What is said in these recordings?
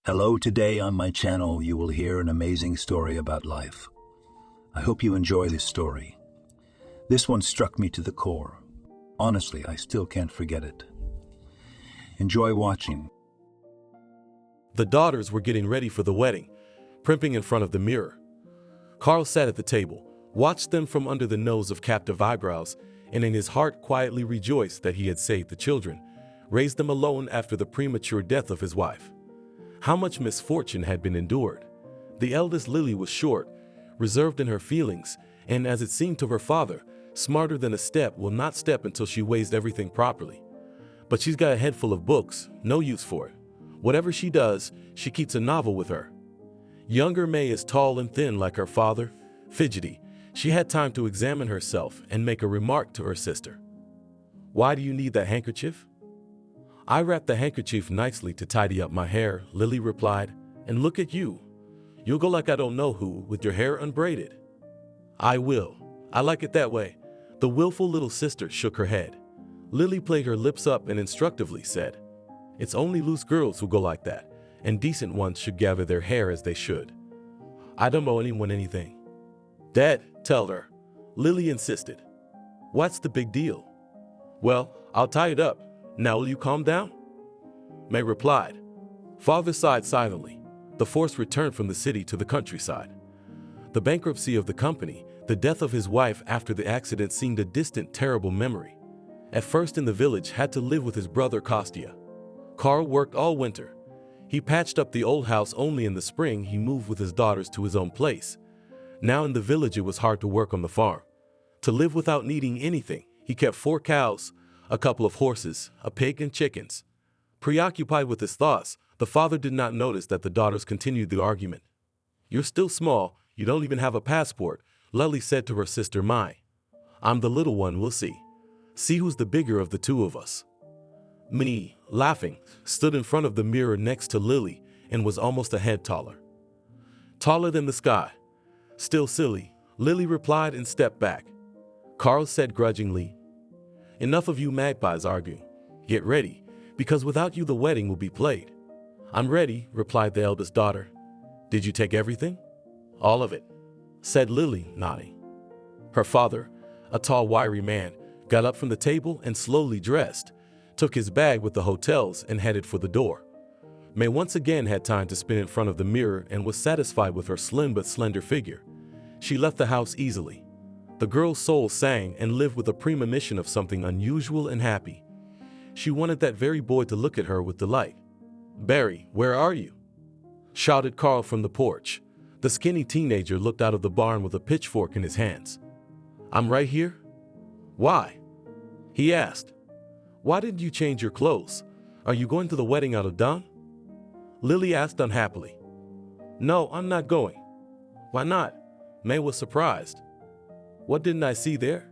Hello, today on my channel you will hear an amazing story about life. I hope you enjoy this story. This one struck me to the core. Honestly, I still can't forget it. Enjoy watching. The daughters were getting ready for the wedding, primping in front of the mirror. Carl sat at the table, watched them from under the nose of captive eyebrows, and in his heart quietly rejoiced that he had saved the children, raised them alone after the premature death of his wife. How much misfortune had been endured. The eldest Lily was short, reserved in her feelings, and as it seemed to her father, smarter than a step will not step until she weighs everything properly. But she's got a head full of books, no use for it. Whatever she does, she keeps a novel with her. Younger May is tall and thin like her father, fidgety. She had time to examine herself and make a remark to her sister. "Why do you need that handkerchief?" "I wrapped the handkerchief nicely to tidy up my hair," Lily replied. "And look at you. You'll go like I don't know who with your hair unbraided." "I will. I like it that way." The willful little sister shook her head. Lily played her lips up and instructively said, "It's only loose girls who go like that, and decent ones should gather their hair as they should." "I don't owe anyone anything." "Dad, tell her," Lily insisted. "What's the big deal?" "Well, I'll tie it up. Now will you calm down?" May replied. Father sighed silently. The force returned from the city to the countryside. The bankruptcy of the company, the death of his wife after the accident seemed a distant, terrible memory. At first in the village had to live with his brother Kostya. Carl worked all winter. He patched up the old house only in the spring he moved with his daughters to his own place. Now in the village it was hard to work on the farm. To live without needing anything, he kept 4 cows, a couple of horses, a pig and chickens. Preoccupied with his thoughts, the father did not notice that the daughters continued the argument. "You're still small, you don't even have a passport," Lily said to her sister Mai. "I'm the little one, we'll see. See who's the bigger of the two of us." Minnie, laughing, stood in front of the mirror next to Lily and was almost a head taller. "Taller than the sky." "Still silly," Lily replied and stepped back. Carl said grudgingly, "Enough of you magpies arguing. Get ready, because without you the wedding will be played." "I'm ready," replied the eldest daughter. "Did you take everything?" "All of it," said Lily, nodding. Her father, a tall, wiry man, got up from the table and slowly dressed, took his bag with the hotels and headed for the door. May once again had time to spin in front of the mirror and was satisfied with her slim but slender figure. She left the house easily. The girl's soul sang and lived with a premonition of something unusual and happy. She wanted that very boy to look at her with delight. "Barry, where are you?" shouted Carl from the porch. The skinny teenager looked out of the barn with a pitchfork in his hands. "I'm right here." "Why?" he asked. "Why didn't you change your clothes? Are you going to the wedding out of Dawn?" Lily asked unhappily. "No, I'm not going." "Why not?" May was surprised. "What didn't I see there?"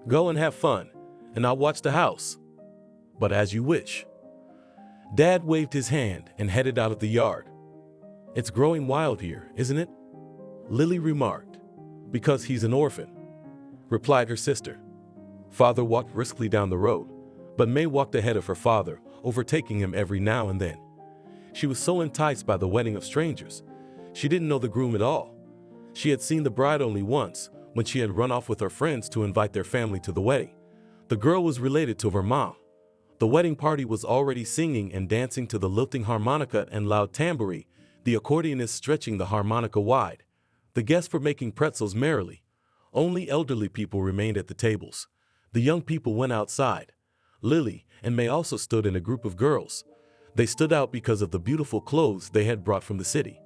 "Go and have fun, and I'll watch the house." "But as you wish." Dad waved his hand and headed out of the yard. "It's growing wild here, isn't it?" Lily remarked. "Because he's an orphan," replied her sister. Father walked briskly down the road, but May walked ahead of her father, overtaking him every now and then. She was so enticed by the wedding of strangers. She didn't know the groom at all. She had seen the bride only once, when she had run off with her friends to invite their family to the wedding. The girl was related to her mom. The wedding party was already singing and dancing to the lilting harmonica and loud tambourine, the accordionist stretching the harmonica wide. The guests were making pretzels merrily. Only elderly people remained at the tables. The young people went outside. Lily and May also stood in a group of girls. They stood out because of the beautiful clothes they had brought from the city.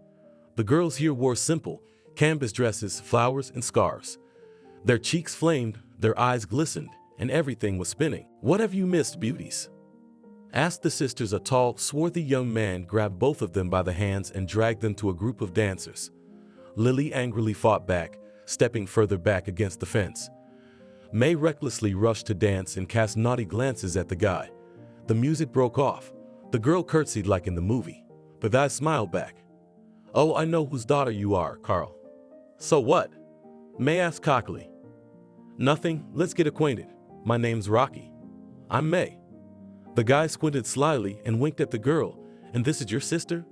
The girls here wore simple, canvas dresses, flowers, and scarves. Their cheeks flamed, their eyes glistened, and everything was spinning. "What have you missed, beauties?" asked the sisters. A tall, swarthy young man grabbed both of them by the hands and dragged them to a group of dancers. Lily angrily fought back, stepping further back against the fence. May recklessly rushed to dance and cast naughty glances at the guy. The music broke off. The girl curtsied like in the movie. The guy smiled back. "Oh, I know whose daughter you are, Carl." "So what?" May asked cockily. "Nothing, let's get acquainted. My name's Rocky." "I'm May." The guy squinted slyly and winked at the girl. "And this is your sister?"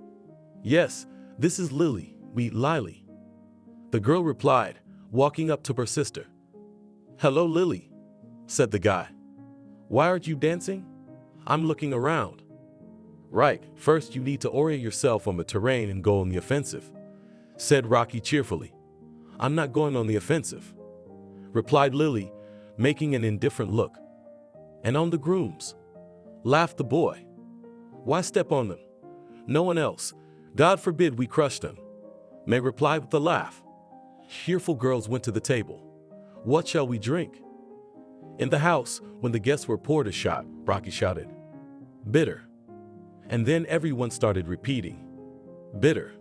Yes, this is Lily, meet Lily. The girl replied, walking up to her sister. Hello, Lily, said the guy. Why aren't you dancing? I'm looking around. Right, first you need to orient yourself on the terrain and go on the offensive, said Rocky cheerfully. I'm not going on the offensive, replied Lily, making an indifferent look. And on the grooms, laughed the boy. Why step on them? No one else. God forbid we crush them, May replied with a laugh. Cheerful girls went to the table. What shall we drink? In the house, when the guests were poured a shot, Rocky shouted, bitter. And then everyone started repeating, bitter,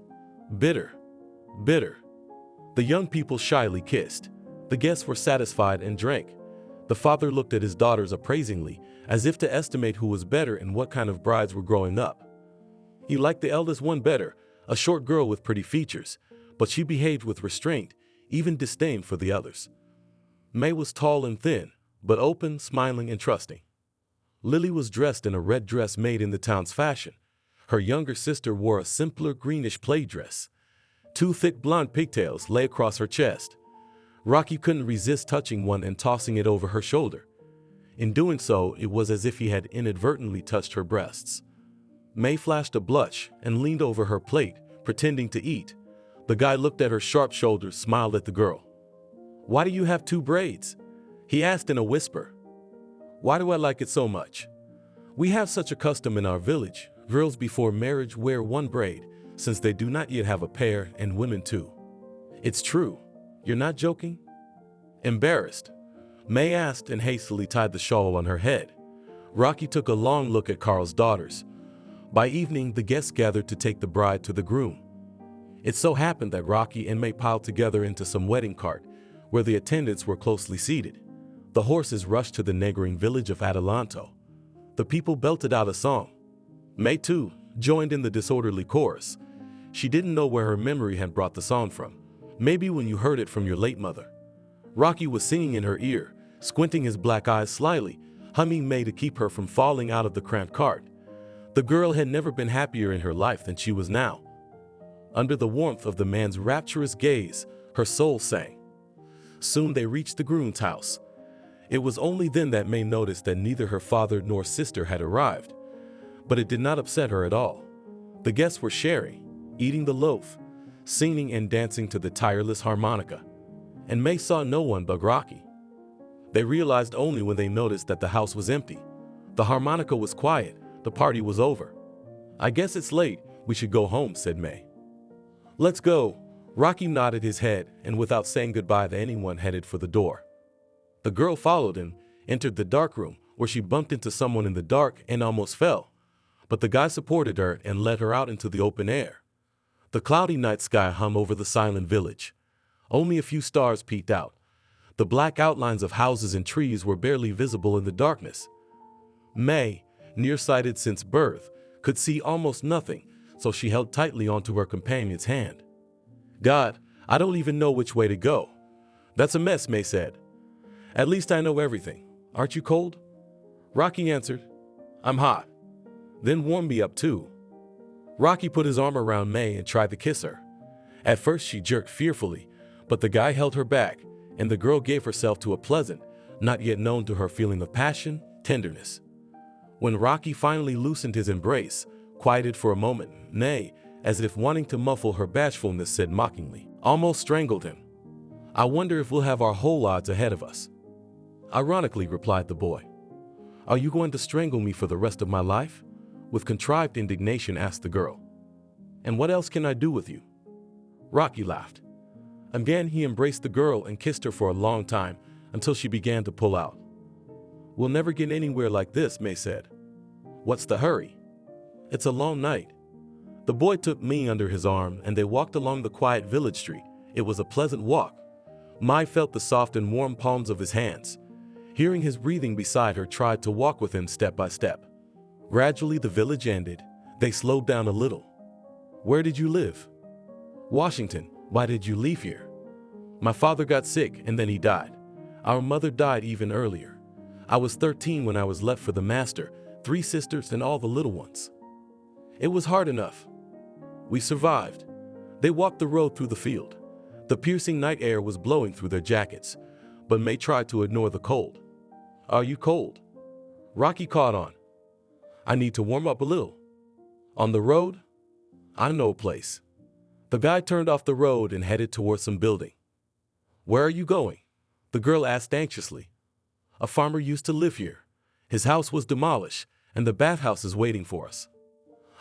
bitter, bitter. The young people shyly kissed. The guests were satisfied and drank. The father looked at his daughters appraisingly, as if to estimate who was better and what kind of brides were growing up. He liked the eldest one better, a short girl with pretty features, but she behaved with restraint, even disdain for the others. May was tall and thin, but open, smiling, and trusting. Lily was dressed in a red dress made in the town's fashion. Her younger sister wore a simpler greenish plaid dress. 2 thick blonde pigtails lay across her chest. Rocky couldn't resist touching one and tossing it over her shoulder. In doing so, it was as if he had inadvertently touched her breasts. May flashed a blush and leaned over her plate, pretending to eat. The guy looked at her sharp shoulders, smiled at the girl. Why do you have 2 braids? He asked in a whisper. Why do I like it so much? We have such a custom in our village. Girls before marriage wear 1 braid, since they do not yet have a pair, and women too. It's true. You're not joking? Embarrassed, May asked and hastily tied the shawl on her head. Rocky took a long look at Carl's daughters. By evening, the guests gathered to take the bride to the groom. It so happened that Rocky and May piled together into some wedding cart, where the attendants were closely seated. The horses rushed to the neighboring village of Adelanto. The people belted out a song. May, too, joined in the disorderly chorus. She didn't know where her memory had brought the song from. Maybe when you heard it from your late mother. Rocky was singing in her ear, squinting his black eyes slyly, humming May to keep her from falling out of the cramped cart. The girl had never been happier in her life than she was now. Under the warmth of the man's rapturous gaze, her soul sang. Soon they reached the groom's house. It was only then that May noticed that neither her father nor sister had arrived. But it did not upset her at all. The guests were sharing, eating the loaf, singing and dancing to the tireless harmonica. And May saw no one but Rocky. They realized only when they noticed that the house was empty. The harmonica was quiet. The party was over. I guess it's late. We should go home, said May. Let's go. Rocky nodded his head and without saying goodbye to anyone headed for the door. The girl followed him, entered the dark room where she bumped into someone in the dark and almost fell. But the guy supported her and led her out into the open air. The cloudy night sky hung over the silent village. Only a few stars peeked out. The black outlines of houses and trees were barely visible in the darkness. May, nearsighted since birth, could see almost nothing, so she held tightly onto her companion's hand. God, I don't even know which way to go. That's a mess, May said. At least I know everything. Aren't you cold? Rocky answered, I'm hot. Then warm me up too. Rocky put his arm around May and tried to kiss her. At first she jerked fearfully, but the guy held her back, and the girl gave herself to a pleasant, not yet known to her feeling of passion, tenderness. When Rocky finally loosened his embrace, quieted for a moment, May, as if wanting to muffle her bashfulness, said mockingly, almost strangled him. I wonder if we'll have our whole odds ahead of us. Ironically, replied the boy. Are you going to strangle me for the rest of my life? With contrived indignation asked the girl. And what else can I do with you? Rocky laughed. Again he embraced the girl and kissed her for a long time until she began to pull out. We'll never get anywhere like this, May said. What's the hurry? It's a long night. The boy took May under his arm and they walked along the quiet village street. It was a pleasant walk. Mai felt the soft and warm palms of his hands. Hearing his breathing beside her, tried to walk with him step by step. Gradually the village ended. They slowed down a little. Where did you live? Washington. Why did you leave here? My father got sick and then he died. Our mother died even earlier. I was 13 when I was left for the master, 3 sisters and all the little ones. It was hard enough. We survived. They walked the road through the field. The piercing night air was blowing through their jackets, but May tried to ignore the cold. Are you cold? Rocky caught on. I need to warm up a little. On the road? I know a place. The guy turned off the road and headed towards some building. Where are you going? The girl asked anxiously. A farmer used to live here. His house was demolished, and the bathhouse is waiting for us.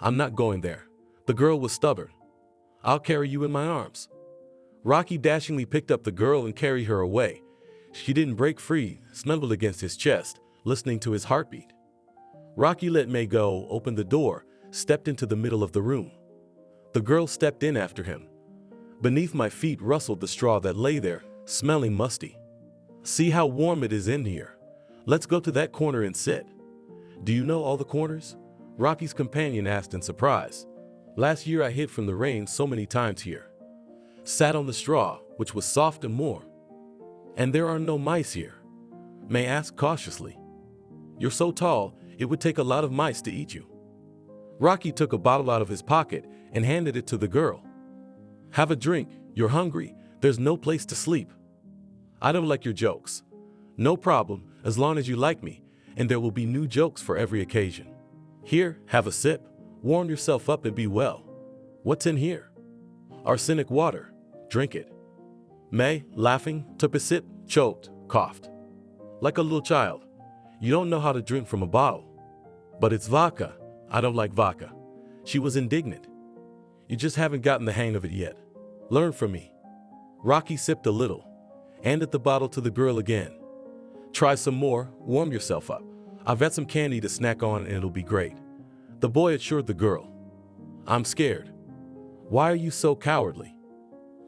I'm not going there. The girl was stubborn. I'll carry you in my arms. Rocky dashingly picked up the girl and carried her away. She didn't break free, snuggled against his chest, listening to his heartbeat. Rocky let May go, opened the door, stepped into the middle of the room. The girl stepped in after him. Beneath my feet rustled the straw that lay there, smelling musty. See how warm it is in here. Let's go to that corner and sit. Do you know all the corners? Rocky's companion asked in surprise. Last year I hid from the rain so many times here. Sat on the straw, which was soft and warm. And there are no mice here. May asked cautiously. You're so tall, it would take a lot of mice to eat you. Rocky took a bottle out of his pocket and handed it to the girl. Have a drink. You're hungry. There's no place to sleep. I don't like your jokes. No problem, as long as you like me, and there will be new jokes for every occasion. Here, have a sip. Warm yourself up and be well. What's in here? Arsenic water. Drink it. May, laughing, took a sip, choked, coughed. Like a little child. You don't know how to drink from a bottle. But it's vodka. I don't like vodka. She was indignant. You just haven't gotten the hang of it yet. Learn from me. Rocky sipped a little, handed the bottle to the girl again. Try some more, warm yourself up. I've got some candy to snack on and it'll be great. The boy assured the girl. I'm scared. Why are you so cowardly?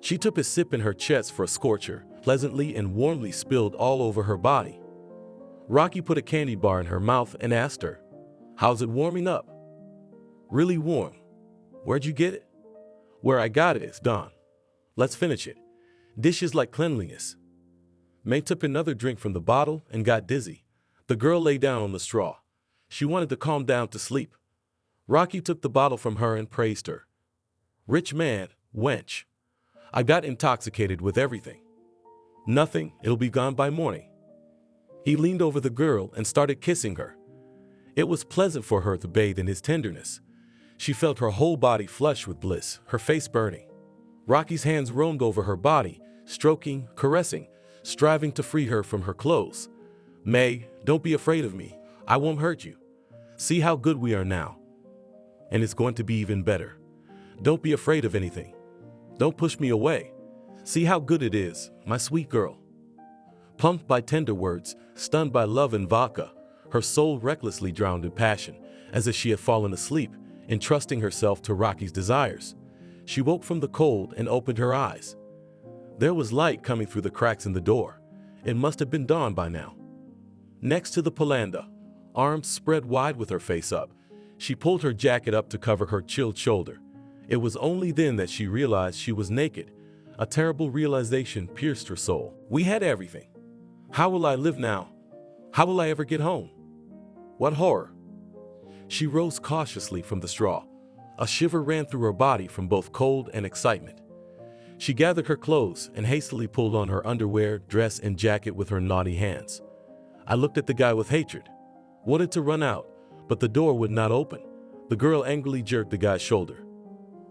She took a sip in her chest for a scorcher, pleasantly and warmly spilled all over her body. Rocky put a candy bar in her mouth and asked her, how's it warming up? Really warm. Where'd you get it? Where I got it is done. Let's finish it. Dishes like cleanliness. May took another drink from the bottle and got dizzy. The girl lay down on the straw. She wanted to calm down to sleep. Rocky took the bottle from her and praised her. Rich man, wench. I got intoxicated with everything. Nothing, it'll be gone by morning. He leaned over the girl and started kissing her. It was pleasant for her to bathe in his tenderness. She felt her whole body flush with bliss, her face burning. Rocky's hands roamed over her body, stroking, caressing, striving to free her from her clothes. May, don't be afraid of me. I won't hurt you. See how good we are now. And it's going to be even better. Don't be afraid of anything. Don't push me away. See how good it is, my sweet girl. Pumped by tender words, stunned by love and vodka, her soul recklessly drowned in passion, as if she had fallen asleep, entrusting herself to Rocky's desires. She woke from the cold and opened her eyes. There was light coming through the cracks in the door. It must have been dawn by now. Next to the polanda, arms spread wide with her face up, she pulled her jacket up to cover her chilled shoulder. It was only then that she realized she was naked. A terrible realization pierced her soul. We had everything. How will I live now? How will I ever get home? What horror! She rose cautiously from the straw. A shiver ran through her body from both cold and excitement. She gathered her clothes and hastily pulled on her underwear, dress, and jacket with her naughty hands. I looked at the guy with hatred. Wanted to run out, but the door would not open. The girl angrily jerked the guy's shoulder.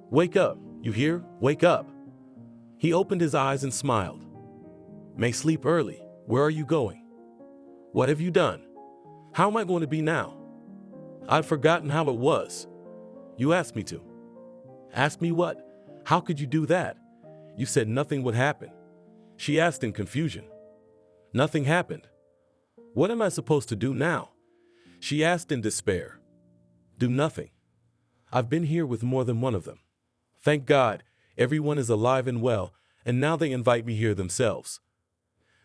Wake up, you hear? Wake up. He opened his eyes and smiled. May sleep early. Where are you going? What have you done? How am I going to be now? I'd forgotten how it was. You asked me to. Asked me what? How could you do that? You said nothing would happen. She asked in confusion. Nothing happened. What am I supposed to do now? She asked in despair. Do nothing. I've been here with more than one of them. Thank God, everyone is alive and well, and now they invite me here themselves.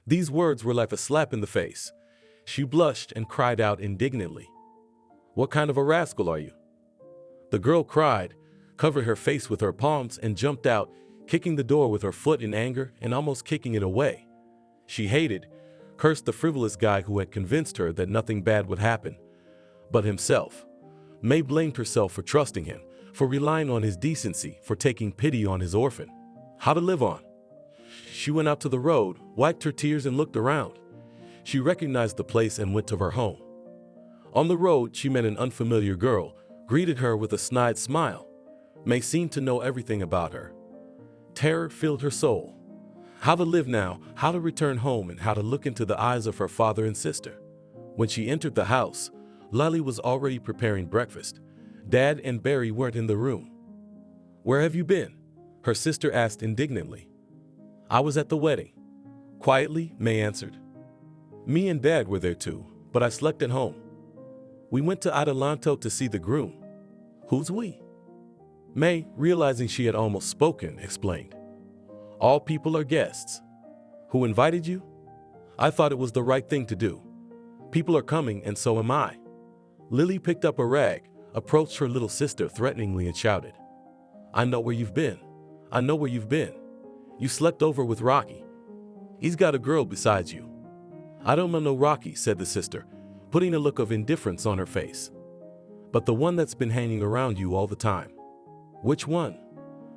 These words were like a slap in the face. She blushed and cried out indignantly. What kind of a rascal are you? The girl cried, covered her face with her palms, and jumped out, kicking the door with her foot in anger and almost kicking it away. She hated, cursed the frivolous guy who had convinced her that nothing bad would happen, but himself. May blamed herself for trusting him, for relying on his decency, for taking pity on his orphan. How to live on. She went out to the road, wiped her tears and looked around. She recognized the place and went to her home. On the road, she met an unfamiliar girl, greeted her with a snide smile. May seemed to know everything about her. Terror filled her soul. How to live now, how to return home, and how to look into the eyes of her father and sister. When she entered the house, Lily was already preparing breakfast. Dad and Barry weren't in the room. "Where have you been?" her sister asked indignantly. "I was at the wedding." Quietly, May answered. "Me and Dad were there too, but I slept at home. We went to Adelanto to see the groom." "Who's we?" May, realizing she had almost spoken, explained. "All people are guests." "Who invited you?" "I thought it was the right thing to do. People are coming and so am I." Lily picked up a rag, approached her little sister threateningly and shouted, "I know where you've been. I know where you've been. You slept over with Rocky. He's got a girl besides you." "I don't know Rocky," said the sister, putting a look of indifference on her face. "But the one that's been hanging around you all the time." "Which one?"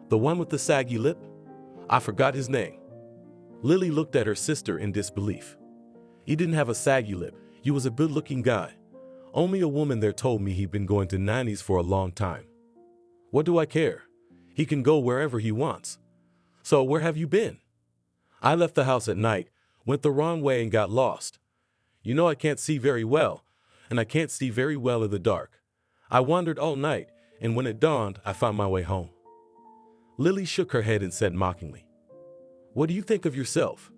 "The one with the saggy lip? I forgot his name." Lily looked at her sister in disbelief. "He didn't have a saggy lip. He was a good-looking guy. Only a woman there told me he'd been going to nannies for a long time." "What do I care? He can go wherever he wants. So where have you been?" "I left the house at night, went the wrong way and got lost. You know I can't see very well, and I can't see very well in the dark. I wandered all night, and when it dawned, I found my way home." Lily shook her head and said mockingly, "What do you think of yourself?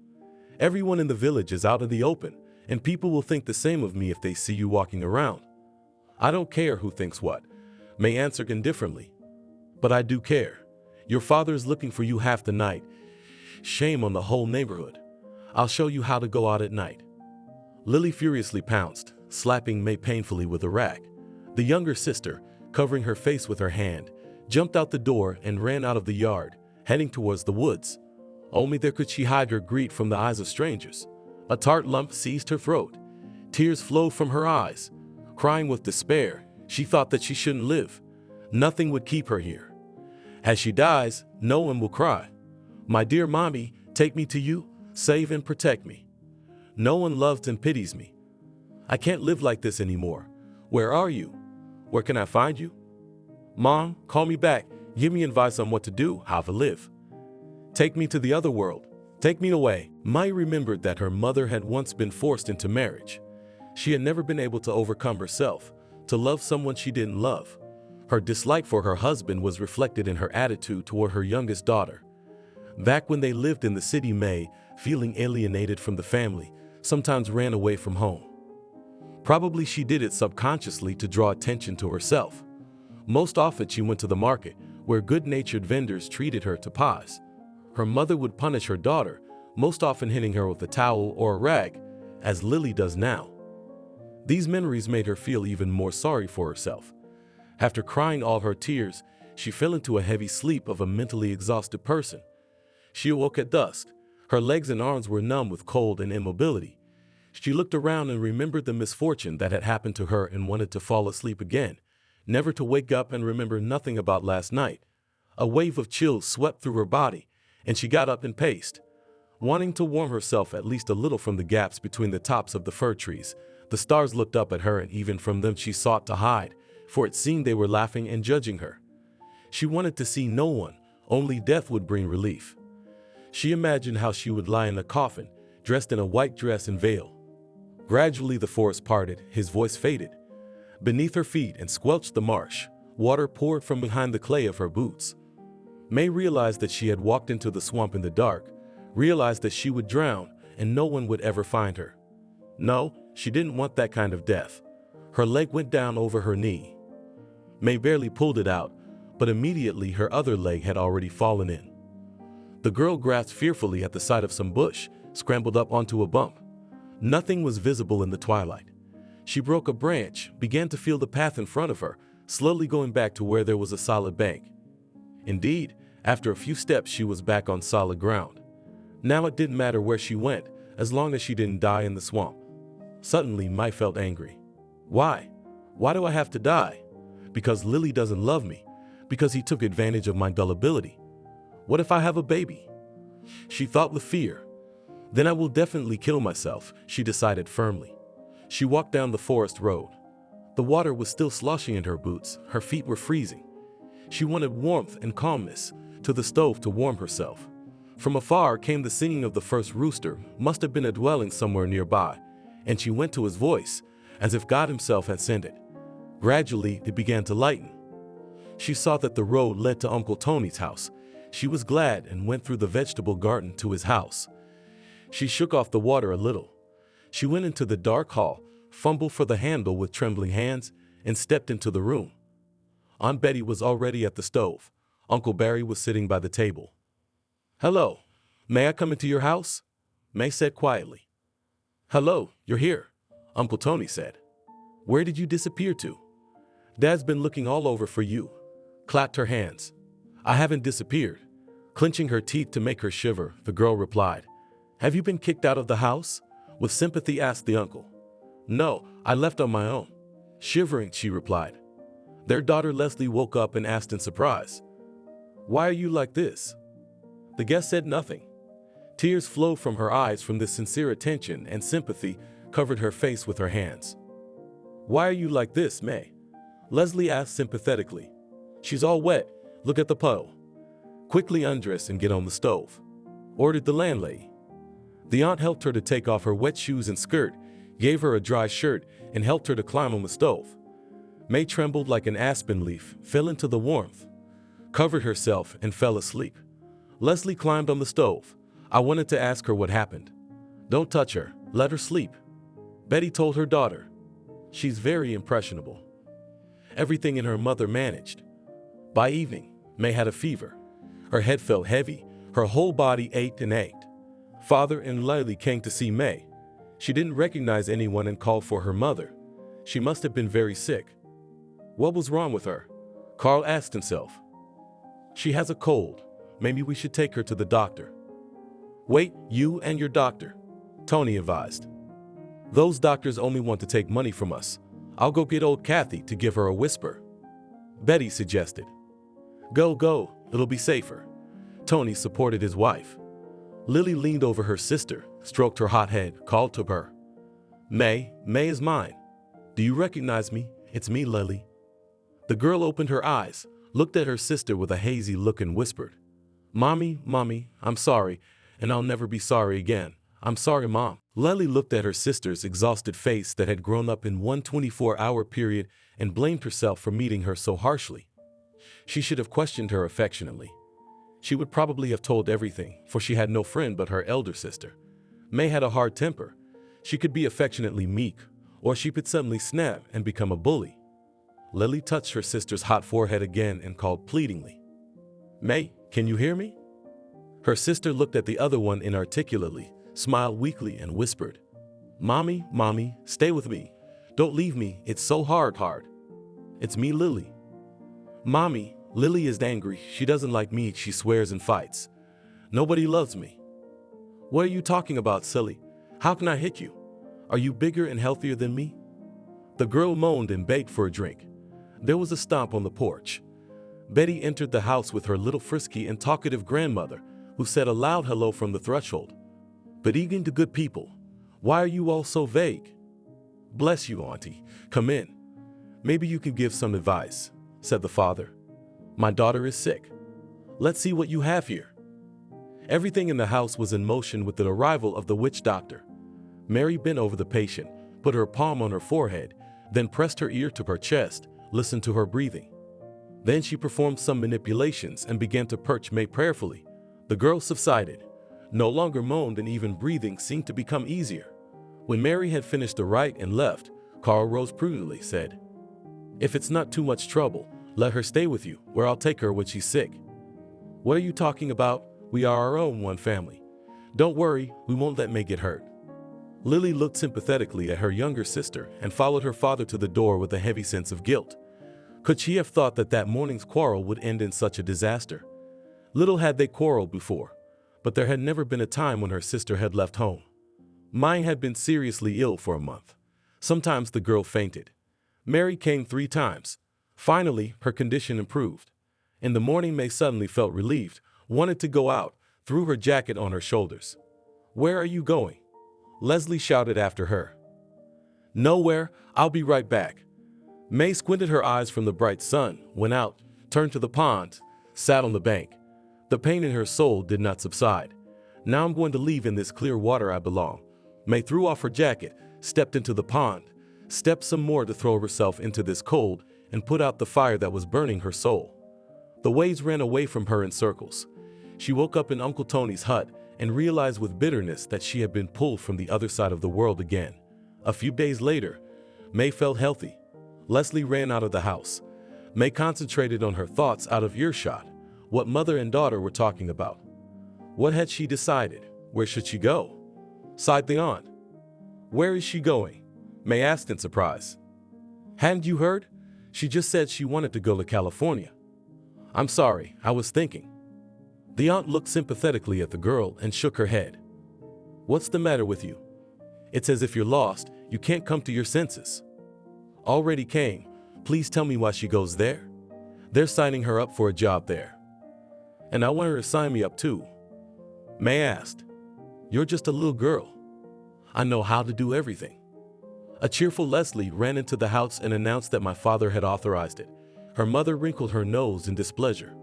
Everyone in the village is out in the open, and people will think the same of me if they see you walking around." "I don't care who thinks what," May answered indifferently. "But I do care. Your father is looking for you half the night. Shame on the whole neighborhood. I'll show you how to go out at night." Lily furiously pounced, slapping May painfully with a rag. The younger sister, covering her face with her hand, jumped out the door and ran out of the yard, heading towards the woods. Only there could she hide her grief from the eyes of strangers. A tart lump seized her throat. Tears flowed from her eyes. Crying with despair, she thought that she shouldn't live. Nothing would keep her here. As she dies, no one will cry, "My dear mommy, take me to you, save and protect me." No one loves and pities me. I can't live like this anymore. Where are you? Where can I find you? Mom, call me back. Give me advice on what to do, how to live. Take me to the other world. Take me away. Mai remembered that her mother had once been forced into marriage. She had never been able to overcome herself, to love someone she didn't love. Her dislike for her husband was reflected in her attitude toward her youngest daughter. Back when they lived in the city, May, feeling alienated from the family, sometimes ran away from home. Probably she did it subconsciously to draw attention to herself. Most often she went to the market, where good-natured vendors treated her to pies. Her mother would punish her daughter, most often hitting her with a towel or a rag, as Lily does now. These memories made her feel even more sorry for herself. After crying all her tears, she fell into a heavy sleep of a mentally exhausted person. She awoke at dusk. Her legs and arms were numb with cold and immobility. She looked around and remembered the misfortune that had happened to her and wanted to fall asleep again, never to wake up and remember nothing about last night. A wave of chills swept through her body, and she got up and paced. Wanting to warm herself at least a little from the gaps between the tops of the fir trees, the stars looked up at her, and even from them she sought to hide, for it seemed they were laughing and judging her. She wanted to see no one, only death would bring relief. She imagined how she would lie in a coffin, dressed in a white dress and veil. Gradually the forest parted, his voice faded. Beneath her feet and squelched the marsh, water poured from behind the clay of her boots. May realized that she had walked into the swamp in the dark, realized that she would drown and no one would ever find her. No, she didn't want that kind of death. Her leg went down over her knee. May barely pulled it out, but immediately her other leg had already fallen in. The girl grasped fearfully at the side of some bush, scrambled up onto a bump. Nothing was visible in the twilight. She broke a branch, began to feel the path in front of her, slowly going back to where there was a solid bank. Indeed, after a few steps she was back on solid ground. Now it didn't matter where she went, as long as she didn't die in the swamp. Suddenly, Mai felt angry. Why? Why do I have to die? Because Lily doesn't love me. because he took advantage of my gullibility. What if I have a baby? She thought with fear. Then I will definitely kill myself, she decided firmly. She walked down the forest road. The water was still sloshing in her boots, her feet were freezing. She wanted warmth and calmness, to the stove to warm herself. From afar came the singing of the first rooster, must have been a dwelling somewhere nearby, and she went to his voice, as if God himself had sent it. Gradually, it began to lighten. She saw that the road led to Uncle Tony's house. She was glad and went through the vegetable garden to his house. She shook off the water a little. She went into the dark hall, fumbled for the handle with trembling hands, and stepped into the room. Aunt Betty was already at the stove. Uncle Barry was sitting by the table. "Hello, may I come into your house?" May said quietly. "Hello, you're here," Uncle Tony said. "Where did you disappear to?" "Dad's been looking all over for you," clapped her hands. "I haven't disappeared." Clenching her teeth to make her shiver, the girl replied. "Have you been kicked out of the house?" With sympathy asked the uncle. "No, I left on my own." Shivering, she replied. Their daughter Leslie woke up and asked in surprise, "Why are you like this?" The guest said nothing. Tears flowed from her eyes from this sincere attention, and sympathy covered her face with her hands. "Why are you like this, May?" Leslie asked sympathetically. "She's all wet. Look at the puddle." "Quickly undress and get on the stove," ordered the landlady. The aunt helped her to take off her wet shoes and skirt, gave her a dry shirt, and helped her to climb on the stove. May trembled like an aspen leaf, fell into the warmth, covered herself, and fell asleep. Leslie climbed on the stove. "I wanted to ask her what happened." "Don't touch her. Let her sleep," Betty told her daughter. "She's very impressionable." Everything in her mother managed. By evening, May had a fever. Her head felt heavy. Her whole body ached and ached. Father and Lily came to see May. She didn't recognize anyone and called for her mother. She must have been very sick. What was wrong with her? Carl asked himself. "She has a cold. Maybe we should take her to the doctor." "Wait, you and your doctor," Tony advised. "Those doctors only want to take money from us. I'll go get old Kathy to give her a whisper," Betty suggested. Go, it'll be safer." Tony supported his wife. Lily leaned over her sister, stroked her hot head, called to her. May is mine. Do you recognize me? It's me, Lily." The girl opened her eyes, looked at her sister with a hazy look and whispered, Mommy, I'm sorry, and I'll never be sorry again. I'm sorry, Mom." Lily looked at her sister's exhausted face that had grown up in one 24-hour period and blamed herself for meeting her so harshly. She should have questioned her affectionately. She would probably have told everything, for she had no friend but her elder sister. May had a hard temper. She could be affectionately meek, or she could suddenly snap and become a bully. Lily touched her sister's hot forehead again and called pleadingly, "May, can you hear me?" Her sister looked at the other one inarticulately, smiled weakly, and whispered, Mommy, stay with me. Don't leave me, it's so hard. It's me, Lily." "Mommy, Lily is angry. She doesn't like me. She swears and fights. Nobody loves me." "What are you talking about, silly? How can I hit you? Are you bigger and healthier than me?" The girl moaned and begged for a drink. There was a stomp on the porch. Betty entered the house with her little frisky and talkative grandmother, who said a loud hello from the threshold. "But eating to good people. Why are you all so vague?" "Bless you, Auntie. Come in. Maybe you can give some advice," said the father. "My daughter is sick. Let's see what you have here." Everything in the house was in motion with the arrival of the witch doctor. Mary bent over the patient, put her palm on her forehead, then pressed her ear to her chest, listened to her breathing. Then she performed some manipulations and began to perch May prayerfully. The girl subsided, no longer moaned, and even breathing seemed to become easier. When Mary had finished the right and left, Carl rose prudently, said, "If it's not too much trouble, let her stay with you, where I'll take her when she's sick." "What are you talking about? We are our own one family. Don't worry, we won't let May get hurt." Lily looked sympathetically at her younger sister and followed her father to the door with a heavy sense of guilt. Could she have thought that that morning's quarrel would end in such a disaster? Little had they quarreled before, but there had never been a time when her sister had left home. May had been seriously ill for a month. Sometimes the girl fainted. Mary came 3 times. Finally, her condition improved. In the morning, May suddenly felt relieved, wanted to go out, threw her jacket on her shoulders. "Where are you going?" Leslie shouted after her. "Nowhere, I'll be right back." May squinted her eyes from the bright sun, went out, turned to the pond, sat on the bank. The pain in her soul did not subside. "Now I'm going to leave in this clear water I belong." May threw off her jacket, stepped into the pond, stepped some more to throw herself into this cold and put out the fire that was burning her soul. The waves ran away from her in circles. She woke up in Uncle Tony's hut and realized with bitterness that she had been pulled from the other side of the world again. A few days later, May felt healthy. Leslie ran out of the house. May concentrated on her thoughts out of earshot, what mother and daughter were talking about. What had she decided? Where should she go? Sighed the aunt. "Where is she going?" May asked in surprise. "Hadn't you heard? She just said she wanted to go to California." "I'm sorry, I was thinking." The aunt looked sympathetically at the girl and shook her head. "What's the matter with you? It's as if you're lost, you can't come to your senses." "Already came. Please tell me why she goes there." "They're signing her up for a job there." "And I want her to sign me up too." May asked. "You're just a little girl." "I know how to do everything." A cheerful Leslie ran into the house and announced that my father had authorized it. Her mother wrinkled her nose in displeasure.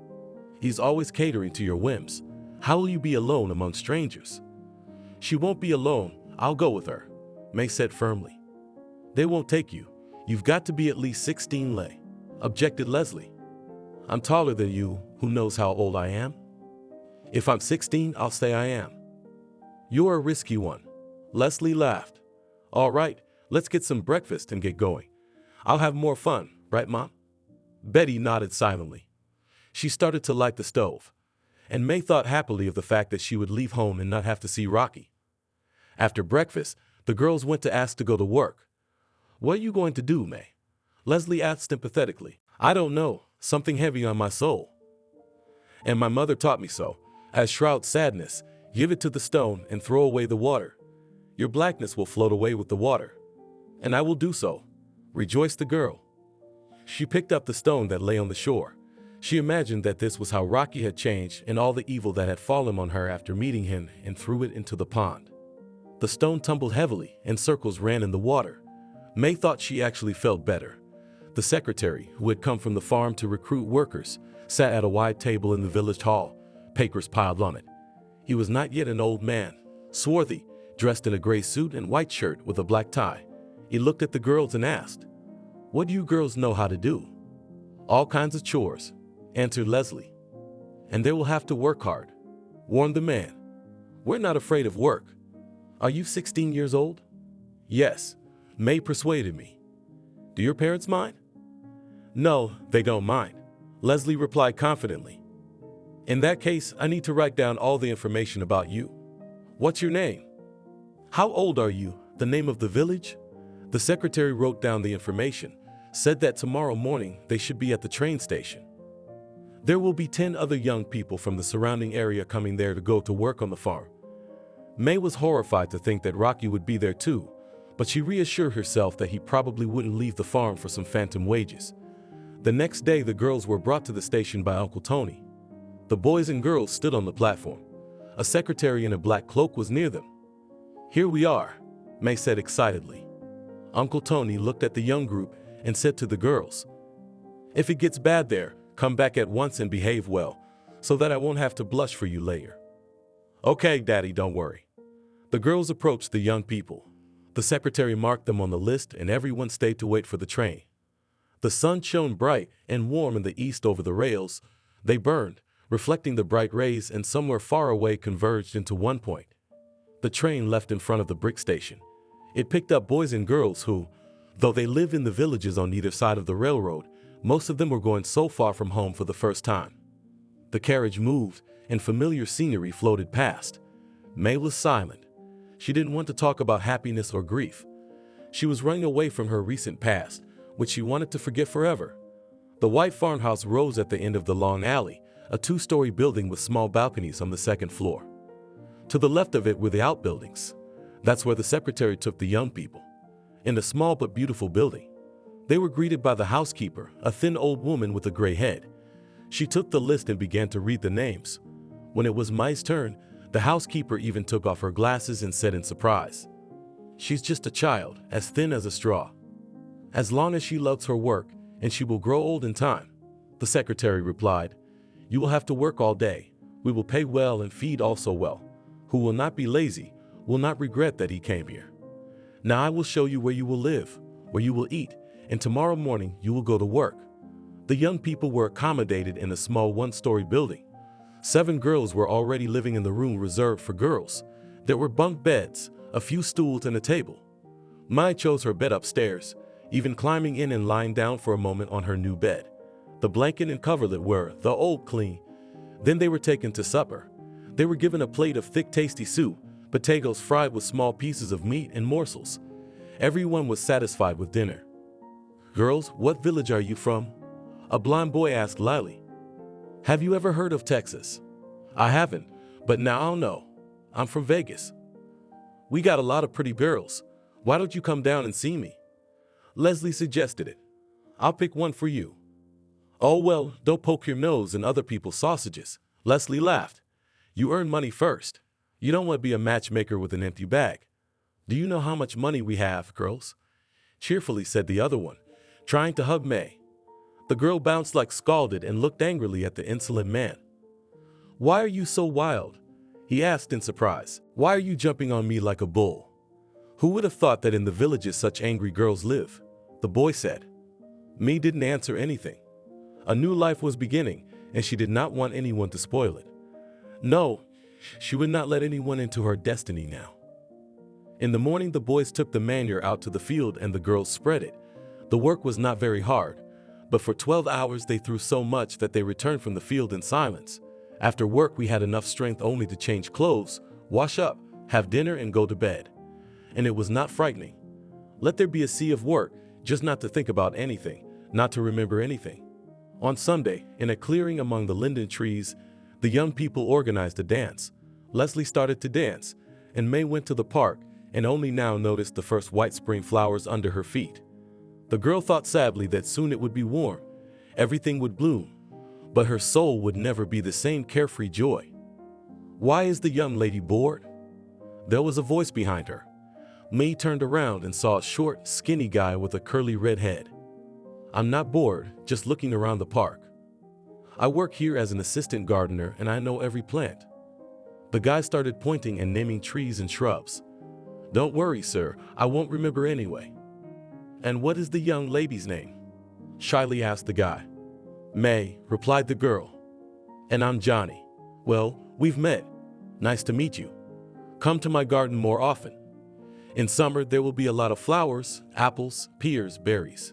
"He's always catering to your whims. How will you be alone among strangers?" "She won't be alone. I'll go with her," May said firmly. "They won't take you. You've got to be at least 16, objected Leslie. "I'm taller than you. Who knows how old I am?" "If I'm 16, I'll say I am." "You're a risky one." Leslie laughed. "All right, let's get some breakfast and get going. I'll have more fun, right, Mom?" Betty nodded silently. She started to light the stove, and May thought happily of the fact that she would leave home and not have to see Rocky. After breakfast, the girls went to ask to go to work. "What are you going to do, May?" Leslie asked sympathetically. "I don't know, something heavy on my soul. And my mother taught me so. As shroud sadness, give it to the stone and throw away the water. Your blackness will float away with the water." "And I will do so," rejoiced the girl. She picked up the stone that lay on the shore. She imagined that this was how Rocky had changed and all the evil that had fallen on her after meeting him, and threw it into the pond. The stone tumbled heavily and circles ran in the water. May thought she actually felt better. The secretary, who had come from the farm to recruit workers, sat at a wide table in the village hall, papers piled on it. He was not yet an old man, swarthy, dressed in a gray suit and white shirt with a black tie. He looked at the girls and asked, "What do you girls know how to do?" "All kinds of chores," answered Leslie. "And they will have to work hard," warned the man. "We're not afraid of work." "Are you 16 years old?" "Yes," May persuaded me. "Do your parents mind?" "No, they don't mind," Leslie replied confidently. "In that case, I need to write down all the information about you. What's your name?" "How old are you?" "The name of the village?" The secretary wrote down the information, said that tomorrow morning they should be at the train station. There will be 10 other young people from the surrounding area coming there to go to work on the farm. May was horrified to think that Rocky would be there too, but she reassured herself that he probably wouldn't leave the farm for some phantom wages. The next day, the girls were brought to the station by Uncle Tony. The boys and girls stood on the platform. A secretary in a black cloak was near them. "Here we are," May said excitedly. Uncle Tony looked at the young group and said to the girls, "If it gets bad there, come back at once and behave well, so that I won't have to blush for you later." "Okay, Daddy, don't worry." The girls approached the young people. The secretary marked them on the list, and everyone stayed to wait for the train. The sun shone bright and warm in the east over the rails. They burned, reflecting the bright rays, and somewhere far away converged into one point. The train left in front of the brick station. It picked up boys and girls who, though they lived in the villages on either side of the railroad, most of them were going so far from home for the first time. The carriage moved, and familiar scenery floated past. May was silent. She didn't want to talk about happiness or grief. She was running away from her recent past, which she wanted to forget forever. The white farmhouse rose at the end of the long alley, a 2-story building with small balconies on the second floor. To the left of it were the outbuildings. That's where the secretary took the young people. In a small but beautiful building, they were greeted by the housekeeper, a thin old woman with a gray head. She took the list and began to read the names. When it was Mai's turn, the housekeeper even took off her glasses and said in surprise, "She's just a child, as thin as a straw. As long as she loves her work, and she will grow old in time." The secretary replied, "You will have to work all day. We will pay well and feed also well. Who will not be lazy, will not regret that he came here. Now I will show you where you will live, where you will eat, and tomorrow morning you will go to work." The young people were accommodated in a small one-story building. 7 girls were already living in the room reserved for girls. There were bunk beds, a few stools, and a table. Mai chose her bed upstairs, even climbing in and lying down for a moment on her new bed. The blanket and coverlet were, the old, clean. Then they were taken to supper. They were given a plate of thick, tasty soup, potatoes fried with small pieces of meat and morsels. Everyone was satisfied with dinner. "Girls, what village are you from?" a blind boy asked Lily. "Have you ever heard of Texas?" "I haven't, but now I'll know. I'm from Vegas. We got a lot of pretty girls. Why don't you come down and see me?" Leslie suggested it. "I'll pick one for you." "Oh well, don't poke your nose in other people's sausages." Leslie laughed. "You earn money first. You don't want to be a matchmaker with an empty bag. Do you know how much money we have, girls?" cheerfully said the other one, trying to hug May. The girl bounced like scalded and looked angrily at the insolent man. "Why are you so wild?" he asked in surprise. "Why are you jumping on me like a bull? Who would have thought that in the villages such angry girls live?" the boy said. May didn't answer anything. A new life was beginning, and she did not want anyone to spoil it. No, she would not let anyone into her destiny now. In the morning, the boys took the manure out to the field and the girls spread it. The work was not very hard, but for 12 hours they threw so much that they returned from the field in silence. After work, we had enough strength only to change clothes, wash up, have dinner, and go to bed. And it was not frightening. Let there be a sea of work, just not to think about anything, not to remember anything. On Sunday, in a clearing among the linden trees, the young people organized a dance. Leslie started to dance, and May went to the park and only now noticed the first white spring flowers under her feet. The girl thought sadly that soon it would be warm, everything would bloom, but her soul would never be the same carefree joy. "Why is the young lady bored?" There was a voice behind her. May turned around and saw a short, skinny guy with a curly red head. "I'm not bored, just looking around the park. I work here as an assistant gardener and I know every plant." The guy started pointing and naming trees and shrubs. "Don't worry, sir, I won't remember anyway." "And what is the young lady's name?" shyly asked the guy. "May," replied the girl. "And I'm Johnny. Well, we've met. Nice to meet you. Come to my garden more often. In summer, there will be a lot of flowers, apples, pears, berries."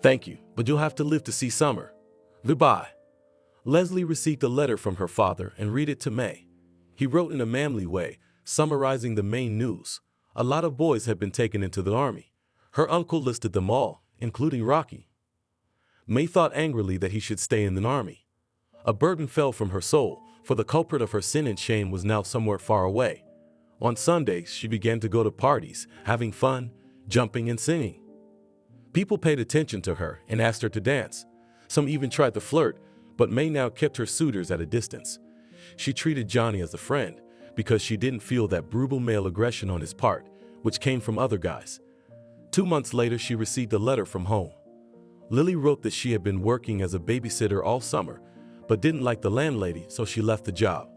"Thank you, but you'll have to live to see summer. Goodbye." Leslie received a letter from her father and read it to May. He wrote in a manly way, summarizing the main news. A lot of boys had been taken into the army. Her uncle listed them all, including Rocky. May thought angrily that he should stay in the army. A burden fell from her soul, for the culprit of her sin and shame was now somewhere far away. On Sundays, she began to go to parties, having fun, jumping and singing. People paid attention to her and asked her to dance. Some even tried to flirt, but May now kept her suitors at a distance. She treated Johnny as a friend because she didn't feel that brutal male aggression on his part, which came from other guys. 2 months later, she received a letter from home. Lily wrote that she had been working as a babysitter all summer, but didn't like the landlady, so she left the job.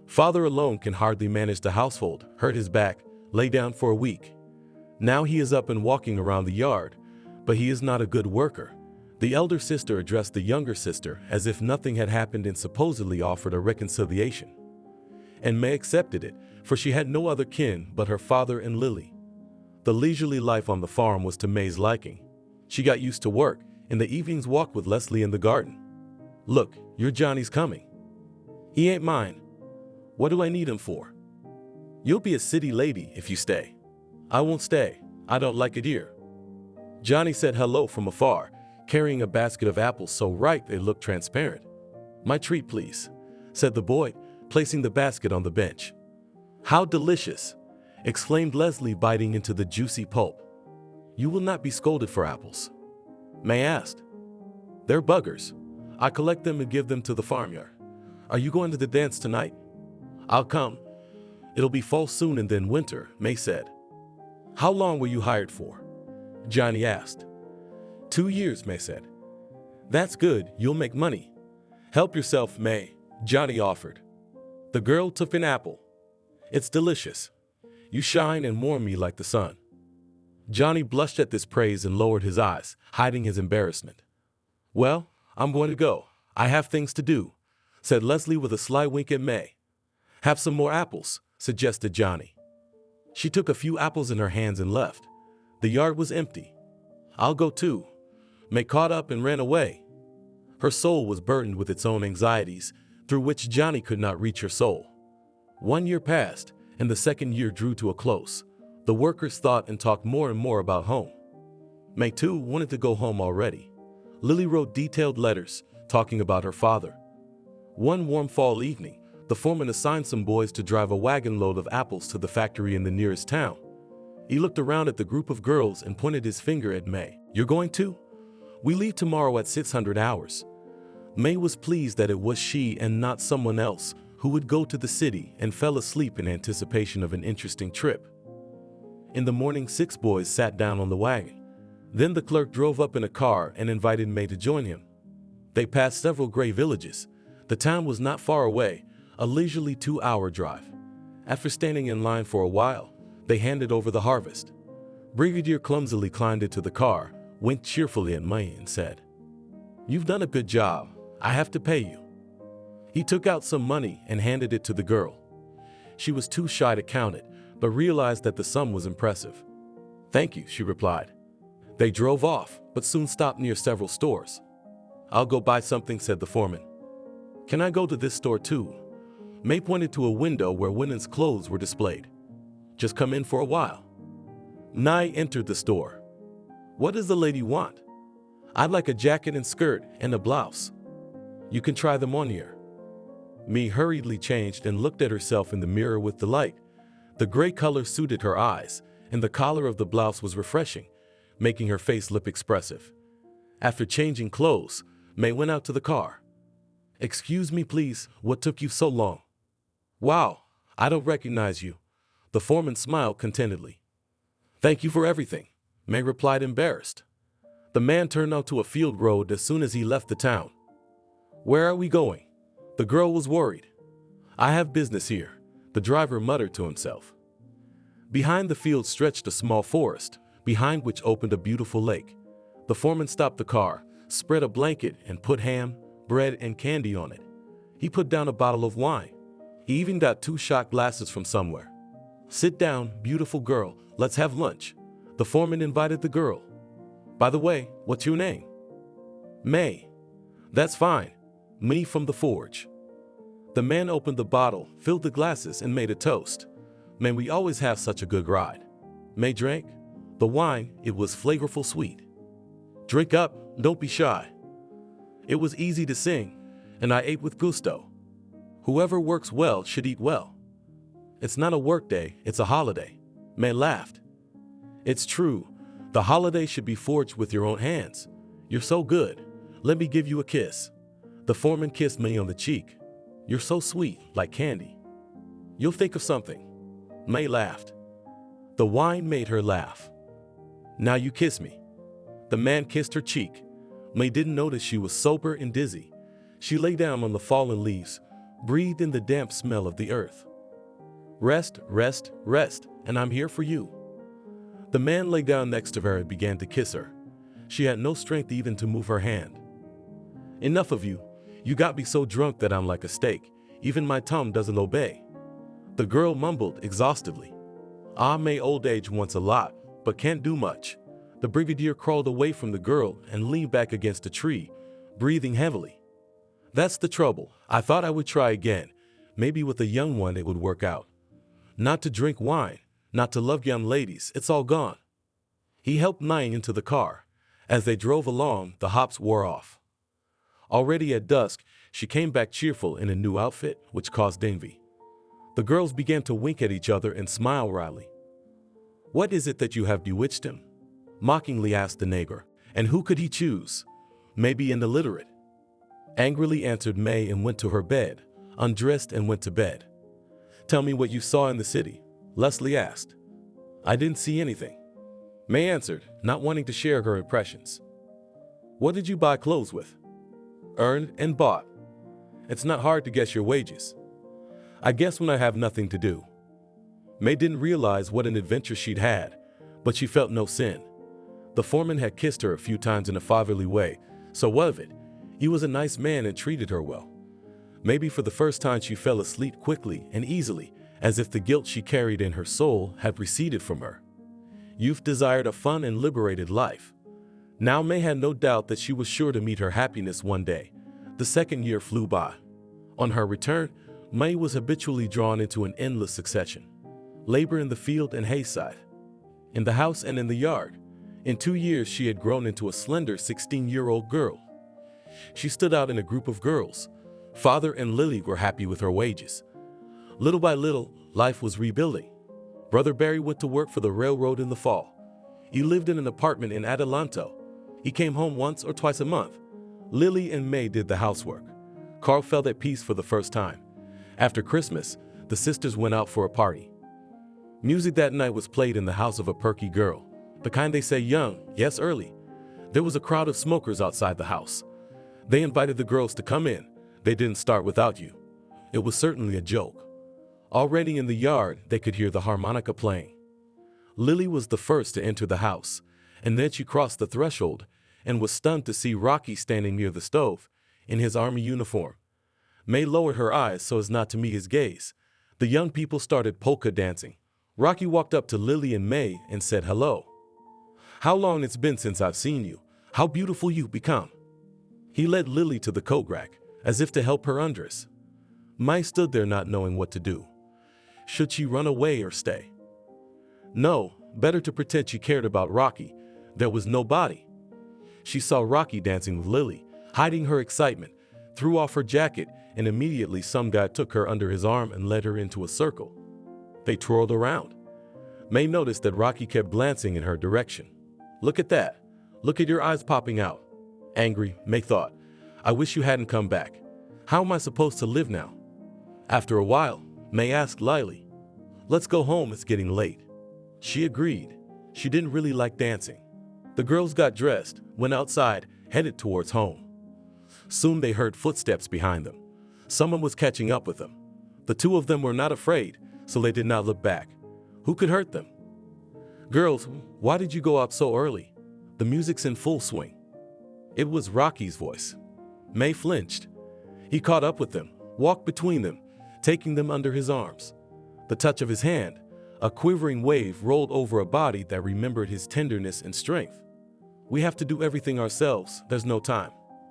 Father alone can hardly manage the household, hurt his back, lay down for a week. Now he is up and walking around the yard, but he is not a good worker. The elder sister addressed the younger sister as if nothing had happened and supposedly offered a reconciliation. And May accepted it, for she had no other kin but her father and Lily. The leisurely life on the farm was to May's liking. She got used to work, and the evenings walked with Leslie in the garden. "Look, your Johnny's coming." "He ain't mine." "What do I need him for?" "You'll be a city lady if you stay." "I won't stay. I don't like it here." Johnny said hello from afar, carrying a basket of apples so ripe they looked transparent. "My treat, please," said the boy, placing the basket on the bench. "How delicious!" exclaimed Leslie, biting into the juicy pulp. "You will not be scolded for apples?" May asked. "They're buggers. I collect them and give them to the farmyard. Are you going to the dance tonight? I'll come. It'll be fall soon and then winter, May said. How long were you hired for? Johnny asked. 2 years, May said. That's good, you'll make money. Help yourself, May, Johnny offered. The girl took an apple. It's delicious. You shine and warm me like the sun. Johnny blushed at this praise and lowered his eyes, hiding his embarrassment. Well, I'm going to go. I have things to do, said Leslie with a sly wink at May. Have some more apples, suggested Johnny. She took a few apples in her hands and left. The yard was empty. I'll go too. May caught up and ran away. Her soul was burdened with its own anxieties, through which Johnny could not reach her soul. 1 year passed, and the second year drew to a close. The workers thought and talked more and more about home. May too wanted to go home already. Lily wrote detailed letters, talking about her father. One warm fall evening, the foreman assigned some boys to drive a wagon load of apples to the factory in the nearest town. He looked around at the group of girls and pointed his finger at May. You're going too? We leave tomorrow at 600 hours. May was pleased that it was she and not someone else who would go to the city, and fell asleep in anticipation of an interesting trip. In the morning, 6 boys sat down on the wagon. Then the clerk drove up in a car and invited May to join him. They passed several gray villages. The town was not far away, a leisurely 2-hour drive. After standing in line for a while, they handed over the harvest. Brigadier clumsily climbed into the car, winked cheerfully at May and said, You've done a good job. I have to pay you. He took out some money and handed it to the girl. She was too shy to count it, but realized that the sum was impressive. Thank you, she replied. They drove off, but soon stopped near several stores. I'll go buy something, said the foreman. Can I go to this store too? May pointed to a window where women's clothes were displayed. Just come in for a while. Nye entered the store. What does the lady want? I'd like a jacket and skirt and a blouse. You can try them on here. May hurriedly changed and looked at herself in the mirror with delight. The gray color suited her eyes, and the collar of the blouse was refreshing, making her face look expressive. After changing clothes, May went out to the car. Excuse me, please, what took you so long? Wow, I don't recognize you. The foreman smiled contentedly. Thank you for everything, May replied, embarrassed. The man turned onto a field road as soon as he left the town. Where are we going? The girl was worried. I have business here, the driver muttered to himself. Behind the field stretched a small forest, behind which opened a beautiful lake. The foreman stopped the car, spread a blanket, and put ham, bread, and candy on it. He put down a bottle of wine. He even got 2 shot glasses from somewhere. Sit down, beautiful girl, let's have lunch. The foreman invited the girl. By the way, what's your name? May. That's fine. Me from the forge. The man opened the bottle, filled the glasses, and made a toast. May we always have such a good ride. May drank. The wine, it was flavorful sweet. Drink up, don't be shy. It was easy to sing, and I ate with gusto. Whoever works well should eat well. It's not a work day, it's a holiday. May laughed. It's true. The holiday should be forged with your own hands. You're so good. Let me give you a kiss. The foreman kissed May on the cheek. You're so sweet, like candy. You'll think of something. May laughed. The wine made her laugh. Now you kiss me. The man kissed her cheek. May didn't notice she was sober and dizzy. She lay down on the fallen leaves, breathed in the damp smell of the earth. Rest, rest, rest, and I'm here for you. The man lay down next to her and began to kiss her. She had no strength even to move her hand. Enough of you. You got me so drunk that I'm like a steak. Even my tongue doesn't obey. The girl mumbled exhaustively. May old age wants a lot, but can't do much. The brigadier crawled away from the girl and leaned back against a tree, breathing heavily. That's the trouble. I thought I would try again. Maybe with a young one it would work out. Not to drink wine, not to love young ladies, it's all gone. He helped Nine into the car. As they drove along, the hops wore off. Already at dusk, she came back cheerful in a new outfit, which caused envy. The girls began to wink at each other and smile wryly. What is it that you have bewitched him? Mockingly asked the neighbor. And who could he choose? Maybe an illiterate. Angrily answered May and went to her bed, undressed and went to bed. Tell me what you saw in the city, Leslie asked. I didn't see anything, May answered, not wanting to share her impressions. What did you buy clothes with? Earned and bought. It's not hard to guess your wages. I guess when I have nothing to do. May didn't realize what an adventure she'd had, but she felt no sin. The foreman had kissed her a few times in a fatherly way, so what of it? He was a nice man and treated her well. Maybe for the first time she fell asleep quickly and easily, as if the guilt she carried in her soul had receded from her. Youth desired a fun and liberated life. Now May had no doubt that she was sure to meet her happiness one day. The second year flew by. On her return, May was habitually drawn into an endless succession. Labor in the field and hayside, in the house and in the yard. In 2 years she had grown into a slender 16-year-old girl. She stood out in a group of girls. Father and Lily were happy with her wages. Little by little, life was rebuilding. Brother Barry went to work for the railroad in the fall. He lived in an apartment in Adelanto. He came home once or twice a month. Lily and May did the housework. Carl felt at peace for the first time. After Christmas, the sisters went out for a party. Music that night was played in the house of a perky girl, the kind they say young, yes early. There was a crowd of smokers outside the house. They invited the girls to come in. They didn't start without you. It was certainly a joke. Already in the yard, they could hear the harmonica playing. Lily was the first to enter the house, and then she crossed the threshold and was stunned to see Rocky standing near the stove in his army uniform. May lowered her eyes so as not to meet his gaze. The young people started polka dancing. Rocky walked up to Lily and May and said hello. How long it's been since I've seen you. How beautiful you've become. He led Lily to the coat rack, as if to help her undress. May stood there not knowing what to do. Should she run away or stay? No, better to pretend she cared about Rocky. There was nobody. She saw Rocky dancing with Lily, hiding her excitement, threw off her jacket, and immediately some guy took her under his arm and led her into a circle. They twirled around. May noticed that Rocky kept glancing in her direction. Look at that. Look at your eyes popping out. Angry, May thought. I wish you hadn't come back. How am I supposed to live now? After a while, May asked Lily, let's go home, it's getting late. She agreed. She didn't really like dancing. The girls got dressed, went outside, headed towards home. Soon they heard footsteps behind them. Someone was catching up with them. The two of them were not afraid, so they did not look back. Who could hurt them? Girls, why did you go out so early? The music's in full swing. It was Rocky's voice. May flinched. He caught up with them, walked between them, taking them under his arms. The touch of his hand, a quivering wave rolled over a body that remembered his tenderness and strength. We have to do everything ourselves. There's no time.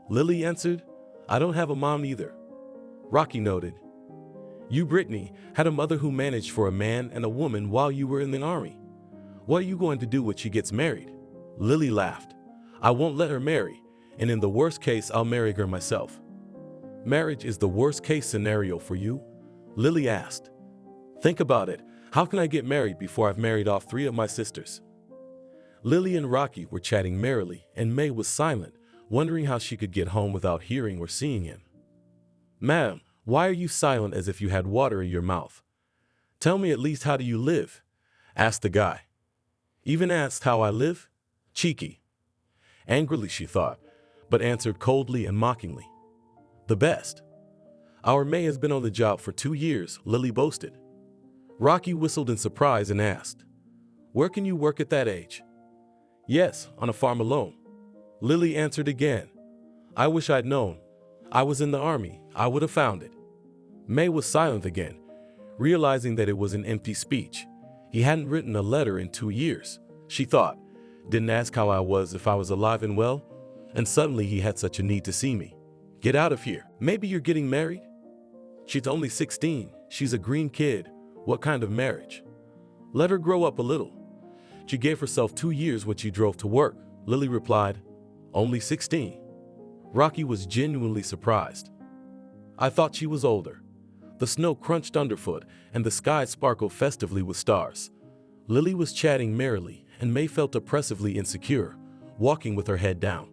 Lily answered, I don't have a mom either. Rocky noted, you, Brittany, had a mother who managed for a man and a woman while you were in the army. What are you going to do when she gets married? Lily laughed. I won't let her marry, and in the worst case, I'll marry her myself. Marriage is the worst case scenario for you? Lily asked. Think about it. How can I get married before I've married off 3 of my sisters? Lily and Rocky were chatting merrily, and May was silent, wondering how she could get home without hearing or seeing him. Ma'am, why are you silent as if you had water in your mouth? Tell me at least, how do you live? Asked the guy. Even asked how I live? Cheeky. Angrily, she thought, but answered coldly and mockingly. The best. Our May has been on the job for 2 years, Lily boasted. Rocky whistled in surprise and asked, where can you work at that age? Yes, on a farm alone. Lily answered again. I wish I'd known. I was in the army. I would have found it. May was silent again, realizing that it was an empty speech. He hadn't written a letter in 2 years. She thought, didn't ask how I was, if I was alive and well, and suddenly he had such a need to see me. Get out of here. Maybe you're getting married? She's only 16. She's a green kid. What kind of marriage? Let her grow up a little. She gave herself 2 years when she drove to work. Lily replied, only 16. Rocky was genuinely surprised. I thought she was older. The snow crunched underfoot and the sky sparkled festively with stars. Lily was chatting merrily, and May felt oppressively insecure, walking with her head down.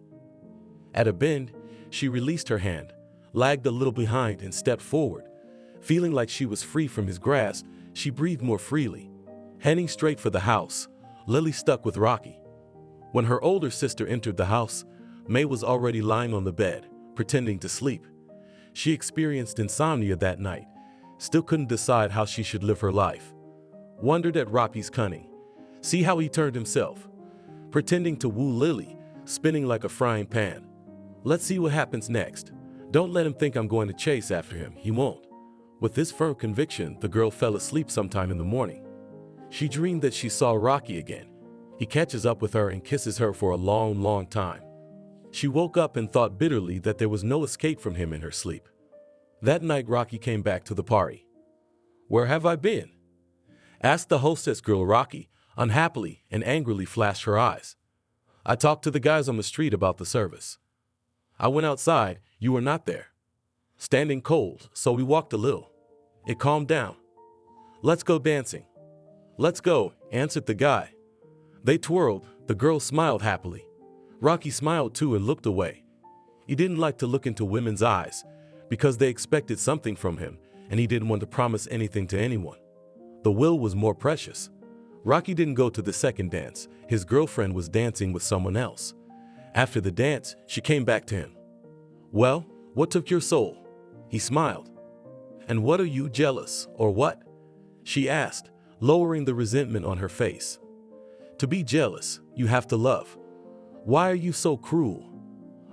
At a bend, she released her hand, lagged a little behind and stepped forward. Feeling like she was free from his grasp, she breathed more freely. Heading straight for the house, Lily stuck with Rocky. When her older sister entered the house, May was already lying on the bed, pretending to sleep. She experienced insomnia that night, still couldn't decide how she should live her life. Wondered at Rocky's cunning. See how he turned himself, pretending to woo Lily, spinning like a frying pan. Let's see what happens next. Don't let him think I'm going to chase after him. He won't. With this firm conviction, the girl fell asleep sometime in the morning. She dreamed that she saw Rocky again. He catches up with her and kisses her for a long, long time. She woke up and thought bitterly that there was no escape from him in her sleep. That night, Rocky came back to the party. "Where have I been?" asked the hostess girl. Rocky, unhappily and angrily, flashed her eyes. "I talked to the guys on the street about the service. I went outside, you were not there. Standing cold, so we walked a little. It calmed down. Let's go dancing." "Let's go," answered the guy. They twirled, the girl smiled happily. Rocky smiled too and looked away. He didn't like to look into women's eyes because they expected something from him, and he didn't want to promise anything to anyone. The will was more precious. Rocky didn't go to the second dance. His girlfriend was dancing with someone else. After the dance, she came back to him. "Well, what took your soul?" He smiled. "And what, are you jealous, or what?" she asked, lowering the resentment on her face. "To be jealous, you have to love. Why are you so cruel?"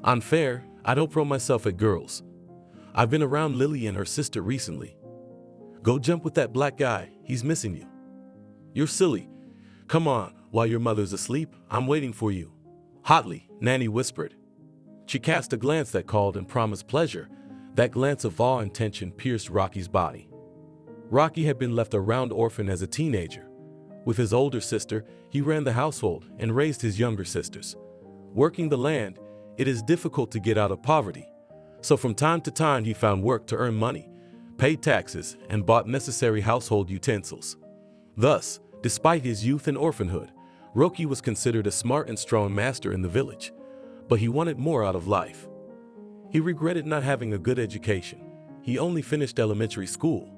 "Unfair. I don't throw myself at girls. I've been around Lily and her sister recently." "Go jump with that black guy. He's missing you." "You're silly. Come on, while your mother's asleep, I'm waiting for you." Hotly, Nanny whispered. She cast a glance that called and promised pleasure. That glance of awe and tension pierced Rocky's body. Rocky had been left a round orphan as a teenager. With his older sister, he ran the household and raised his younger sisters. Working the land, it is difficult to get out of poverty. So from time to time he found work to earn money, paid taxes, and bought necessary household utensils. Thus, despite his youth and orphanhood, Rocky was considered a smart and strong master in the village. But he wanted more out of life. He regretted not having a good education. He only finished elementary school.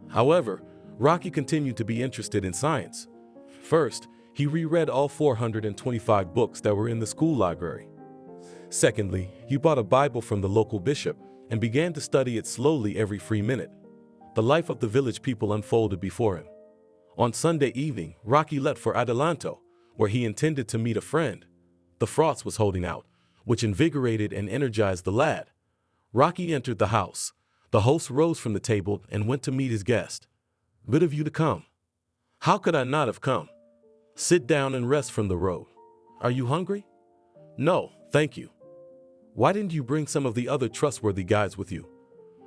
However, Rocky continued to be interested in science. First, he reread all 425 books that were in the school library. Secondly, he bought a Bible from the local bishop and began to study it slowly every free minute. The life of the village people unfolded before him. On Sunday evening, Rocky left for Adelanto, where he intended to meet a friend. The frost was holding out, which invigorated and energized the lad. Rocky entered the house. The host rose from the table and went to meet his guest. "Good of you to come." "How could I not have come?" "Sit down and rest from the road." "Are you hungry?" "No, thank you." "Why didn't you bring some of the other trustworthy guys with you?"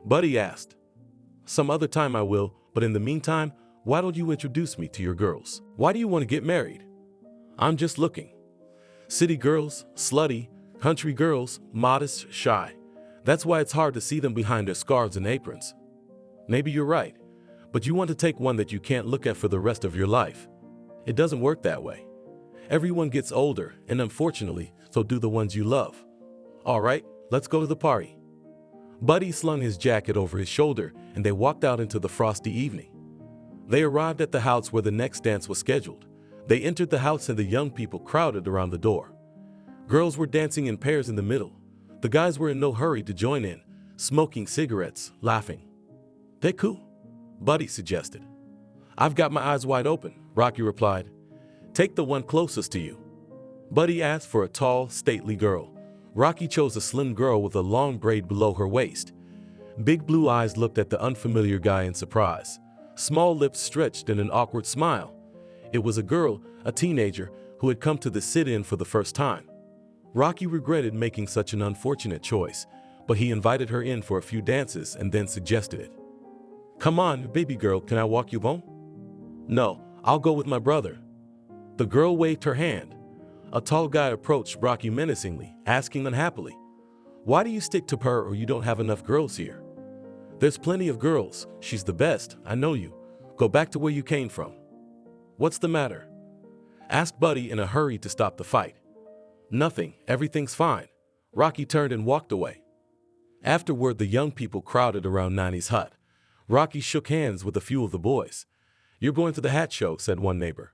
Buddy asked. "Some other time I will, but in the meantime, why don't you introduce me to your girls? Why do you want to get married?" "I'm just looking. City girls, slutty, country girls, modest, shy. That's why it's hard to see them behind their scarves and aprons." "Maybe you're right, but you want to take one that you can't look at for the rest of your life. It doesn't work that way. Everyone gets older, and unfortunately, so do the ones you love." "All right, let's go to the party." Buddy slung his jacket over his shoulder, and they walked out into the frosty evening. They arrived at the house where the next dance was scheduled. They entered the house and the young people crowded around the door. Girls were dancing in pairs in the middle. The guys were in no hurry to join in, smoking cigarettes, laughing. "Peku," Buddy suggested. "I've got my eyes wide open," Rocky replied. "Take the one closest to you." Buddy asked for a tall, stately girl. Rocky chose a slim girl with a long braid below her waist. Big blue eyes looked at the unfamiliar guy in surprise. Small lips stretched in an awkward smile. It was a girl, a teenager, who had come to the sit-in for the first time. Rocky regretted making such an unfortunate choice, but he invited her in for a few dances and then suggested it. "Come on, baby girl, can I walk you home?" "No, I'll go with my brother." The girl waved her hand. A tall guy approached Rocky menacingly, asking unhappily, "Why do you stick to her, or you don't have enough girls here?" "There's plenty of girls. She's the best. I know you. Go back to where you came from." "What's the matter?" asked Buddy in a hurry to stop the fight. "Nothing. Everything's fine." Rocky turned and walked away. Afterward, the young people crowded around Nani's hut. Rocky shook hands with a few of the boys. "You're going to the hat show," said one neighbor.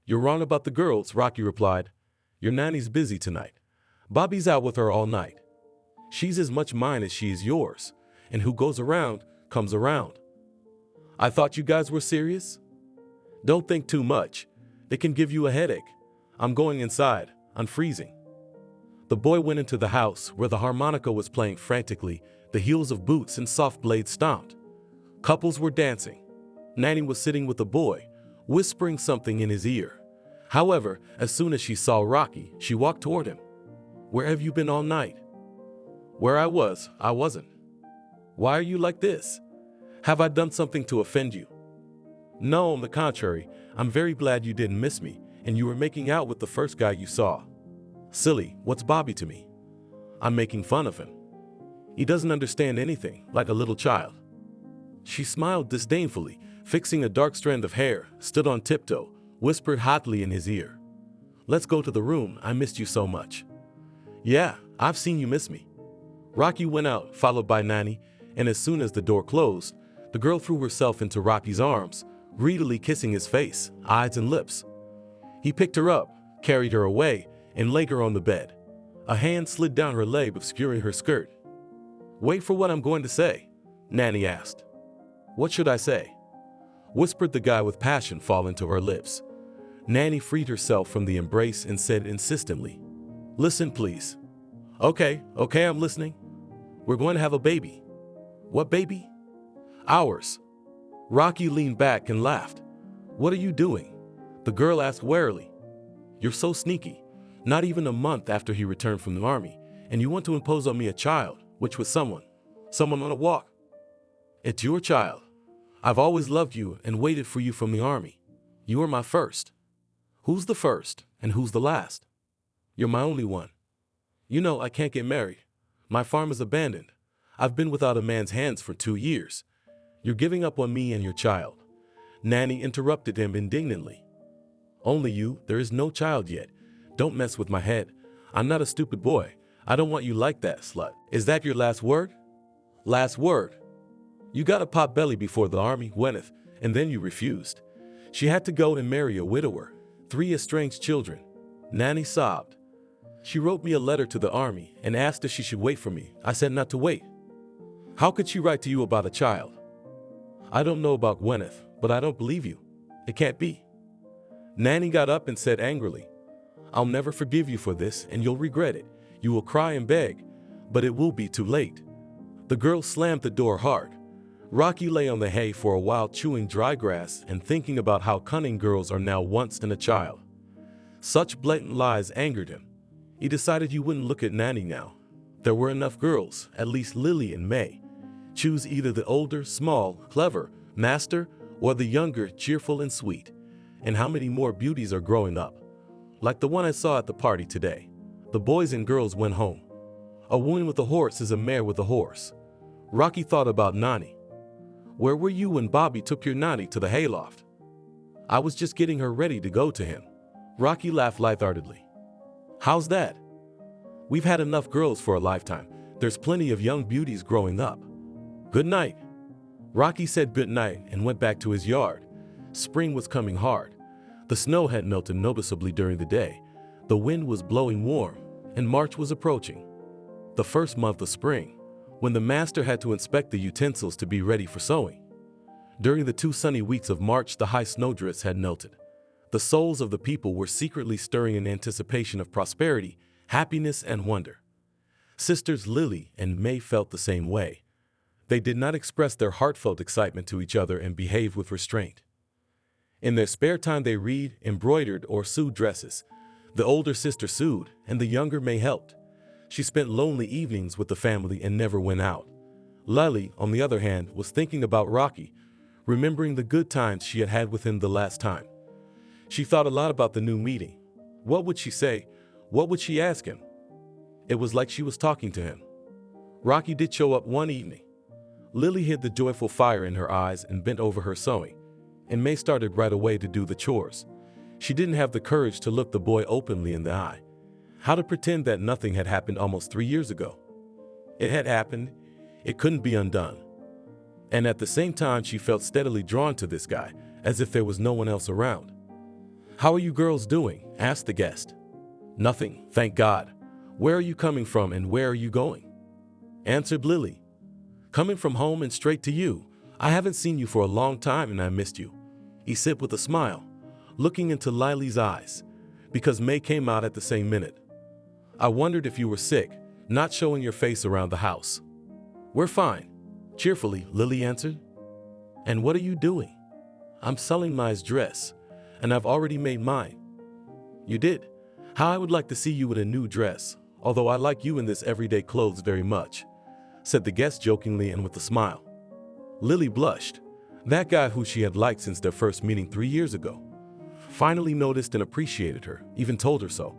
"You're wrong about the girls," Rocky replied. "Your nanny's busy tonight. Bobby's out with her all night. She's as much mine as she is yours, and who goes around, comes around." "I thought you guys were serious?" "Don't think too much. It can give you a headache. I'm going inside. I'm freezing." The boy went into the house where the harmonica was playing frantically, the heels of boots and soft blades stomped. Couples were dancing. Nanny was sitting with the boy, whispering something in his ear. However, as soon as she saw Rocky, she walked toward him. "Where have you been all night?" "Where I wasn't." "Why are you like this? Have I done something to offend you?" "No, on the contrary, I'm very glad you didn't miss me, and you were making out with the first guy you saw." "Silly, what's Bobby to me? I'm making fun of him. He doesn't understand anything, like a little child." She smiled disdainfully, fixing a dark strand of hair, stood on tiptoe, whispered hotly in his ear. "Let's go to the room, I missed you so much." "Yeah, I've seen you miss me." Rocky went out, followed by Nani, and as soon as the door closed, the girl threw herself into Rocky's arms, greedily kissing his face, eyes and lips. He picked her up, carried her away, and laid her on the bed. A hand slid down her leg, obscuring her skirt. "Wait for what I'm going to say," Nani asked. "What should I say?" whispered the guy with passion falling to her lips. Nani freed herself from the embrace and said insistently, "Listen, please." Okay, I'm listening." "We're going to have a baby." "What baby?" "Ours." Rocky leaned back and laughed. "What are you doing?" the girl asked warily. "You're so sneaky. Not even a month after he returned from the army, and you want to impose on me a child, which was someone on a walk." "It's your child. I've always loved you and waited for you from the army. You are my first." "Who's the first and who's the last?" "You're my only one. You know I can't get married. My farm is abandoned. I've been without a man's hands for 2 years. You're giving up on me and your child." Nani interrupted him indignantly. "Only you, there is no child yet. Don't mess with my head. I'm not a stupid boy. I don't want you like that, slut." "Is that your last word?" "Last word. You got a pot belly before the army, Gwyneth, and then you refused. She had to go and marry a widower, 3 estranged children." Nani sobbed. "She wrote me a letter to the army and asked if she should wait for me. I said not to wait." "How could she write to you about a child?" "I don't know about Gwyneth, but I don't believe you. It can't be." Nani got up and said angrily, "I'll never forgive you for this, and you'll regret it. You will cry and beg, but it will be too late." The girl slammed the door hard. Rocky lay on the hay for a while, chewing dry grass and thinking about how cunning girls are now once in a child. Such blatant lies angered him. He decided he wouldn't look at Nani now. There were enough girls, at least Lily and May. Choose either the older, small, clever, master, or the younger, cheerful and sweet. And how many more beauties are growing up? Like the one I saw at the party today. The boys and girls went home. A woman with a horse is a mare with a horse. Rocky thought about Nani. "Where were you when Bobby took your Nani to the hayloft?" "I was just getting her ready to go to him." Rocky laughed lightheartedly. "How's that?" "We've had enough girls for a lifetime. There's plenty of young beauties growing up." "Good night." Rocky said good night and went back to his yard. Spring was coming hard. The snow had melted noticeably during the day. The wind was blowing warm, and March was approaching. The first month of spring, when the master had to inspect the utensils to be ready for sewing. During the 2 sunny weeks of March, the high snowdrifts had melted. The souls of the people were secretly stirring in anticipation of prosperity, happiness, and wonder. Sisters Lily and May felt the same way. They did not express their heartfelt excitement to each other and behaved with restraint. In their spare time they read, embroidered, or sewed dresses. The older sister sewed, and the younger May helped. She spent lonely evenings with the family and never went out. Lily, on the other hand, was thinking about Rocky, remembering the good times she had had with him the last time. She thought a lot about the new meeting. What would she say? What would she ask him? It was like she was talking to him. Rocky did show up one evening. Lily hid the joyful fire in her eyes and bent over her sewing, and May started right away to do the chores. She didn't have the courage to look the boy openly in the eye. How to pretend that nothing had happened almost 3 years ago? It had happened. It couldn't be undone. And at the same time, she felt steadily drawn to this guy, as if there was no one else around. "How are you girls doing?" asked the guest. "Nothing, thank God. Where are you coming from and where are you going?" answered Lily. "Coming from home and straight to you. I haven't seen you for a long time and I missed you," he said with a smile, looking into Lily's eyes, because May came out at the same minute. "I wondered if you were sick, not showing your face around the house." "We're fine," cheerfully, Lily answered. "And what are you doing?" "I'm selling Mai's dress, and I've already made mine." "You did? How I would like to see you in a new dress, although I like you in this everyday clothes very much," said the guest jokingly and with a smile. Lily blushed. That guy who she had liked since their first meeting 3 years ago finally noticed and appreciated her, even told her so.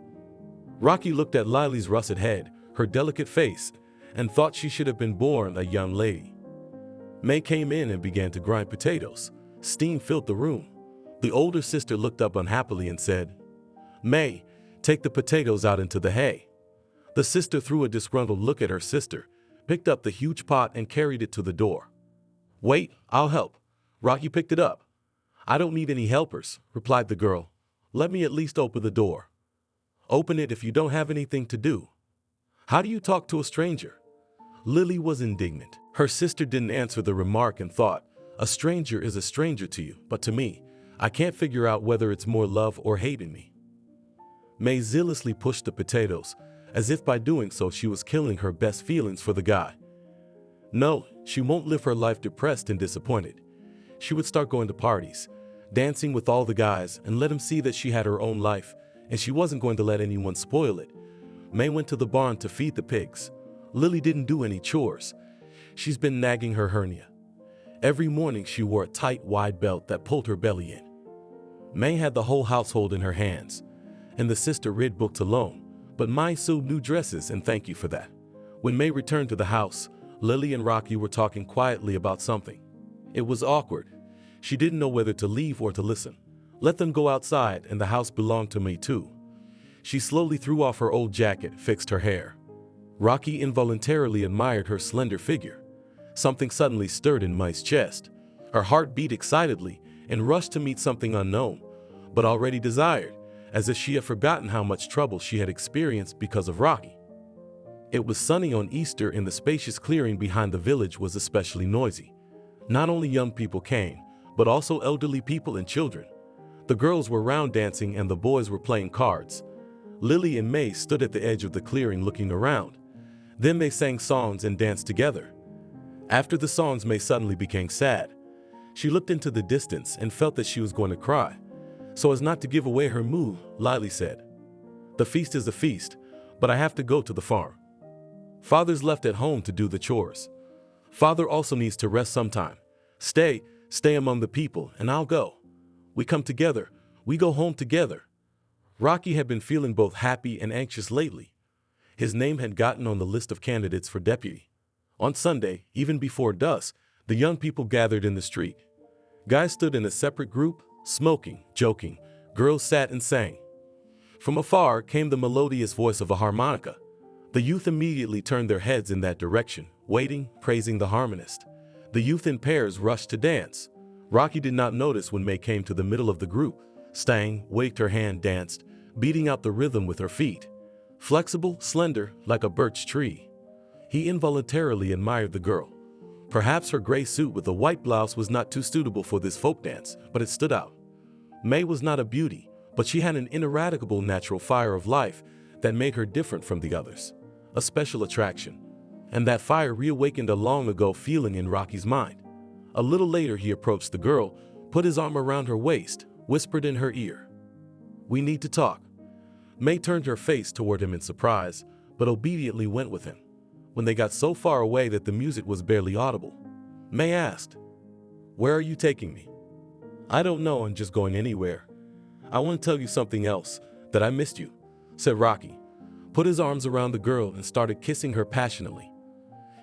Rocky looked at Lily's russet head, her delicate face, and thought she should have been born a young lady. May came in and began to grind potatoes. Steam filled the room. The older sister looked up unhappily and said, "May, take the potatoes out into the hay." The sister threw a disgruntled look at her sister, picked up the huge pot and carried it to the door. "Wait, I'll help." Rocky picked it up. "I don't need any helpers," replied the girl. "Let me at least open the door." "Open it if you don't have anything to do. How do you talk to a stranger?" Lily was indignant. Her sister didn't answer the remark and thought, "A stranger is a stranger to you, but to me, I can't figure out whether it's more love or hate in me." May zealously pushed the potatoes, as if by doing so she was killing her best feelings for the guy. No, she won't live her life depressed and disappointed. She would start going to parties, dancing with all the guys, and let him see that she had her own life, and she wasn't going to let anyone spoil it. May went to the barn to feed the pigs. Lily didn't do any chores. She's been nagging her hernia. Every morning she wore a tight, wide belt that pulled her belly in. May had the whole household in her hands, and the sister read books alone, but Mai sewed new dresses, and thank you for that. When May returned to the house, Lily and Rocky were talking quietly about something. It was awkward. She didn't know whether to leave or to listen. Let them go outside, and the house belonged to May too. She slowly threw off her old jacket, fixed her hair. Rocky involuntarily admired her slender figure. Something suddenly stirred in Mai's chest. Her heart beat excitedly and rushed to meet something unknown, but already desired, as if she had forgotten how much trouble she had experienced because of Rocky. It was sunny on Easter, and the spacious clearing behind the village was especially noisy. Not only young people came, but also elderly people and children. The girls were round dancing and the boys were playing cards. Lily and May stood at the edge of the clearing looking around. Then they sang songs and danced together. After the songs, May suddenly became sad. She looked into the distance and felt that she was going to cry. So as not to give away her mood, Lily said, "The feast is a feast, but I have to go to the farm. Father's left at home to do the chores. Father also needs to rest sometime. Stay among the people, and I'll go. We come together, we go home together." Rocky had been feeling both happy and anxious lately. His name had gotten on the list of candidates for deputy. On Sunday, even before dusk, the young people gathered in the street. Guys stood in a separate group, smoking, joking. Girls sat and sang. From afar came the melodious voice of a harmonica. The youth immediately turned their heads in that direction, waiting, praising the harmonist. The youth in pairs rushed to dance. Rocky did not notice when May came to the middle of the group, sang, waved her hand, danced, beating out the rhythm with her feet. Flexible, slender, like a birch tree. He involuntarily admired the girl. Perhaps her gray suit with a white blouse was not too suitable for this folk dance, but it stood out. May was not a beauty, but she had an ineradicable natural fire of life that made her different from the others. A special attraction. And that fire reawakened a long ago feeling in Rocky's mind. A little later he approached the girl, put his arm around her waist, whispered in her ear, "We need to talk." May turned her face toward him in surprise, but obediently went with him. When they got so far away that the music was barely audible, May asked, "Where are you taking me?" "I don't know, I'm just going anywhere. I want to tell you something else, that I missed you," said Rocky, put his arms around the girl and started kissing her passionately.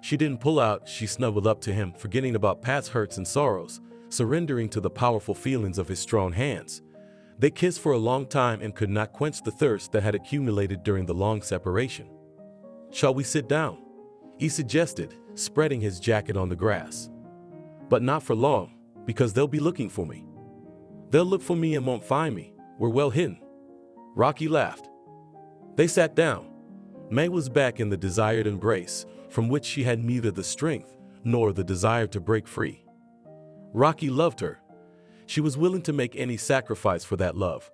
She didn't pull out, she snuggled up to him, forgetting about past hurts and sorrows, surrendering to the powerful feelings of his strong hands. They kissed for a long time and could not quench the thirst that had accumulated during the long separation. "Shall we sit down?" he suggested, spreading his jacket on the grass. But not for long, because they'll be looking for me. They'll look for me and won't find me. We're well hidden. Rocky laughed. They sat down. May was back in the desired embrace, from which she had neither the strength nor the desire to break free. Rocky loved her. She was willing to make any sacrifice for that love,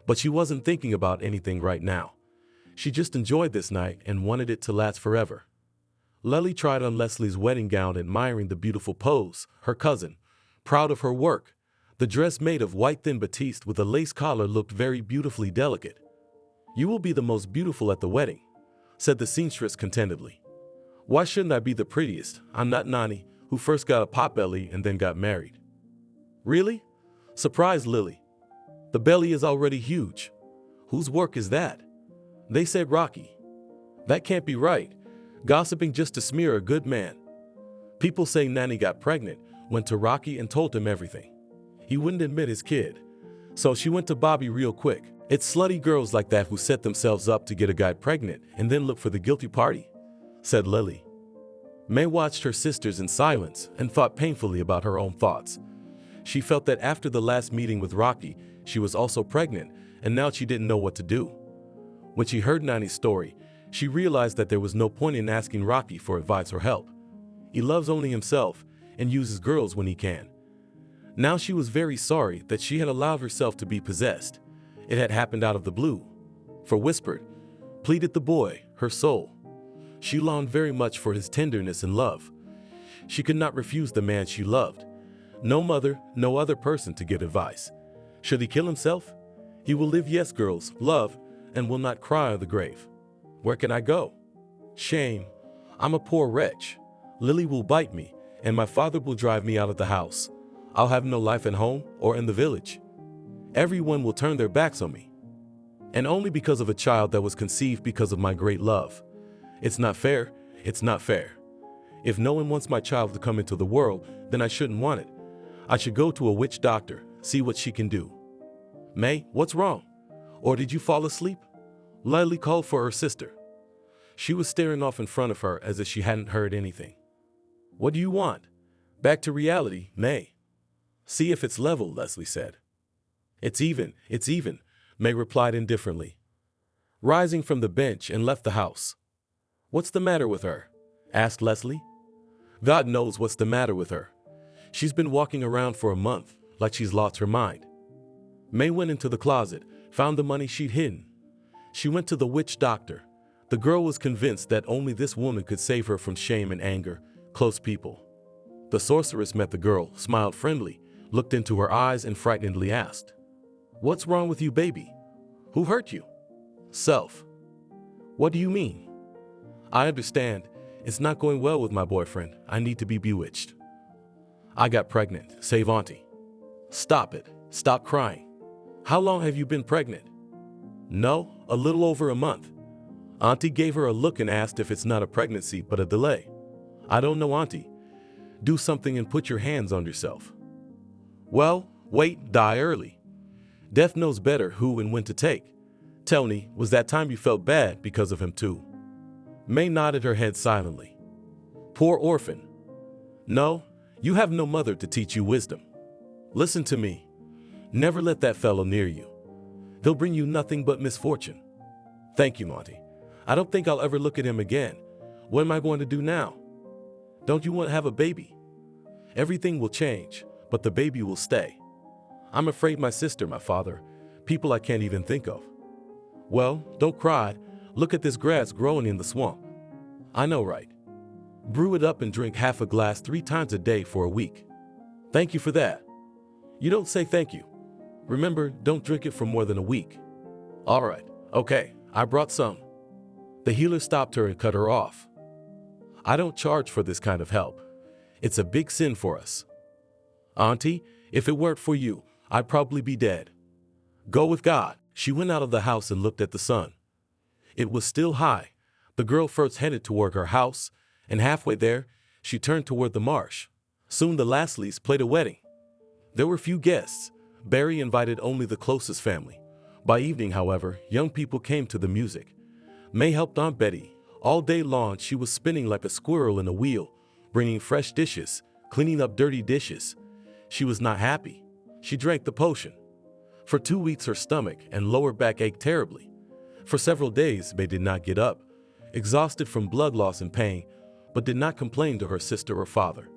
but she wasn't thinking about anything right now. She just enjoyed this night and wanted it to last forever. Lily tried on Leslie's wedding gown, admiring the beautiful pose. Her cousin, proud of her work, the dress made of white thin batiste with a lace collar looked very beautifully delicate. "You will be the most beautiful at the wedding," said the seamstress contentedly. "Why shouldn't I be the prettiest? I'm not Nani, who first got a potbelly and then got married." "Really?" surprised Lily. "The belly is already huge. Whose work is that?" They said Rocky. "That can't be right. Gossiping just to smear a good man." People say Nani got pregnant, went to Rocky and told him everything. He wouldn't admit his kid. So she went to Bobby real quick. It's slutty girls like that who set themselves up to get a guy pregnant and then look for the guilty party, said Lily. May watched her sisters in silence and thought painfully about her own thoughts. She felt that after the last meeting with Rocky, she was also pregnant, and now she didn't know what to do. When she heard Nani's story, she realized that there was no point in asking Rocky for advice or help. He loves only himself and uses girls when he can. Now she was very sorry that she had allowed herself to be possessed. It had happened out of the blue. For whispered, pleaded the boy, her soul. She longed very much for his tenderness and love. She could not refuse the man she loved. No mother, no other person to get advice. Should he kill himself? He will live, yes, girls, love, and will not cry on the grave. Where can I go? Shame. I'm a poor wretch. Lily will bite me, and my father will drive me out of the house. I'll have no life at home or in the village. Everyone will turn their backs on me. And only because of a child that was conceived because of my great love. It's not fair. It's not fair. If no one wants my child to come into the world, then I shouldn't want it. I should go to a witch doctor, see what she can do. May, what's wrong? Or did you fall asleep? Lily called for her sister. She was staring off in front of her as if she hadn't heard anything. What do you want? Back to reality, May. See if it's level, Leslie said. It's even, May replied indifferently, rising from the bench and left the house. What's the matter with her? Asked Leslie. God knows what's the matter with her. She's been walking around for a month like she's lost her mind. May went into the closet, found the money she'd hidden. She went to the witch doctor. The girl was convinced that only this woman could save her from shame and anger, close people. The sorceress met the girl, smiled friendly, looked into her eyes and frightenedly asked, What's wrong with you, baby? Who hurt you? Self. What do you mean? I understand. It's not going well with my boyfriend. I need to be bewitched. I got pregnant. Save Auntie. Stop it. Stop crying. How long have you been pregnant? No, a little over a month. Auntie gave her a look and asked if it's not a pregnancy but a delay. I don't know, Auntie. Do something and put your hands on yourself. Well, wait, die early. Death knows better who and when to take. Tell me, was that time you felt bad because of him too? May nodded her head silently. Poor orphan. No, you have no mother to teach you wisdom. Listen to me. Never let that fellow near you. He'll bring you nothing but misfortune. Thank you, Monty. I don't think I'll ever look at him again. What am I going to do now? Don't you want to have a baby? Everything will change, but the baby will stay. I'm afraid my sister, my father, people I can't even think of. Well, don't cry. Look at this grass growing in the swamp. I know, right? Brew it up and drink half a glass 3 times a day for a week. Thank you for that. You don't say thank you. Remember, don't drink it for more than a week. All right, okay, I brought some. The healer stopped her and cut her off. I don't charge for this kind of help. It's a big sin for us. Auntie, if it weren't for you, I'd probably be dead. Go with God. She went out of the house and looked at the sun. It was still high. The girl first headed toward her house, and halfway there, she turned toward the marsh. Soon the Lasleys played a wedding. There were few guests. Barry invited only the closest family. By evening, however, young people came to the music. May helped Aunt Betty, All day long, she was spinning like a squirrel in a wheel, bringing fresh dishes, cleaning up dirty dishes. She was not happy. She drank the potion. For 2 weeks, her stomach and lower back ached terribly. For several days, May did not get up, exhausted from blood loss and pain, but did not complain to her sister or father.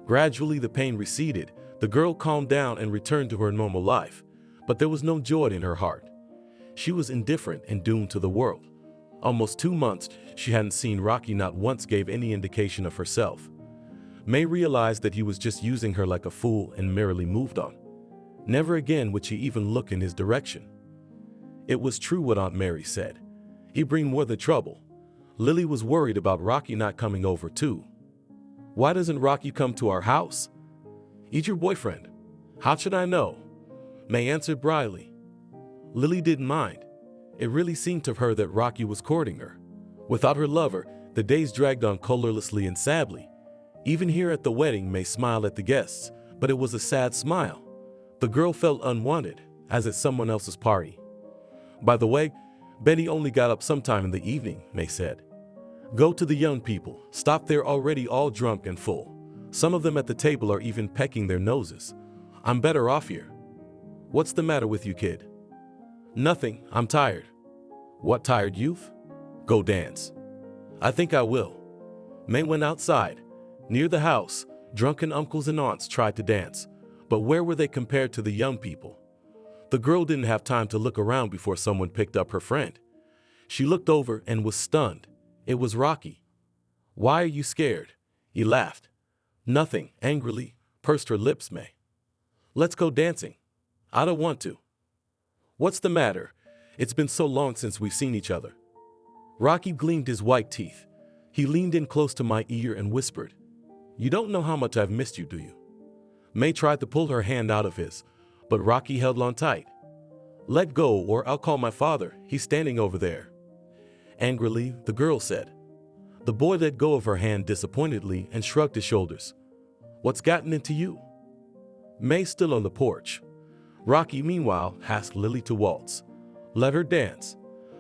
Gradually, the pain receded. The girl calmed down and returned to her normal life, but there was no joy in her heart. She was indifferent and doomed to the world. Almost 2 months, she hadn't seen Rocky, not once gave any indication of herself. May realized that he was just using her like a fool and merrily moved on. Never again would she even look in his direction. It was true what Aunt Mary said. He'd bring more than trouble. Lily was worried about Rocky not coming over too. Why doesn't Rocky come to our house? He's your boyfriend. How should I know? May answered brightly. Lily didn't mind. It really seemed to her that Rocky was courting her. Without her lover, the days dragged on colorlessly and sadly. Even here at the wedding, May smiled at the guests, but it was a sad smile. The girl felt unwanted, as at someone else's party. By the way, Betty only got up sometime in the evening, May said. Go to the young people. Stop, they're already all drunk and full. Some of them at the table are even pecking their noses. I'm better off here. What's the matter with you, kid? Nothing, I'm tired. What, tired, youth? Go dance. I think I will. May went outside. Near the house, drunken uncles and aunts tried to dance, but where were they compared to the young people? The girl didn't have time to look around before someone picked up her friend. She looked over and was stunned. It was Rocky. Why are you scared? He laughed. Nothing, angrily, pursed her lips, May. Let's go dancing. I don't want to. What's the matter? It's been so long since we've seen each other. Rocky gleamed his white teeth. He leaned in close to my ear and whispered, You don't know how much I've missed you, do you? May tried to pull her hand out of his, but Rocky held on tight. Let go or I'll call my father. He's standing over there. Angrily, the girl said. The boy let go of her hand disappointedly and shrugged his shoulders. What's gotten into you? May still on the porch. Rocky, meanwhile, asked Lily to waltz. Let her dance.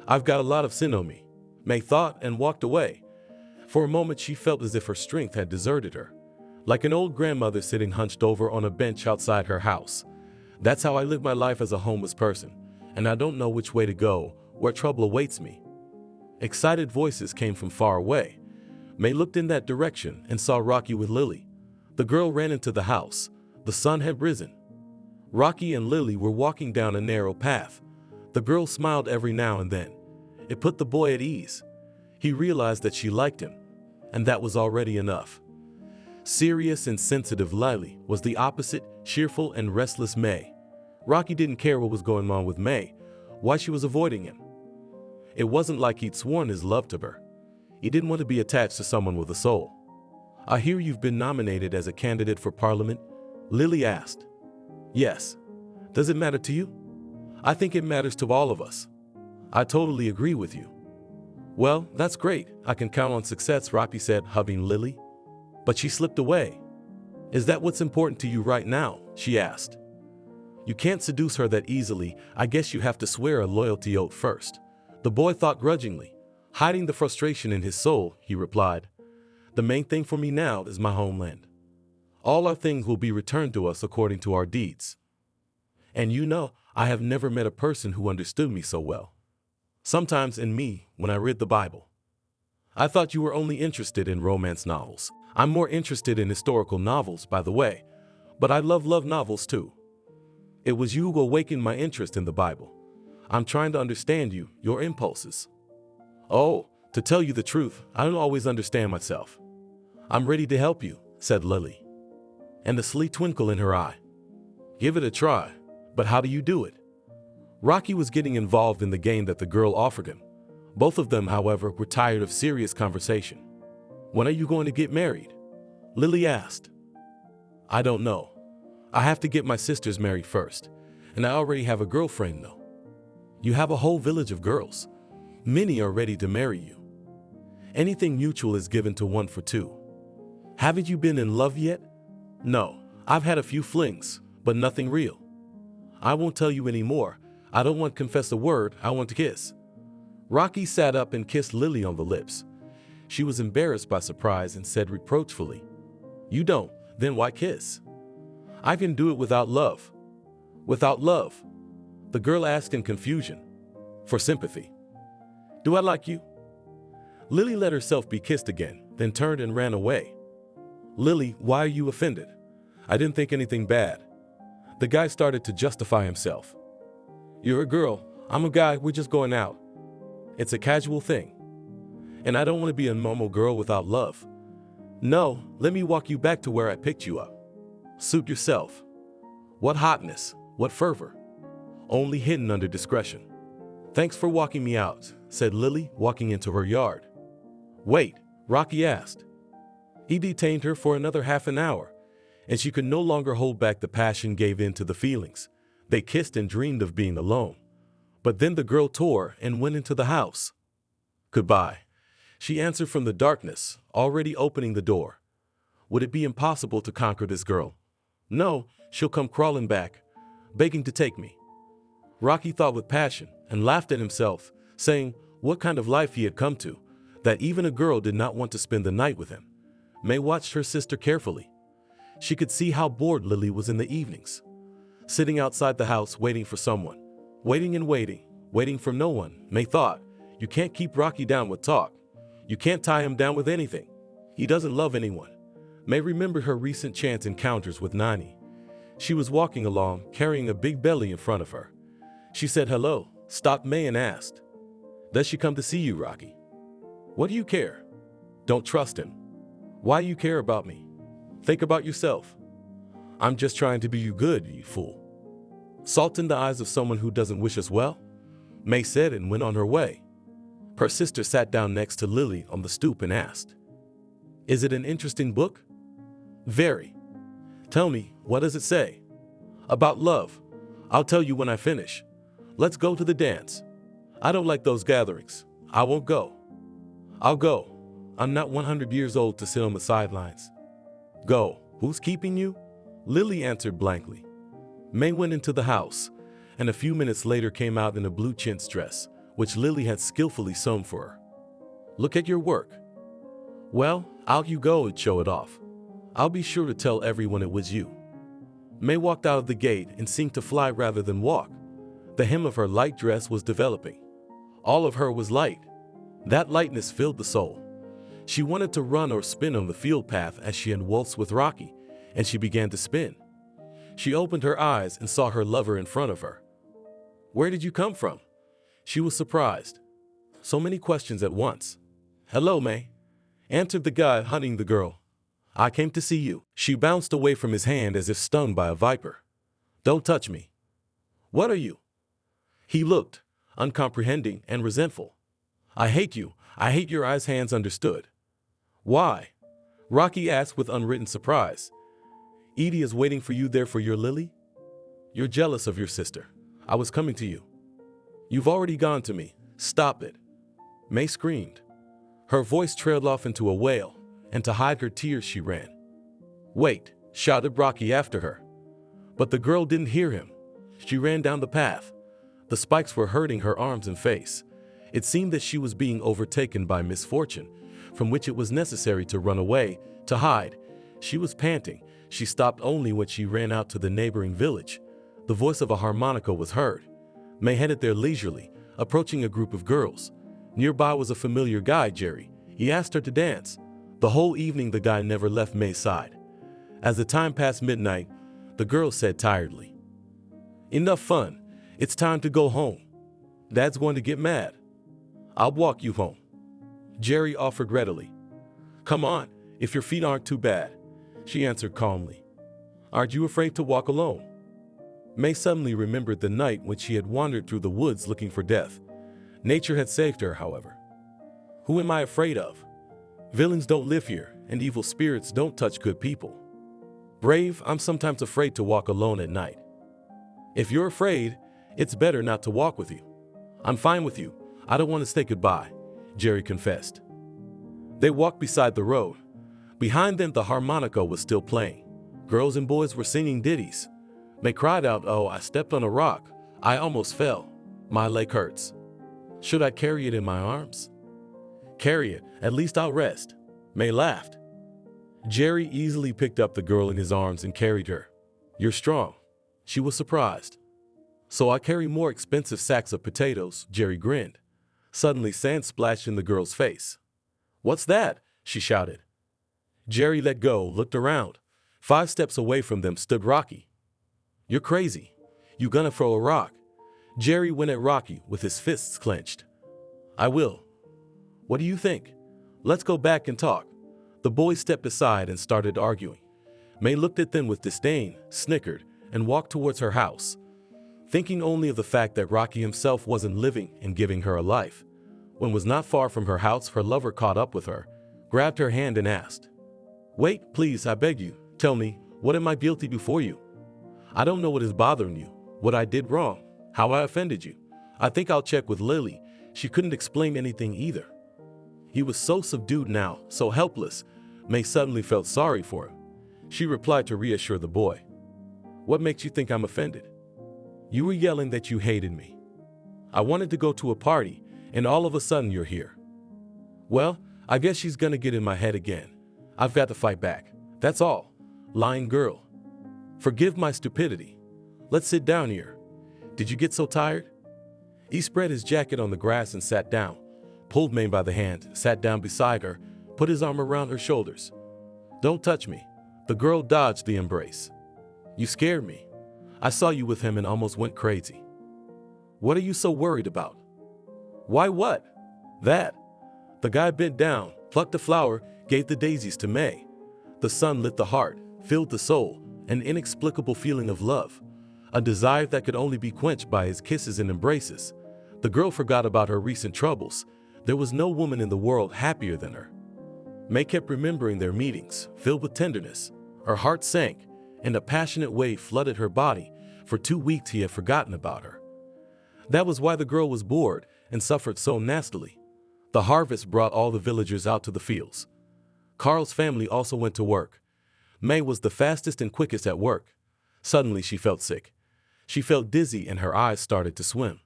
I've got a lot of sin on me, May thought and walked away. For a moment she felt as if her strength had deserted her. Like an old grandmother sitting hunched over on a bench outside her house. That's how I live my life as a homeless person, and I don't know which way to go, where trouble awaits me. Excited voices came from far away. May looked in that direction and saw Rocky with Lily. The girl ran into the house. The sun had risen. Rocky and Lily were walking down a narrow path. The girl smiled every now and then. It put the boy at ease. He realized that she liked him, and that was already enough. Serious and sensitive Lily was the opposite, cheerful and restless May. Rocky didn't care what was going on with May, why she was avoiding him. It wasn't like he'd sworn his love to her. He didn't want to be attached to someone with a soul. I hear you've been nominated as a candidate for Parliament, Lily asked. Yes. Does it matter to you? I think it matters to all of us. I totally agree with you. Well, that's great. I can count on success, Rocky said, hugging Lily. But she slipped away. Is that what's important to you right now? She asked. You can't seduce her that easily. I guess you have to swear a loyalty oath first. The boy thought grudgingly. Hiding the frustration in his soul, he replied. The main thing for me now is my homeland. All our things will be returned to us according to our deeds. And you know, I have never met a person who understood me so well. Sometimes in me, when I read the Bible. I thought you were only interested in romance novels. I'm more interested in historical novels, by the way, but I love novels too. It was you who awakened my interest in the Bible. I'm trying to understand you, your impulses. Oh, to tell you the truth, I don't always understand myself. I'm ready to help you, said Lily. And the sly twinkle in her eye. Give it a try, but how do you do it? Rocky was getting involved in the game that the girl offered him. Both of them, however, were tired of serious conversation. When are you going to get married? Lily asked. I don't know. I have to get my sisters married first, and I already have a girlfriend though. You have a whole village of girls. Many are ready to marry you. Anything mutual is given to one for two. Haven't you been in love yet? No, I've had a few flings, but nothing real. I won't tell you any more. I don't want to confess a word, I want to kiss. Rocky sat up and kissed Lily on the lips. She was embarrassed by surprise and said reproachfully, "You don't, then why kiss? I can do it without love." "Without love?" the girl asked in confusion. "For sympathy. Do I like you?" Lily let herself be kissed again, then turned and ran away. "Lily, why are you offended? I didn't think anything bad." The guy started to justify himself. "You're a girl, I'm a guy, we're just going out. It's a casual thing. And I don't want to be a normal girl without love. No, let me walk you back to where I picked you up. Suit yourself." What hotness, what fervor. Only hidden under discretion. "Thanks for walking me out," said Lily, walking into her yard. "Wait," Rocky asked. He detained her for another half an hour, and she could no longer hold back the passion, gave in to the feelings. They kissed and dreamed of being alone. But then the girl tore and went into the house. "Goodbye," she answered from the darkness, already opening the door. Would it be impossible to conquer this girl? No, she'll come crawling back, begging to take me. Rocky thought with passion and laughed at himself, saying what kind of life he had come to, that even a girl did not want to spend the night with him. May watched her sister carefully. She could see how bored Lily was in the evenings, sitting outside the house waiting for someone. Waiting and waiting, waiting for no one. May thought, you can't keep Rocky down with talk. You can't tie him down with anything. He doesn't love anyone. May remembered her recent chance encounters with Nani. She was walking along, carrying a big belly in front of her. She said hello, stopped May and asked, "Does she come to see you, Rocky?" "What do you care?" "Don't trust him." "Why do you care about me?" "Think about yourself." "I'm just trying to be you good, you fool." Salt in the eyes of someone who doesn't wish us well? May said and went on her way. Her sister sat down next to Lily on the stoop and asked, "Is it an interesting book?" "Very." "Tell me, what does it say?" "About love. I'll tell you when I finish. Let's go to the dance." "I don't like those gatherings. I won't go." "I'll go. I'm not 100 years old to sit on the sidelines." "Go. Who's keeping you?" Lily answered blankly. May went into the house, and a few minutes later came out in a blue chintz dress, which Lily had skillfully sewn for her. "Look at your work." "Well, out you go and show it off. I'll be sure to tell everyone it was you." May walked out of the gate and seemed to fly rather than walk. The hem of her light dress was developing. All of her was light. That lightness filled the soul. She wanted to run or spin on the field path as she had waltzed with Rocky, and she began to spin. She opened her eyes and saw her lover in front of her. "Where did you come from?" She was surprised. So many questions at once. "Hello, May," answered the guy hunting the girl. "I came to see you." She bounced away from his hand as if stung by a viper. "Don't touch me." "What are you?" He looked, uncomprehending and resentful. "I hate you. I hate your eyes." Hands understood. "Why?" Rocky asked with unwritten surprise. "Edie is waiting for you there for your Lily? You're jealous of your sister. I was coming to you." "You've already gone to me. Stop it." May screamed. Her voice trailed off into a wail, and to hide her tears she ran. "Wait," shouted Rocky after her. But the girl didn't hear him. She ran down the path. The spikes were hurting her arms and face. It seemed that she was being overtaken by misfortune, from which it was necessary to run away, to hide. She was panting. She stopped only when she ran out to the neighboring village. The voice of a harmonica was heard. May headed there leisurely, approaching a group of girls. Nearby was a familiar guy, Jerry. He asked her to dance. The whole evening the guy never left May's side. As the time passed midnight, the girl said tiredly, "Enough fun. It's time to go home. Dad's going to get mad." "I'll walk you home," Jerry offered readily. "Come on, if your feet aren't too bad," she answered calmly. "Aren't you afraid to walk alone?" May suddenly remembered the night when she had wandered through the woods looking for death. Nature had saved her, however. "Who am I afraid of? Villains don't live here, and evil spirits don't touch good people. Brave, I'm sometimes afraid to walk alone at night." "If you're afraid, it's better not to walk with you." "I'm fine with you. I don't want to say goodbye," Jerry confessed. They walked beside the road. Behind them, the harmonica was still playing. Girls and boys were singing ditties. May cried out, "Oh, I stepped on a rock. I almost fell. My leg hurts." Should I carry it in my arms? Carry it, at least I'll rest. May laughed. Jerry easily picked up the girl in his arms and carried her. You're strong. She was surprised. So I carry more expensive sacks of potatoes, Jerry grinned. Suddenly sand splashed in the girl's face. What's that? She shouted. Jerry let go, looked around. 5 steps away from them stood Rocky. You're crazy. You gonna throw a rock? Jerry went at Rocky with his fists clenched. I will. What do you think? Let's go back and talk. The boys stepped aside and started arguing. May looked at them with disdain, snickered, and walked towards her house, thinking only of the fact that Rocky himself wasn't living and giving her a life. When was not far from her house, her lover caught up with her, grabbed her hand and asked, Wait, please, I beg you, tell me, what am I guilty before you? I don't know what is bothering you, what I did wrong, how I offended you. I think I'll check with Lily. She couldn't explain anything either. He was so subdued now, so helpless. May suddenly felt sorry for him. She replied to reassure the boy. What makes you think I'm offended? You were yelling that you hated me. I wanted to go to a party, and all of a sudden you're here. Well, I guess she's gonna get in my head again. I've got to fight back. That's all. Lying girl. Forgive my stupidity. Let's sit down here. Did you get so tired? He spread his jacket on the grass and sat down, pulled May by the hand, sat down beside her, put his arm around her shoulders. Don't touch me. The girl dodged the embrace. You scared me. I saw you with him and almost went crazy. What are you so worried about? Why what? That. The guy bent down, plucked a flower, gave the daisies to May. The sun lit the heart, filled the soul, an inexplicable feeling of love, a desire that could only be quenched by his kisses and embraces. The girl forgot about her recent troubles. There was no woman in the world happier than her. May kept remembering their meetings, filled with tenderness. Her heart sank, and a passionate wave flooded her body. For 2 weeks he had forgotten about her. That was why the girl was bored and suffered so nastily. The harvest brought all the villagers out to the fields. Carl's family also went to work. May was the fastest and quickest at work. Suddenly she felt sick. She felt dizzy and her eyes started to swim.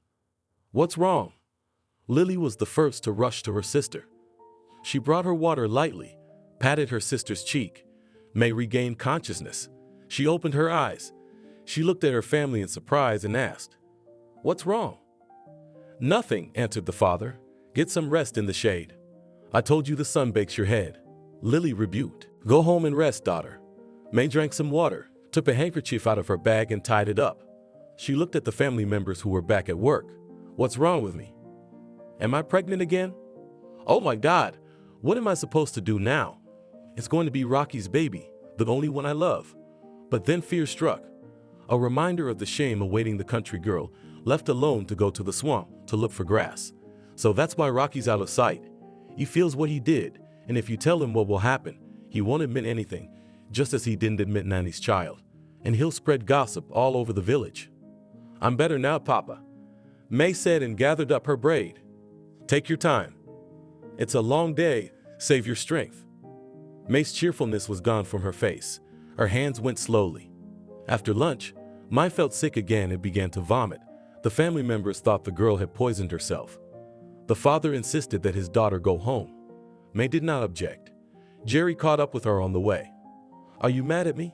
What's wrong? Lily was the first to rush to her sister. She brought her water lightly, patted her sister's cheek. May regained consciousness. She opened her eyes. She looked at her family in surprise and asked, What's wrong? Nothing, answered the father. Get some rest in the shade. I told you the sun bakes your head. Lily rebuked. Go home and rest, daughter. May drank some water, took a handkerchief out of her bag and tied it up. She looked at the family members who were back at work. What's wrong with me? Am I pregnant again? Oh my God, what am I supposed to do now? It's going to be Rocky's baby, the only one I love. But then fear struck. A reminder of the shame awaiting the country girl, left alone to go to the swamp to look for grass. So that's why Rocky's out of sight. He feels what he did, and if you tell him what will happen, he won't admit anything, just as he didn't admit Nanny's child. And he'll spread gossip all over the village. I'm better now, Papa, May said and gathered up her braid. Take your time. It's a long day. Save your strength. May's cheerfulness was gone from her face. Her hands went slowly. After lunch, Mai felt sick again and began to vomit. The family members thought the girl had poisoned herself. The father insisted that his daughter go home. May did not object. Jerry caught up with her on the way. Are you mad at me?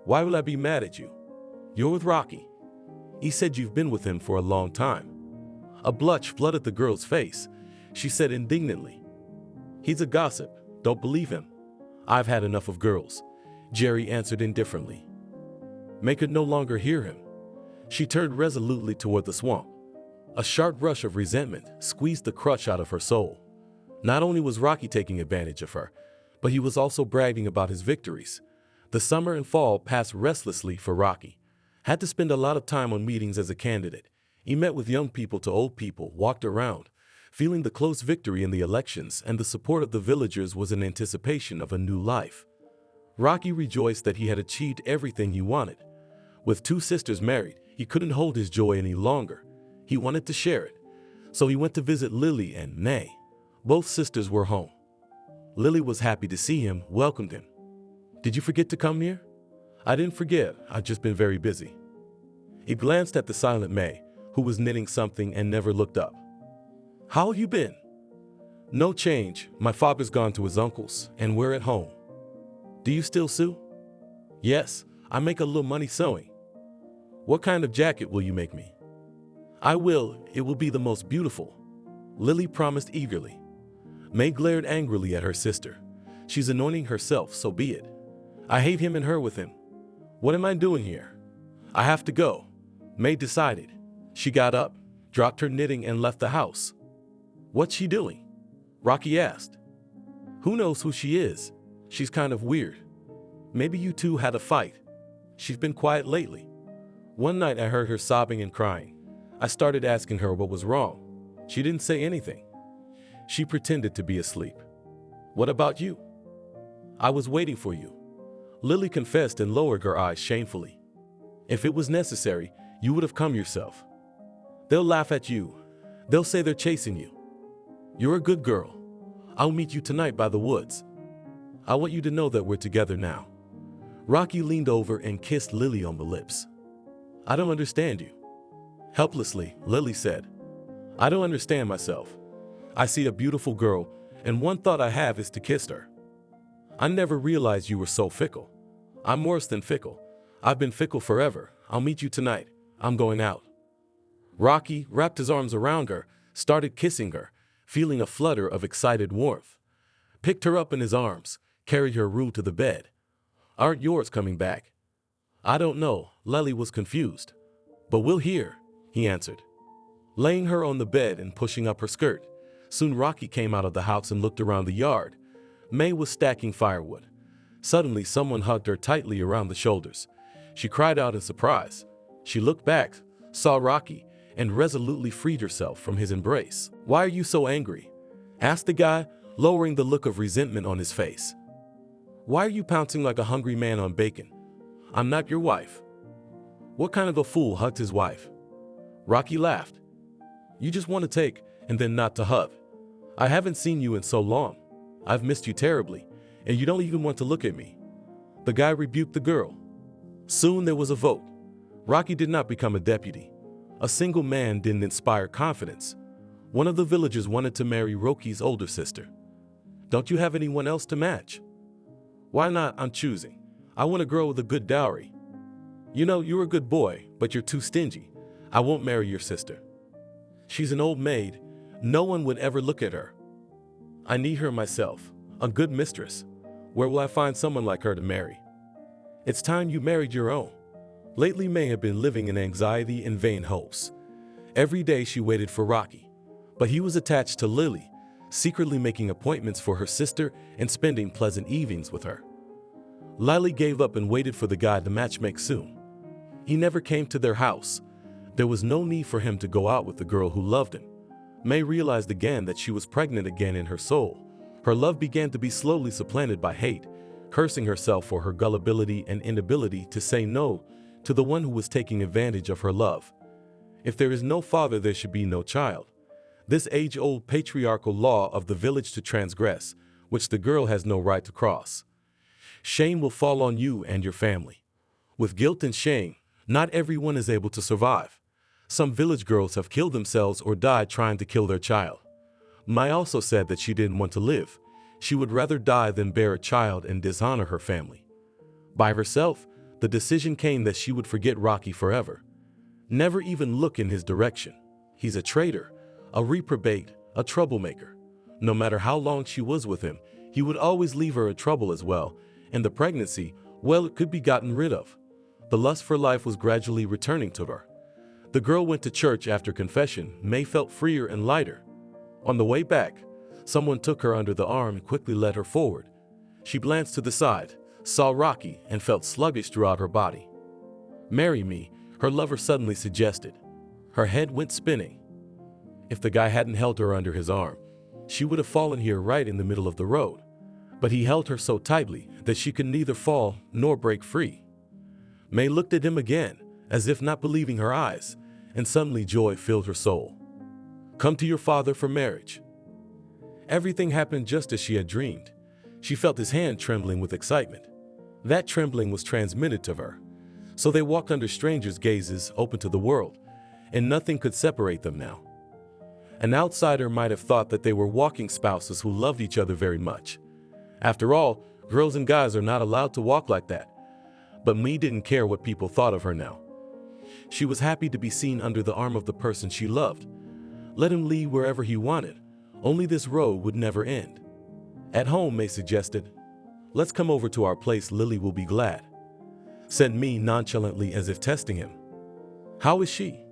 Why will I be mad at you? You're with Rocky. He said you've been with him for a long time. A blush flooded the girl's face. She said indignantly, He's a gossip. Don't believe him. I've had enough of girls. Jerry answered indifferently. May could no longer hear him. She turned resolutely toward the swamp. A sharp rush of resentment squeezed the crush out of her soul. Not only was Rocky taking advantage of her, but he was also bragging about his victories. The summer and fall passed restlessly for Rocky. Had to spend a lot of time on meetings as a candidate. He met with young people to old people, walked around, feeling the close victory in the elections, and the support of the villagers was in anticipation of a new life. Rocky rejoiced that he had achieved everything he wanted. With 2 sisters married, he couldn't hold his joy any longer. He wanted to share it. So he went to visit Lily and May. Both sisters were home. Lily was happy to see him, welcomed him. Did you forget to come here? I didn't forget, I've just been very busy. He glanced at the silent May, who was knitting something and never looked up. How have you been? No change. My father's gone to his uncle's, and we're at home. Do you still sew? Yes, I make a little money sewing. What kind of jacket will you make me? I will. It will be the most beautiful. Lily promised eagerly. May glared angrily at her sister. She's anointing herself, so be it. I hate him and her with him. What am I doing here? I have to go. May decided. She got up, dropped her knitting, and left the house. What's she doing? Rocky asked. Who knows who she is? She's kind of weird. Maybe you two had a fight. She's been quiet lately. One night I heard her sobbing and crying. I started asking her what was wrong. She didn't say anything. She pretended to be asleep. What about you? I was waiting for you. Lily confessed and lowered her eyes shamefully. If it was necessary, you would have come yourself. They'll laugh at you. They'll say they're chasing you. You're a good girl. I'll meet you tonight by the woods. I want you to know that we're together now. Rocky leaned over and kissed Lily on the lips. I don't understand you. Helplessly, Lily said. I don't understand myself. I see a beautiful girl, and one thought I have is to kiss her. I never realized you were so fickle. I'm worse than fickle. I've been fickle forever. I'll meet you tonight. I'm going out. Rocky wrapped his arms around her, started kissing her, feeling a flutter of excited warmth. Picked her up in his arms, carried her rude to the bed. Aren't yours coming back? I don't know. Lily was confused. But we'll hear, he answered. Laying her on the bed and pushing up her skirt. Soon Rocky came out of the house and looked around the yard. May was stacking firewood. Suddenly someone hugged her tightly around the shoulders. She cried out in surprise. She looked back, saw Rocky, and resolutely freed herself from his embrace. Why are you so angry? Asked the guy, lowering the look of resentment on his face. Why are you pouncing like a hungry man on bacon? I'm not your wife. What kind of a fool hugged his wife? Rocky laughed. You just want to take, and then not to hug. I haven't seen you in so long. I've missed you terribly, and you don't even want to look at me. The guy rebuked the girl. Soon there was a vote. Rocky did not become a deputy. A single man didn't inspire confidence. One of the villagers wanted to marry Rocky's older sister. Don't you have anyone else to match? Why not? I'm choosing. I want a girl with a good dowry. You know, you're a good boy, but you're too stingy. I won't marry your sister. She's an old maid. No one would ever look at her. I need her myself, a good mistress. Where will I find someone like her to marry? It's time you married your own. Lately, May had been living in anxiety and vain hopes. Every day she waited for Rocky, but he was attached to Lily, secretly making appointments for her sister and spending pleasant evenings with her. Lily gave up and waited for the guy to matchmake soon. He never came to their house. There was no need for him to go out with the girl who loved him. May realized again that she was pregnant again in her soul. Her love began to be slowly supplanted by hate, cursing herself for her gullibility and inability to say no to the one who was taking advantage of her love. If there is no father, there should be no child. This age-old patriarchal law of the village to transgress, which the girl has no right to cross. Shame will fall on you and your family. With guilt and shame, not everyone is able to survive. Some village girls have killed themselves or died trying to kill their child. Mai also said that she didn't want to live. She would rather die than bear a child and dishonor her family. By herself, the decision came that she would forget Rocky forever. Never even look in his direction. He's a traitor, a reprobate, a troublemaker. No matter how long she was with him, he would always leave her in trouble as well, and the pregnancy, well, it could be gotten rid of. The lust for life was gradually returning to her. The girl went to church after confession. May felt freer and lighter. On the way back, someone took her under the arm and quickly led her forward. She glanced to the side, saw Rocky, and felt sluggish throughout her body. Marry me, her lover suddenly suggested. Her head went spinning. If the guy hadn't held her under his arm, she would have fallen here right in the middle of the road. But he held her so tightly that she could neither fall nor break free. May looked at him again, as if not believing her eyes, and suddenly joy filled her soul. Come to your father for marriage. Everything happened just as she had dreamed. She felt his hand trembling with excitement. That trembling was transmitted to her. So they walked under strangers' gazes open to the world, and nothing could separate them now. An outsider might have thought that they were walking spouses who loved each other very much. After all, girls and guys are not allowed to walk like that. But May didn't care what people thought of her now. She was happy to be seen under the arm of the person she loved. Let him lead wherever he wanted. Only this road would never end. At home, May suggested, "Let's come over to our place, Lily will be glad," said May nonchalantly as if testing him. "How is she?"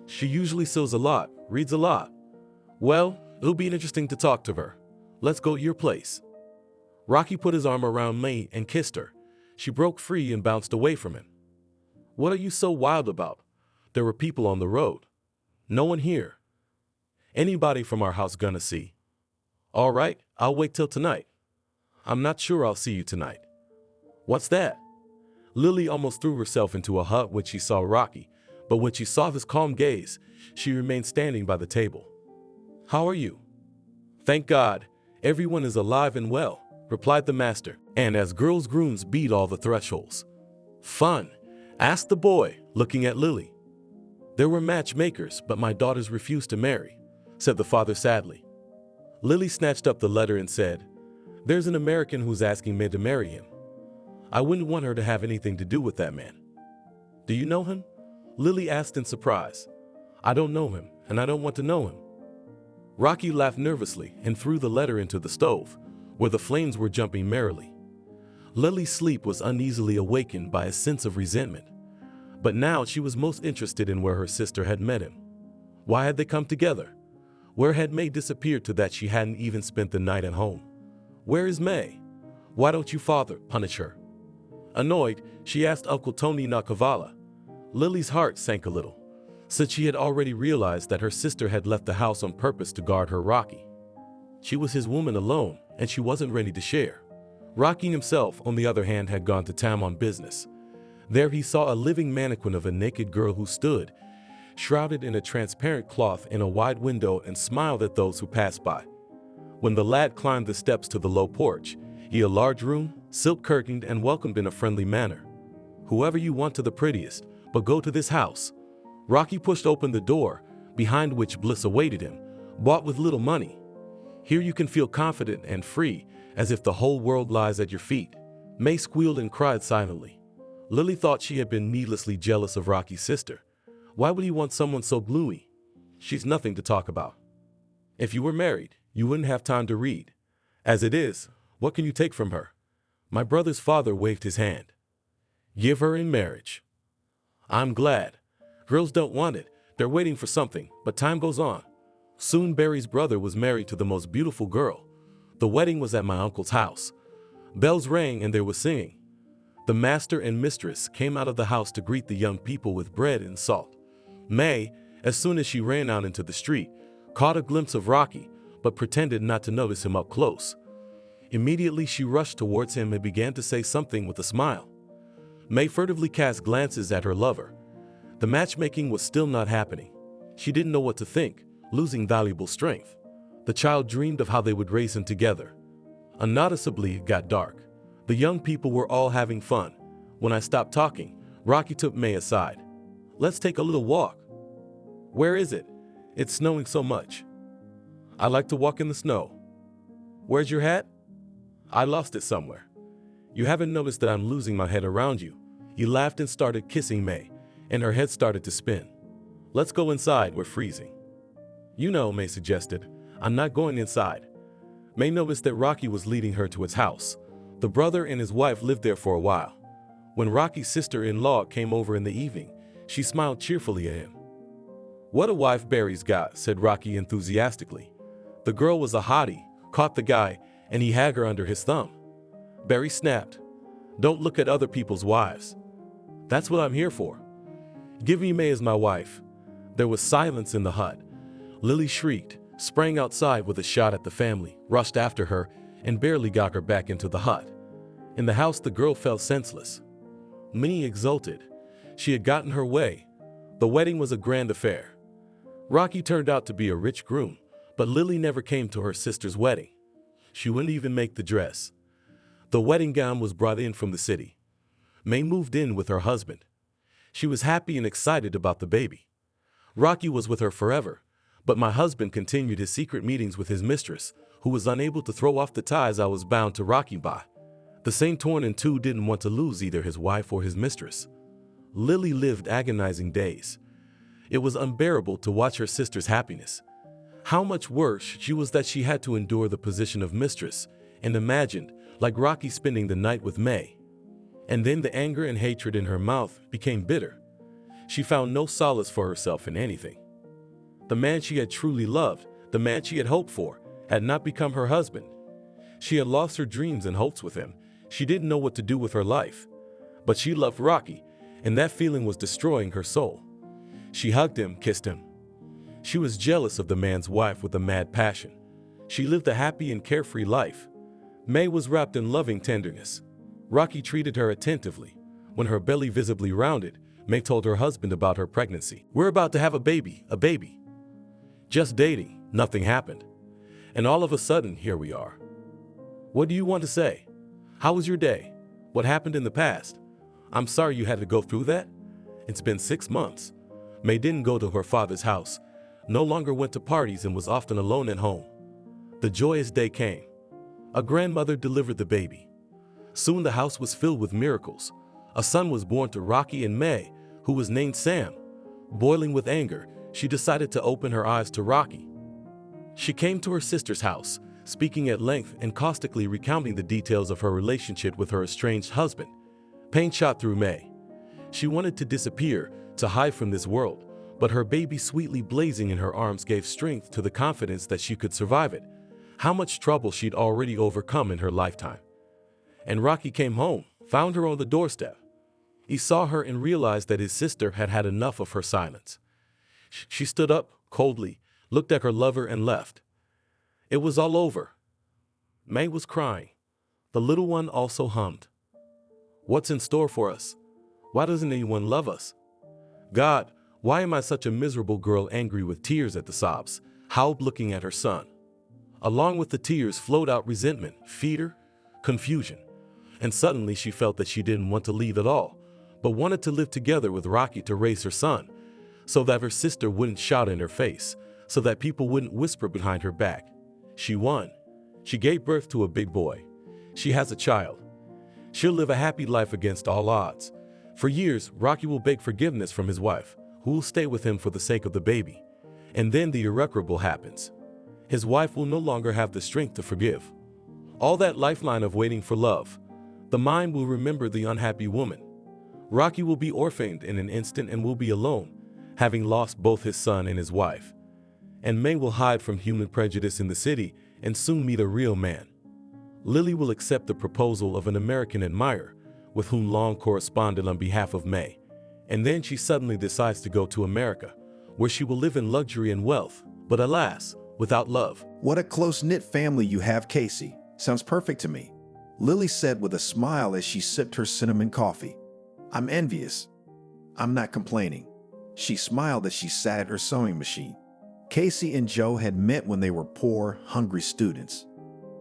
"She usually sews a lot, reads a lot." "Well, it'll be interesting to talk to her. Let's go to your place." Rocky put his arm around May and kissed her. She broke free and bounced away from him. "What are you so wild about? There were people on the road. No one here. Anybody from our house gonna see?" "All right, I'll wait till tonight." "I'm not sure I'll see you tonight." "What's that?" Lily almost threw herself into a hut when she saw Rocky, but when she saw his calm gaze, she remained standing by the table. "How are you?" "Thank God, everyone is alive and well," replied the master, and as girls' grooms beat all the thresholds. "Fun?" asked the boy, looking at Lily. "There were matchmakers, but my daughters refused to marry," said the father sadly. Lily snatched up the letter and said, "There's an American who's asking me to marry him. I wouldn't want her to have anything to do with that man." "Do you know him?" Lily asked in surprise. "I don't know him, and I don't want to know him." Rocky laughed nervously and threw the letter into the stove, where the flames were jumping merrily. Lily's sleep was uneasily awakened by a sense of resentment. But now she was most interested in where her sister had met him. Why had they come together? Where had May disappeared to that she hadn't even spent the night at home? "Where is May? Why don't you, father, punish her?" Annoyed, she asked Uncle Tony Nakavala. Lily's heart sank a little, since she had already realized that her sister had left the house on purpose to guard her Rocky. She was his woman alone, and she wasn't ready to share. Rocky himself, on the other hand, had gone to town on business. There he saw a living mannequin of a naked girl who stood, shrouded in a transparent cloth in a wide window, and smiled at those who passed by. When the lad climbed the steps to the low porch, he a large room, silk curtained, and welcomed in a friendly manner. "Whoever you want to the prettiest, but go to this house." Rocky pushed open the door, behind which bliss awaited him, bought with little money. "Here you can feel confident and free, as if the whole world lies at your feet." May squealed and cried silently. Lily thought she had been needlessly jealous of Rocky's sister. Why would he want someone so bluey? She's nothing to talk about. If you were married, you wouldn't have time to read. As it is, what can you take from her? My brother's father waved his hand. "Give her in marriage." "I'm glad. Girls don't want it. They're waiting for something, but time goes on." Soon Barry's brother was married to the most beautiful girl. The wedding was at my uncle's house. Bells rang and there was singing. The master and mistress came out of the house to greet the young people with bread and salt. May, as soon as she ran out into the street, caught a glimpse of Rocky, but pretended not to notice him up close. Immediately she rushed towards him and began to say something with a smile. May furtively cast glances at her lover. The matchmaking was still not happening. She didn't know what to think, losing valuable strength. The child dreamed of how they would raise him together. Unnoticeably, it got dark. The young people were all having fun. When I stopped talking, Rocky took May aside. "Let's take a little walk." "Where is it? It's snowing so much." "I like to walk in the snow." "Where's your hat?" "I lost it somewhere." "You haven't noticed that I'm losing my head around you." He laughed and started kissing May, and her head started to spin. "Let's go inside, we're freezing." "You know," May suggested, "I'm not going inside." May noticed that Rocky was leading her to his house. The brother and his wife lived there for a while. When Rocky's sister-in-law came over in the evening, she smiled cheerfully at him. "What a wife Barry's got," said Rocky enthusiastically. The girl was a hottie, caught the guy, and he had her under his thumb. Barry snapped, "Don't look at other people's wives." "That's what I'm here for." "Give me May as my wife." There was silence in the hut. Lily shrieked, sprang outside with a shot at the family, rushed after her, and barely got her back into the hut. In the house, the girl fell senseless. Minnie exulted. She had gotten her way. The wedding was a grand affair. Rocky turned out to be a rich groom, but Lily never came to her sister's wedding. She wouldn't even make the dress. The wedding gown was brought in from the city. May moved in with her husband. She was happy and excited about the baby. Rocky was with her forever, But my husband continued his secret meetings with his mistress, who was unable to throw off the ties I was bound to Rocky by. The same torn in two didn't want to lose either his wife or his mistress. Lily lived agonizing days. It was unbearable to watch her sister's happiness. How much worse she was that she had to endure the position of mistress, and imagined, like Rocky spending the night with May. And then the anger and hatred in her mouth became bitter. She found no solace for herself in anything. The man she had truly loved, the man she had hoped for, had not become her husband. She had lost her dreams and hopes with him. She didn't know what to do with her life. But she loved Rocky, and that feeling was destroying her soul. She hugged him, kissed him. She was jealous of the man's wife with a mad passion. She lived a happy and carefree life. May was wrapped in loving tenderness. Rocky treated her attentively. When her belly visibly rounded, May told her husband about her pregnancy. "We're about to have a baby. Just dating, nothing happened. And all of a sudden, here we are. What do you want to say? How was your day? What happened in the past? I'm sorry you had to go through that. It's been 6 months. May didn't go to her father's house, no longer went to parties, and was often alone at home. The joyous day came. A grandmother delivered the baby. Soon the house was filled with miracles. A son was born to Rocky and May, who was named Sam. Boiling with anger, she decided to open her eyes to Rocky. She came to her sister's house, speaking at length and caustically recounting the details of her relationship with her estranged husband. Pain shot through May. She wanted to disappear, to hide from this world, but her baby sweetly blazing in her arms gave strength to the confidence that she could survive it. How much trouble she'd already overcome in her lifetime. And Rocky came home, found her on the doorstep. He saw her and realized that his sister had had enough of her silence. She stood up, coldly, looked at her lover and left. It was all over. May was crying. The little one also hummed. What's in store for us? Why doesn't anyone love us? God, why am I such a miserable girl? Angry with tears at the sobs, howled looking at her son. Along with the tears flowed out resentment, fear, confusion. And suddenly she felt that she didn't want to leave at all, but wanted to live together with Rocky to raise her son, so that her sister wouldn't shout in her face, so that people wouldn't whisper behind her back. She won. She gave birth to a big boy. She has a child. She'll live a happy life against all odds. For years, Rocky will beg forgiveness from his wife, who will stay with him for the sake of the baby. And then the irreparable happens. His wife will no longer have the strength to forgive. All that lifeline of waiting for love. The mind will remember the unhappy woman. Rocky will be orphaned in an instant and will be alone, having lost both his son and his wife. And May will hide from human prejudice in the city and soon meet a real man. Lily will accept the proposal of an American admirer, with whom Long corresponded on behalf of May. And then she suddenly decides to go to America, where she will live in luxury and wealth, but alas, without love. What a close-knit family you have, Casey. Sounds perfect to me. Lily said with a smile as she sipped her cinnamon coffee. I'm envious. I'm not complaining. She smiled as she sat at her sewing machine. Casey and Joe had met when they were poor, hungry students.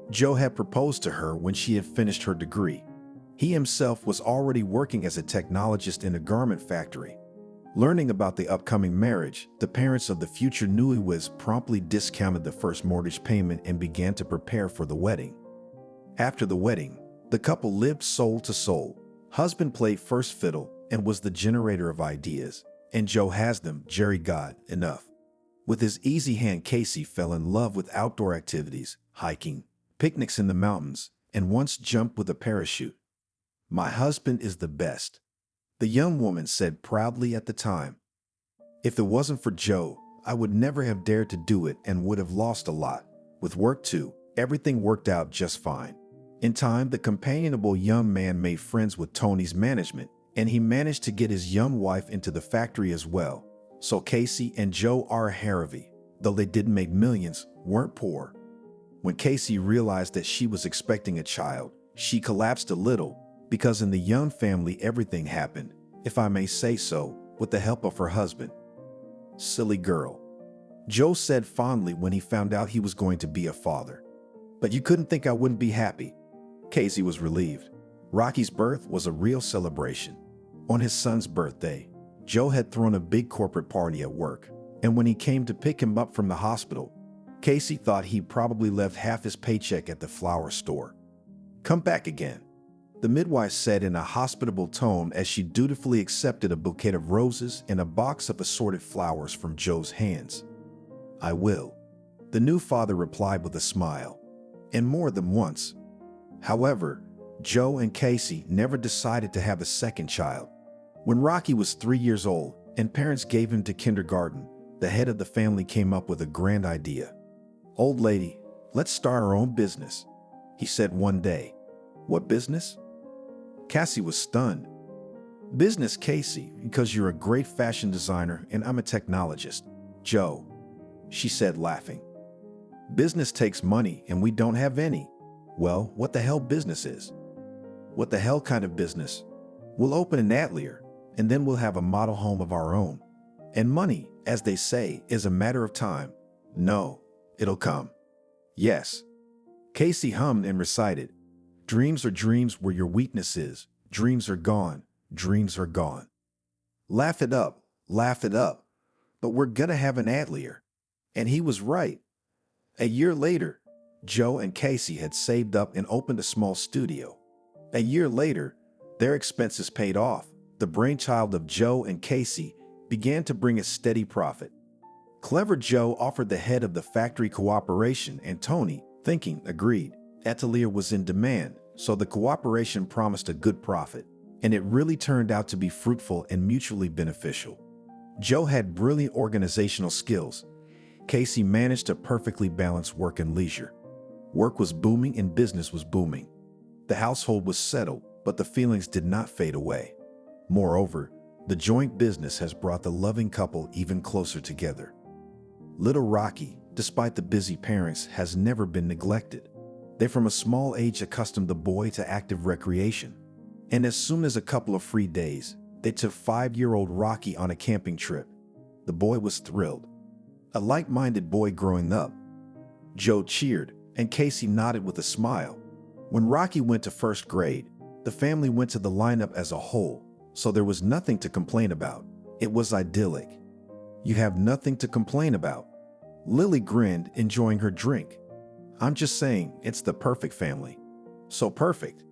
Joe had proposed to her when she had finished her degree. He himself was already working as a technologist in a garment factory. Learning about the upcoming marriage, the parents of the future newlyweds promptly discounted the first mortgage payment and began to prepare for the wedding. After the wedding, the couple lived soul to soul. Husband played first fiddle and was the generator of ideas, and Joe has them, Jerry God, enough. With his easy hand, Casey fell in love with outdoor activities, hiking, picnics in the mountains, and once jumped with a parachute. My husband is the best, the young woman said proudly at the time. If it wasn't for Joe, I would never have dared to do it and would have lost a lot. With work too, everything worked out just fine. In time, the companionable young man made friends with Tony's management, and he managed to get his young wife into the factory as well. So Casey and Joe are Harvey, though they didn't make millions, weren't poor. When Casey realized that she was expecting a child, she collapsed a little, because in the Young family everything happened, if I may say so, with the help of her husband. Silly girl, Joe said fondly when he found out he was going to be a father. But you couldn't think I wouldn't be happy. Casey was relieved. Rocky's birth was a real celebration. On his son's birthday, Joe had thrown a big corporate party at work, and when he came to pick him up from the hospital, Casey thought he probably left half his paycheck at the flower store. "Come back again," the midwife said in a hospitable tone as she dutifully accepted a bouquet of roses and a box of assorted flowers from Joe's hands. "I will," the new father replied with a smile, and more than once. However, Joe and Casey never decided to have a second child. When Rocky was 3 years old and parents gave him to kindergarten, the head of the family came up with a grand idea. "Old lady, let's start our own business," he said one day. "What business?" Cassie was stunned. "Business, Casey, because you're a great fashion designer and I'm a technologist." "Joe," she said, laughing. "Business takes money and we don't have any." "Well, what the hell business is?" "What the hell kind of business? We'll open an atelier and then we'll have a model home of our own. And money, as they say, is a matter of time. No, it'll come." "Yes." Casey hummed and recited, "Dreams are dreams where your weakness is. Dreams are gone. Dreams are gone. Laugh it up. Laugh it up. But we're gonna have an atelier." And he was right. A year later, Joe and Casey had saved up and opened a small studio. A year later, their expenses paid off. The brainchild of Joe and Casey began to bring a steady profit. Clever Joe offered the head of the factory cooperation, and Tony, thinking, agreed. Atelier was in demand, so the cooperation promised a good profit, and it really turned out to be fruitful and mutually beneficial. Joe had brilliant organizational skills. Casey managed to perfectly balance work and leisure. Work was booming and business was booming. The household was settled, but the feelings did not fade away. Moreover, the joint business has brought the loving couple even closer together. Little Rocky, despite the busy parents, has never been neglected. They from a small age accustomed the boy to active recreation. And as soon as a couple of free days, they took 5-year-old Rocky on a camping trip. The boy was thrilled. A like-minded boy growing up. Joe cheered, and Casey nodded with a smile. When Rocky went to first grade, the family went to the lineup as a whole, so there was nothing to complain about. It was idyllic. "You have nothing to complain about." Lily grinned, enjoying her drink. "I'm just saying, it's the perfect family." "So perfect."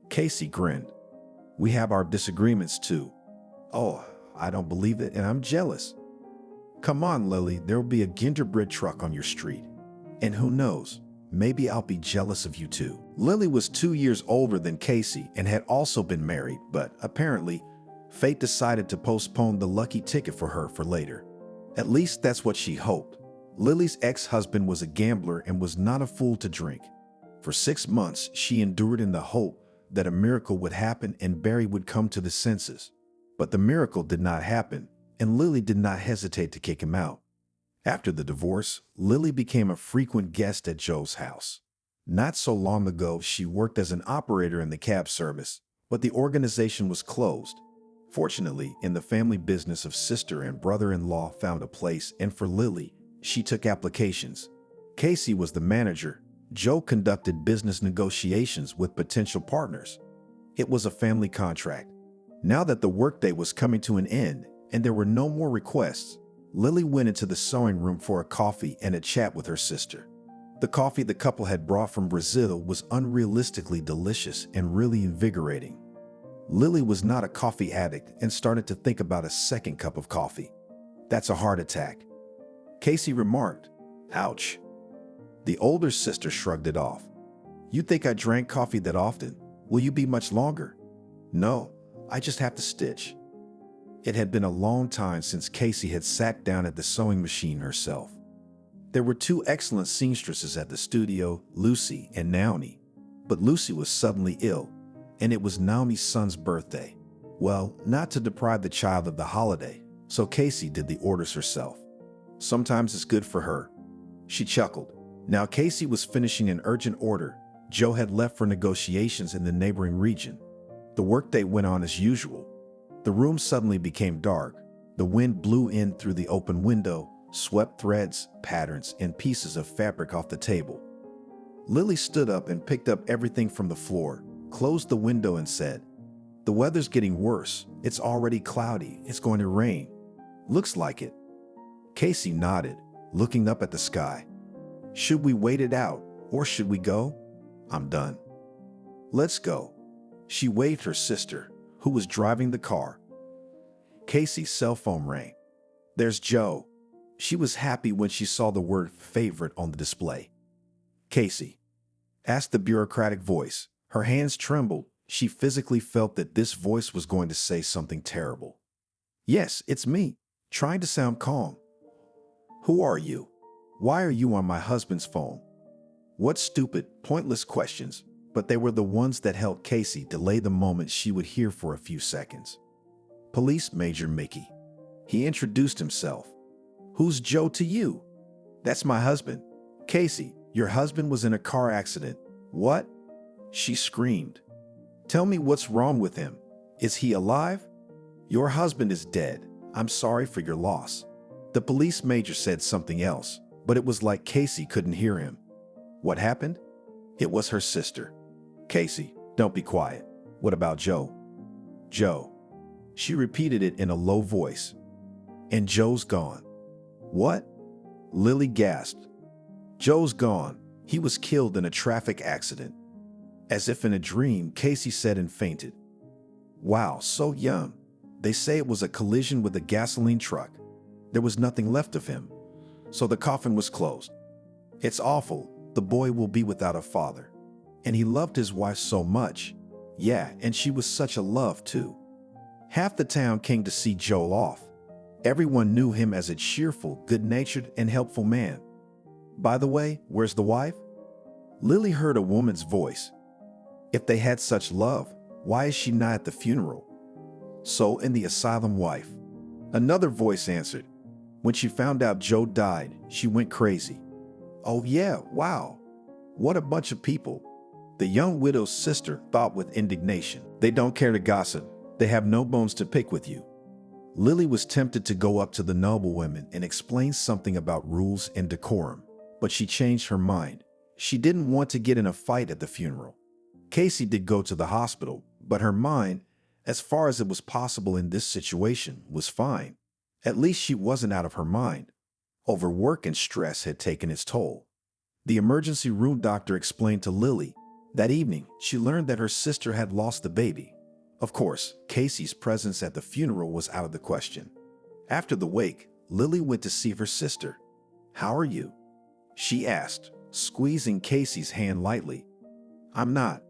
Casey grinned. "We have our disagreements too." "Oh, I don't believe it, and I'm jealous." "Come on, Lily, there'll be a gingerbread truck on your street. And who knows, maybe I'll be jealous of you too." Lily was 2 years older than Casey and had also been married, but apparently, fate decided to postpone the lucky ticket for her for later. At least that's what she hoped. Lily's ex-husband was a gambler and was not a fool to drink. For 6 months, she endured in the hope that a miracle would happen and Barry would come to the senses. But the miracle did not happen, and Lily did not hesitate to kick him out. After the divorce, Lily became a frequent guest at Joe's house. Not so long ago, she worked as an operator in the cab service, but the organization was closed. Fortunately, in the family business of sister and brother-in-law found a place, and for Lily, she took applications. Casey was the manager. Joe conducted business negotiations with potential partners. It was a family contract. Now that the workday was coming to an end and there were no more requests, Lily went into the sewing room for a coffee and a chat with her sister. The coffee the couple had brought from Brazil was unrealistically delicious and really invigorating. Lily was not a coffee addict and started to think about a second cup of coffee. "That's a heart attack," Casey remarked. "Ouch." The older sister shrugged it off. "You think I drank coffee that often? Will you be much longer?" "No, I just have to stitch." It had been a long time since Casey had sat down at the sewing machine herself. There were 2 excellent seamstresses at the studio, Lucy and Naomi. But Lucy was suddenly ill, and it was Naomi's son's birthday. Well, not to deprive the child of the holiday, so Casey did the orders herself. Sometimes it's good for her. She chuckled. Now Casey was finishing an urgent order. Joe had left for negotiations in the neighboring region. The workday went on as usual. The room suddenly became dark. The wind blew in through the open window, swept threads, patterns, and pieces of fabric off the table. Lily stood up and picked up everything from the floor, closed the window and said, "The weather's getting worse. It's already cloudy. It's going to rain. Looks like it." Casey nodded, looking up at the sky. Should we wait it out, or should we go? I'm done. Let's go. She waved her sister, who was driving the car. Casey's cell phone rang. There's Joe. She was happy when she saw the word favorite on the display. Casey, asked the bureaucratic voice. Her hands trembled. She physically felt that this voice was going to say something terrible. Yes, it's me, trying to sound calm. Who are you? Why are you on my husband's phone? What stupid, pointless questions, but they were the ones that helped Casey delay the moment she would hear for a few seconds. Police Major Mickey. He introduced himself. Who's Joe to you? That's my husband. Casey, your husband was in a car accident. What? She screamed. Tell me what's wrong with him. Is he alive? Your husband is dead. I'm sorry for your loss. The police major said something else, but it was like Casey couldn't hear him. What happened? It was her sister. Casey, don't be quiet. What about Joe? Joe. She repeated it in a low voice. And Joe's gone. What? Lily gasped. Joe's gone. He was killed in a traffic accident. As if in a dream, Casey said and fainted. Wow, so young. They say it was a collision with a gasoline truck. There was nothing left of him, so the coffin was closed. It's awful. The boy will be without a father. And he loved his wife so much. Yeah, and she was such a love too. Half the town came to see Joel off. Everyone knew him as a cheerful, good-natured, and helpful man. By the way, where's the wife? Lily heard a woman's voice. If they had such love, why is she not at the funeral? So in the asylum wife. Another voice answered. When she found out Joe died, she went crazy. Oh yeah, wow. What a bunch of people. The young widow's sister thought with indignation. They don't care to gossip. They have no bones to pick with you. Lily was tempted to go up to the noblewomen and explain something about rules and decorum, but she changed her mind. She didn't want to get in a fight at the funeral. Casey did go to the hospital, but her mind, as far as it was possible in this situation, was fine. At least she wasn't out of her mind. Overwork and stress had taken its toll. The emergency room doctor explained to Lily. That evening, she learned that her sister had lost the baby. Of course, Casey's presence at the funeral was out of the question. After the wake, Lily went to see her sister. How are you? She asked, squeezing Casey's hand lightly. I'm not.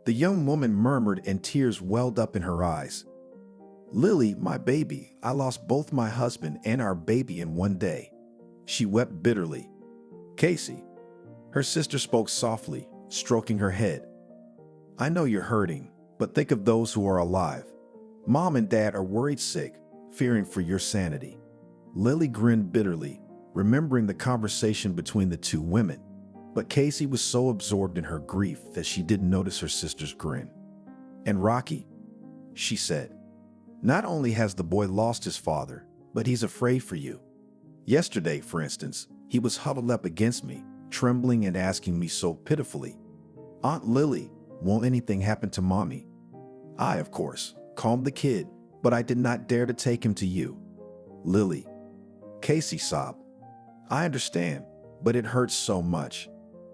The young woman murmured and tears welled up in her eyes. Lily, my baby, I lost both my husband and our baby in one day. She wept bitterly. Casey. Her sister spoke softly, stroking her head. I know you're hurting, but think of those who are alive. Mom and Dad are worried sick, fearing for your sanity. Lily grinned bitterly, remembering the conversation between the two women. But Casey was so absorbed in her grief that she didn't notice her sister's grin. And Rocky, she said, not only has the boy lost his father, but he's afraid for you. Yesterday, for instance, he was huddled up against me, trembling and asking me so pitifully, Aunt Lily, won't anything happen to Mommy? I, of course, calmed the kid, but I did not dare to take him to you. Lily. Casey sobbed. I understand, but it hurts so much.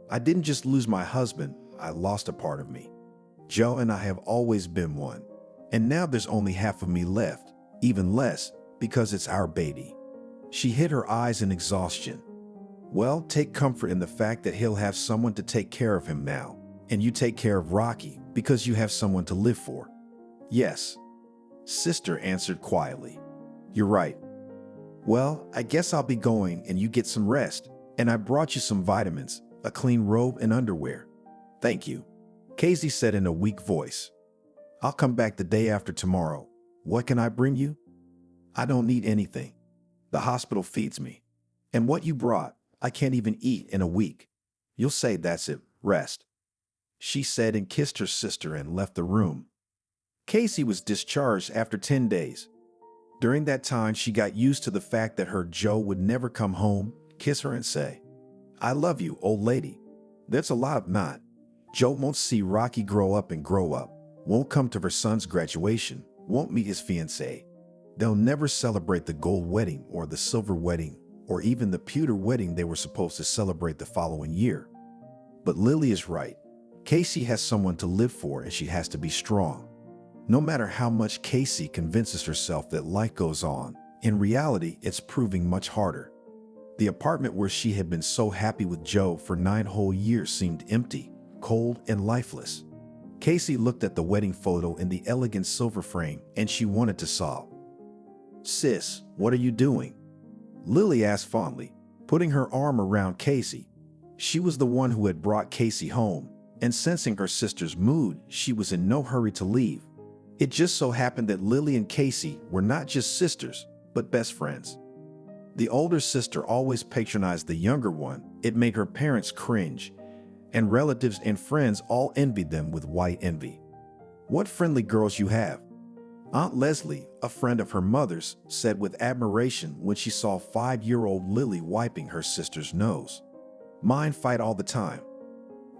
I didn't just lose my husband, I lost a part of me. Joe and I have always been one, and now there's only half of me left, even less, because it's our baby. She hid her eyes in exhaustion. Well, take comfort in the fact that he'll have someone to take care of him now, and you take care of Rocky because you have someone to live for. Yes. Sister answered quietly. You're right. Well, I guess I'll be going and you get some rest, and I brought you some vitamins, a clean robe and underwear. Thank you. Casey said in a weak voice. I'll come back the day after tomorrow. What can I bring you? I don't need anything. The hospital feeds me. And what you brought, I can't even eat in a week. You'll say that's it, rest. She said and kissed her sister and left the room. Casey was discharged after 10 days. During that time, she got used to the fact that her Joe would never come home, kiss her and say, I love you, old lady. There's a lot of not. Joe won't see Rocky grow up, won't come to her son's graduation, won't meet his fiancée. They'll never celebrate the gold wedding or the silver wedding or even the pewter wedding they were supposed to celebrate the following year. But Lily is right. Casey has someone to live for, and she has to be strong. No matter how much Casey convinces herself that life goes on, in reality, it's proving much harder. The apartment where she had been so happy with Joe for 9 whole years seemed empty, cold, and lifeless. Casey looked at the wedding photo in the elegant silver frame, and she wanted to sob. "Sis, what are you doing?" Lily asked fondly, putting her arm around Casey. She was the one who had brought Casey home, and sensing her sister's mood, she was in no hurry to leave. It just so happened that Lily and Casey were not just sisters, but best friends. The older sister always patronized the younger one. It made her parents cringe, and relatives and friends all envied them with white envy. "What friendly girls you have," Aunt Leslie, a friend of her mother's, said with admiration when she saw 5-year-old Lily wiping her sister's nose. "Mine fight all the time.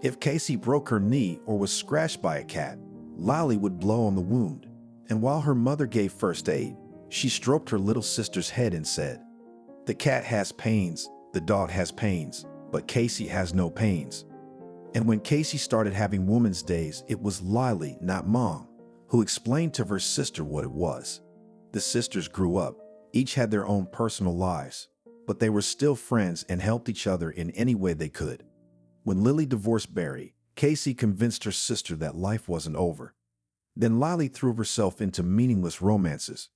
If Casey broke her knee or was scratched by a cat, Lily would blow on the wound, and while her mother gave first aid, she stroked her little sister's head and said, 'The cat has pains, the dog has pains, but Casey has no pains.'" And when Casey started having women's days, it was Lily, not Mom, who explained to her sister what it was. The sisters grew up, each had their own personal lives, but they were still friends and helped each other in any way they could. When Lily divorced Barry, Casey convinced her sister that life wasn't over. Then Lily threw herself into meaningless romances.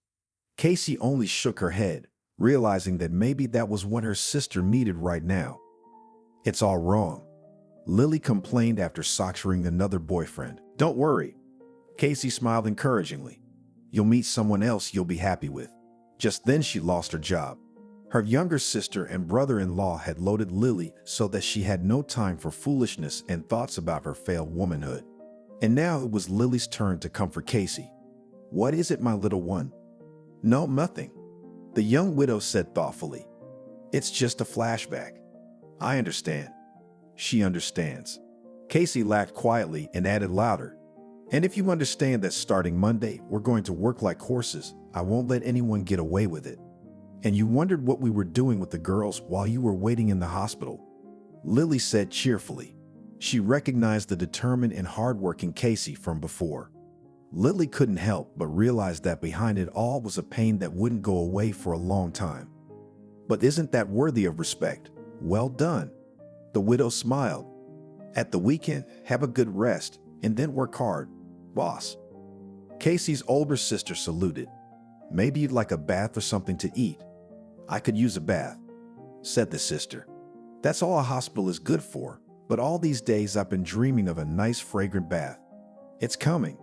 Casey only shook her head, realizing that maybe that was what her sister needed right now. "It's all wrong," Lily complained after soccering another boyfriend. "Don't worry," Casey smiled encouragingly. "You'll meet someone else you'll be happy with." Just then she lost her job. Her younger sister and brother-in-law had loaded Lily so that she had no time for foolishness and thoughts about her failed womanhood. And now it was Lily's turn to comfort Casey. "What is it, my little one?" "No, nothing," the young widow said thoughtfully. "It's just a flashback." "I understand." "She understands." Casey laughed quietly and added louder, "And if you understand that starting Monday, we're going to work like horses, I won't let anyone get away with it. And you wondered what we were doing with the girls while you were waiting in the hospital," Lily said cheerfully. She recognized the determined and hardworking Casey from before. Lily couldn't help but realize that behind it all was a pain that wouldn't go away for a long time. "But isn't that worthy of respect? Well done." The widow smiled. "At the weekend, have a good rest, and then work hard, boss." Casey's older sister saluted. "Maybe you'd like a bath or something to eat." "I could use a bath," said the sister. "That's all a hospital is good for, but all these days I've been dreaming of a nice fragrant bath." "It's coming,"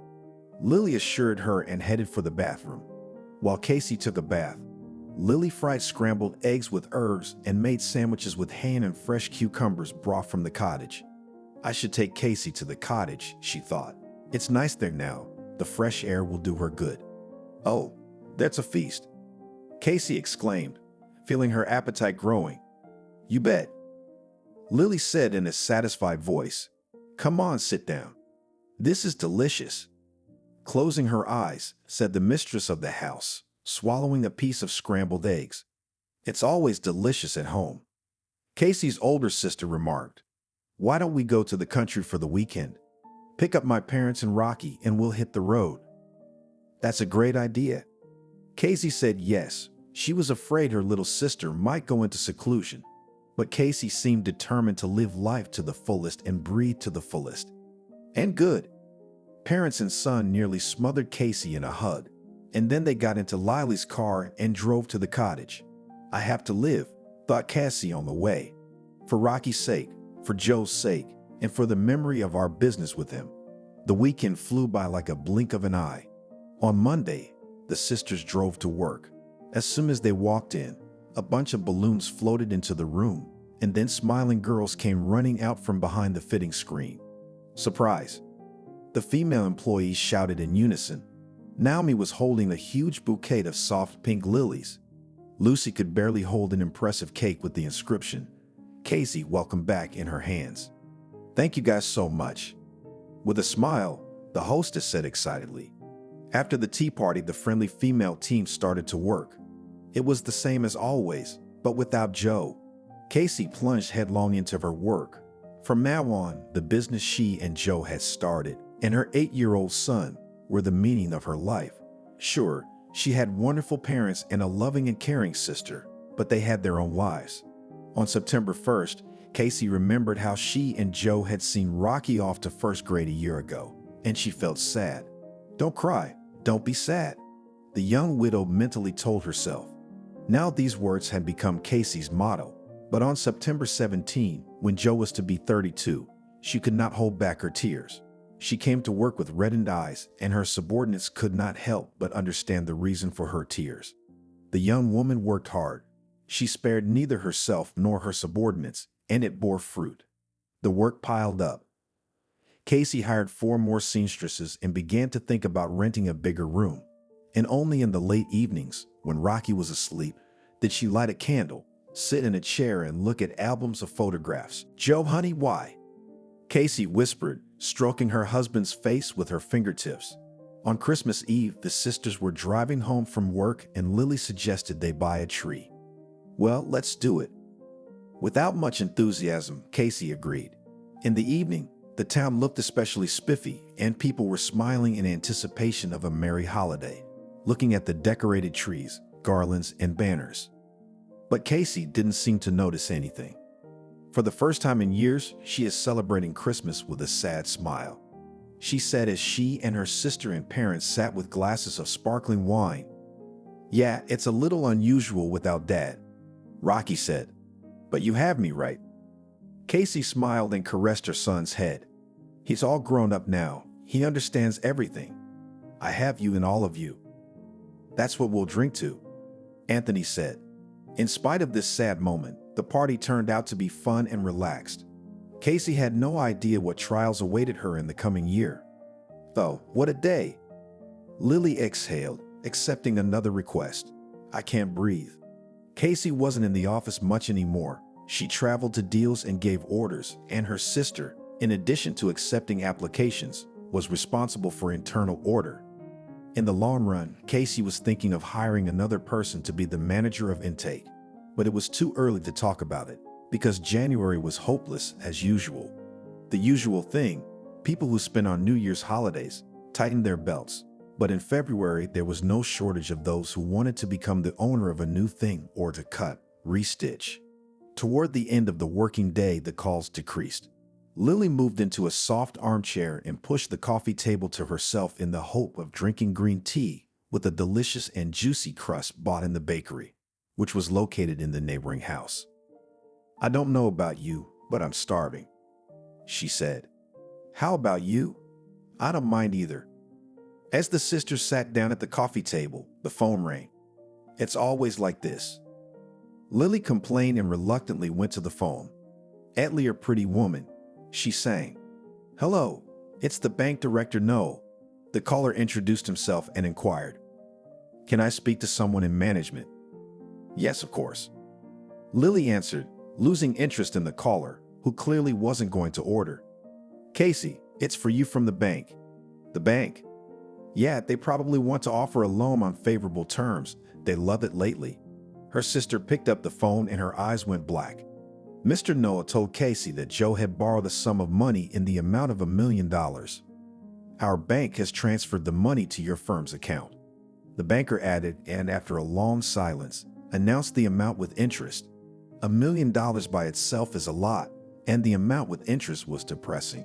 Lily assured her and headed for the bathroom. While Casey took a bath, Lily fried scrambled eggs with herbs and made sandwiches with ham and fresh cucumbers brought from the cottage. "I should take Casey to the cottage," she thought. "It's nice there now. The fresh air will do her good." "Oh, that's a feast," Casey exclaimed, feeling her appetite growing. "You bet," Lily said in a satisfied voice. "Come on, sit down. This is delicious." Closing her eyes, said the mistress of the house, swallowing a piece of scrambled eggs. "It's always delicious at home." Casey's older sister remarked, "Why don't we go to the country for the weekend? Pick up my parents and Rocky and we'll hit the road." "That's a great idea." Casey said yes. She was afraid her little sister might go into seclusion, but Casey seemed determined to live life to the fullest and breathe to the fullest. And good. Parents and son nearly smothered Casey in a hug, and then they got into Lily's car and drove to the cottage. "I have to live," thought Cassie on the way. "For Rocky's sake, for Joe's sake, and for the memory of our business with him." The weekend flew by like a blink of an eye. On Monday, the sisters drove to work. As soon as they walked in, a bunch of balloons floated into the room, and then smiling girls came running out from behind the fitting screen. "Surprise!" the female employees shouted in unison. Naomi was holding a huge bouquet of soft pink lilies. Lucy could barely hold an impressive cake with the inscription, "Casey, welcome back," in her hands. "Thank you guys so much." With a smile, the hostess said excitedly. After the tea party, the friendly female team started to work. It was the same as always, But without Joe, Casey plunged headlong into her work. From now on, the business she and Joe had started and her 8-year-old son were the meaning of her life. Sure, she had wonderful parents and a loving and caring sister, but they had their own lives. On September 1st, Casey remembered how she and Joe had seen Rocky off to first grade a year ago, and she felt sad. "Don't cry, don't be sad," the young widow mentally told herself. Now these words had become Casey's motto. But on September 17, when Joe was to be 32, she could not hold back her tears. She came to work with reddened eyes, and her subordinates could not help but understand the reason for her tears. The young woman worked hard. She spared neither herself nor her subordinates, and it bore fruit. The work piled up. Casey hired 4 more seamstresses and began to think about renting a bigger room. And only in the late evenings, when Rocky was asleep, did she light a candle, sit in a chair, and look at albums of photographs. "Joe, honey, why?" Casey whispered, stroking her husband's face with her fingertips. On Christmas Eve, the sisters were driving home from work and Lily suggested they buy a tree. "Well, let's do it." Without much enthusiasm, Casey agreed. In the evening, the town looked especially spiffy and people were smiling in anticipation of a merry holiday, looking at the decorated trees, garlands, and banners. But Casey didn't seem to notice anything. For the first time in years, she is celebrating Christmas with a sad smile. She said as she and her sister and parents sat with glasses of sparkling wine. "Yeah, it's a little unusual without Dad," Rocky said. "But you have me right." Casey smiled and caressed her son's head. "He's all grown up now. He understands everything. I have you and all of you. That's what we'll drink to," Anthony said. In spite of this sad moment, the party turned out to be fun and relaxed. Casey had no idea what trials awaited her in the coming year. Though, what a day! Lily exhaled, accepting another request. "I can't breathe." Casey wasn't in the office much anymore. She traveled to deals and gave orders, and her sister, in addition to accepting applications, was responsible for internal order. In the long run, Casey was thinking of hiring another person to be the manager of intake. But it was too early to talk about it, because January was hopeless as usual. The usual thing, people who spend on New Year's holidays tightened their belts. But in February, there was no shortage of those who wanted to become the owner of a new thing or to cut, restitch. Toward the end of the working day, the calls decreased. Lily moved into a soft armchair and pushed the coffee table to herself in the hope of drinking green tea with a delicious and juicy crust bought in the bakery, which was located in the neighboring house. "I don't know about you, but I'm starving," she said. "How about you?" "I don't mind either." As the sisters sat down at the coffee table, the phone rang. "It's always like this." Lily complained and reluctantly went to the phone. "Atlee, a pretty woman," she sang. "Hello, it's the bank director, Noel." The caller introduced himself and inquired, "Can I speak to someone in management?" "Yes, of course," Lily answered, losing interest in the caller, who clearly wasn't going to order. "Casey, it's for you from the bank." "The bank?" "Yeah, they probably want to offer a loan on favorable terms. They love it lately." Her sister picked up the phone and her eyes went black. Mr. Noah told Casey that Joe had borrowed a sum of money in the amount of $1 million. "Our bank has transferred the money to your firm's account," the banker added, and after a long silence, announced the amount with interest. $1 million by itself is a lot, and the amount with interest was depressing.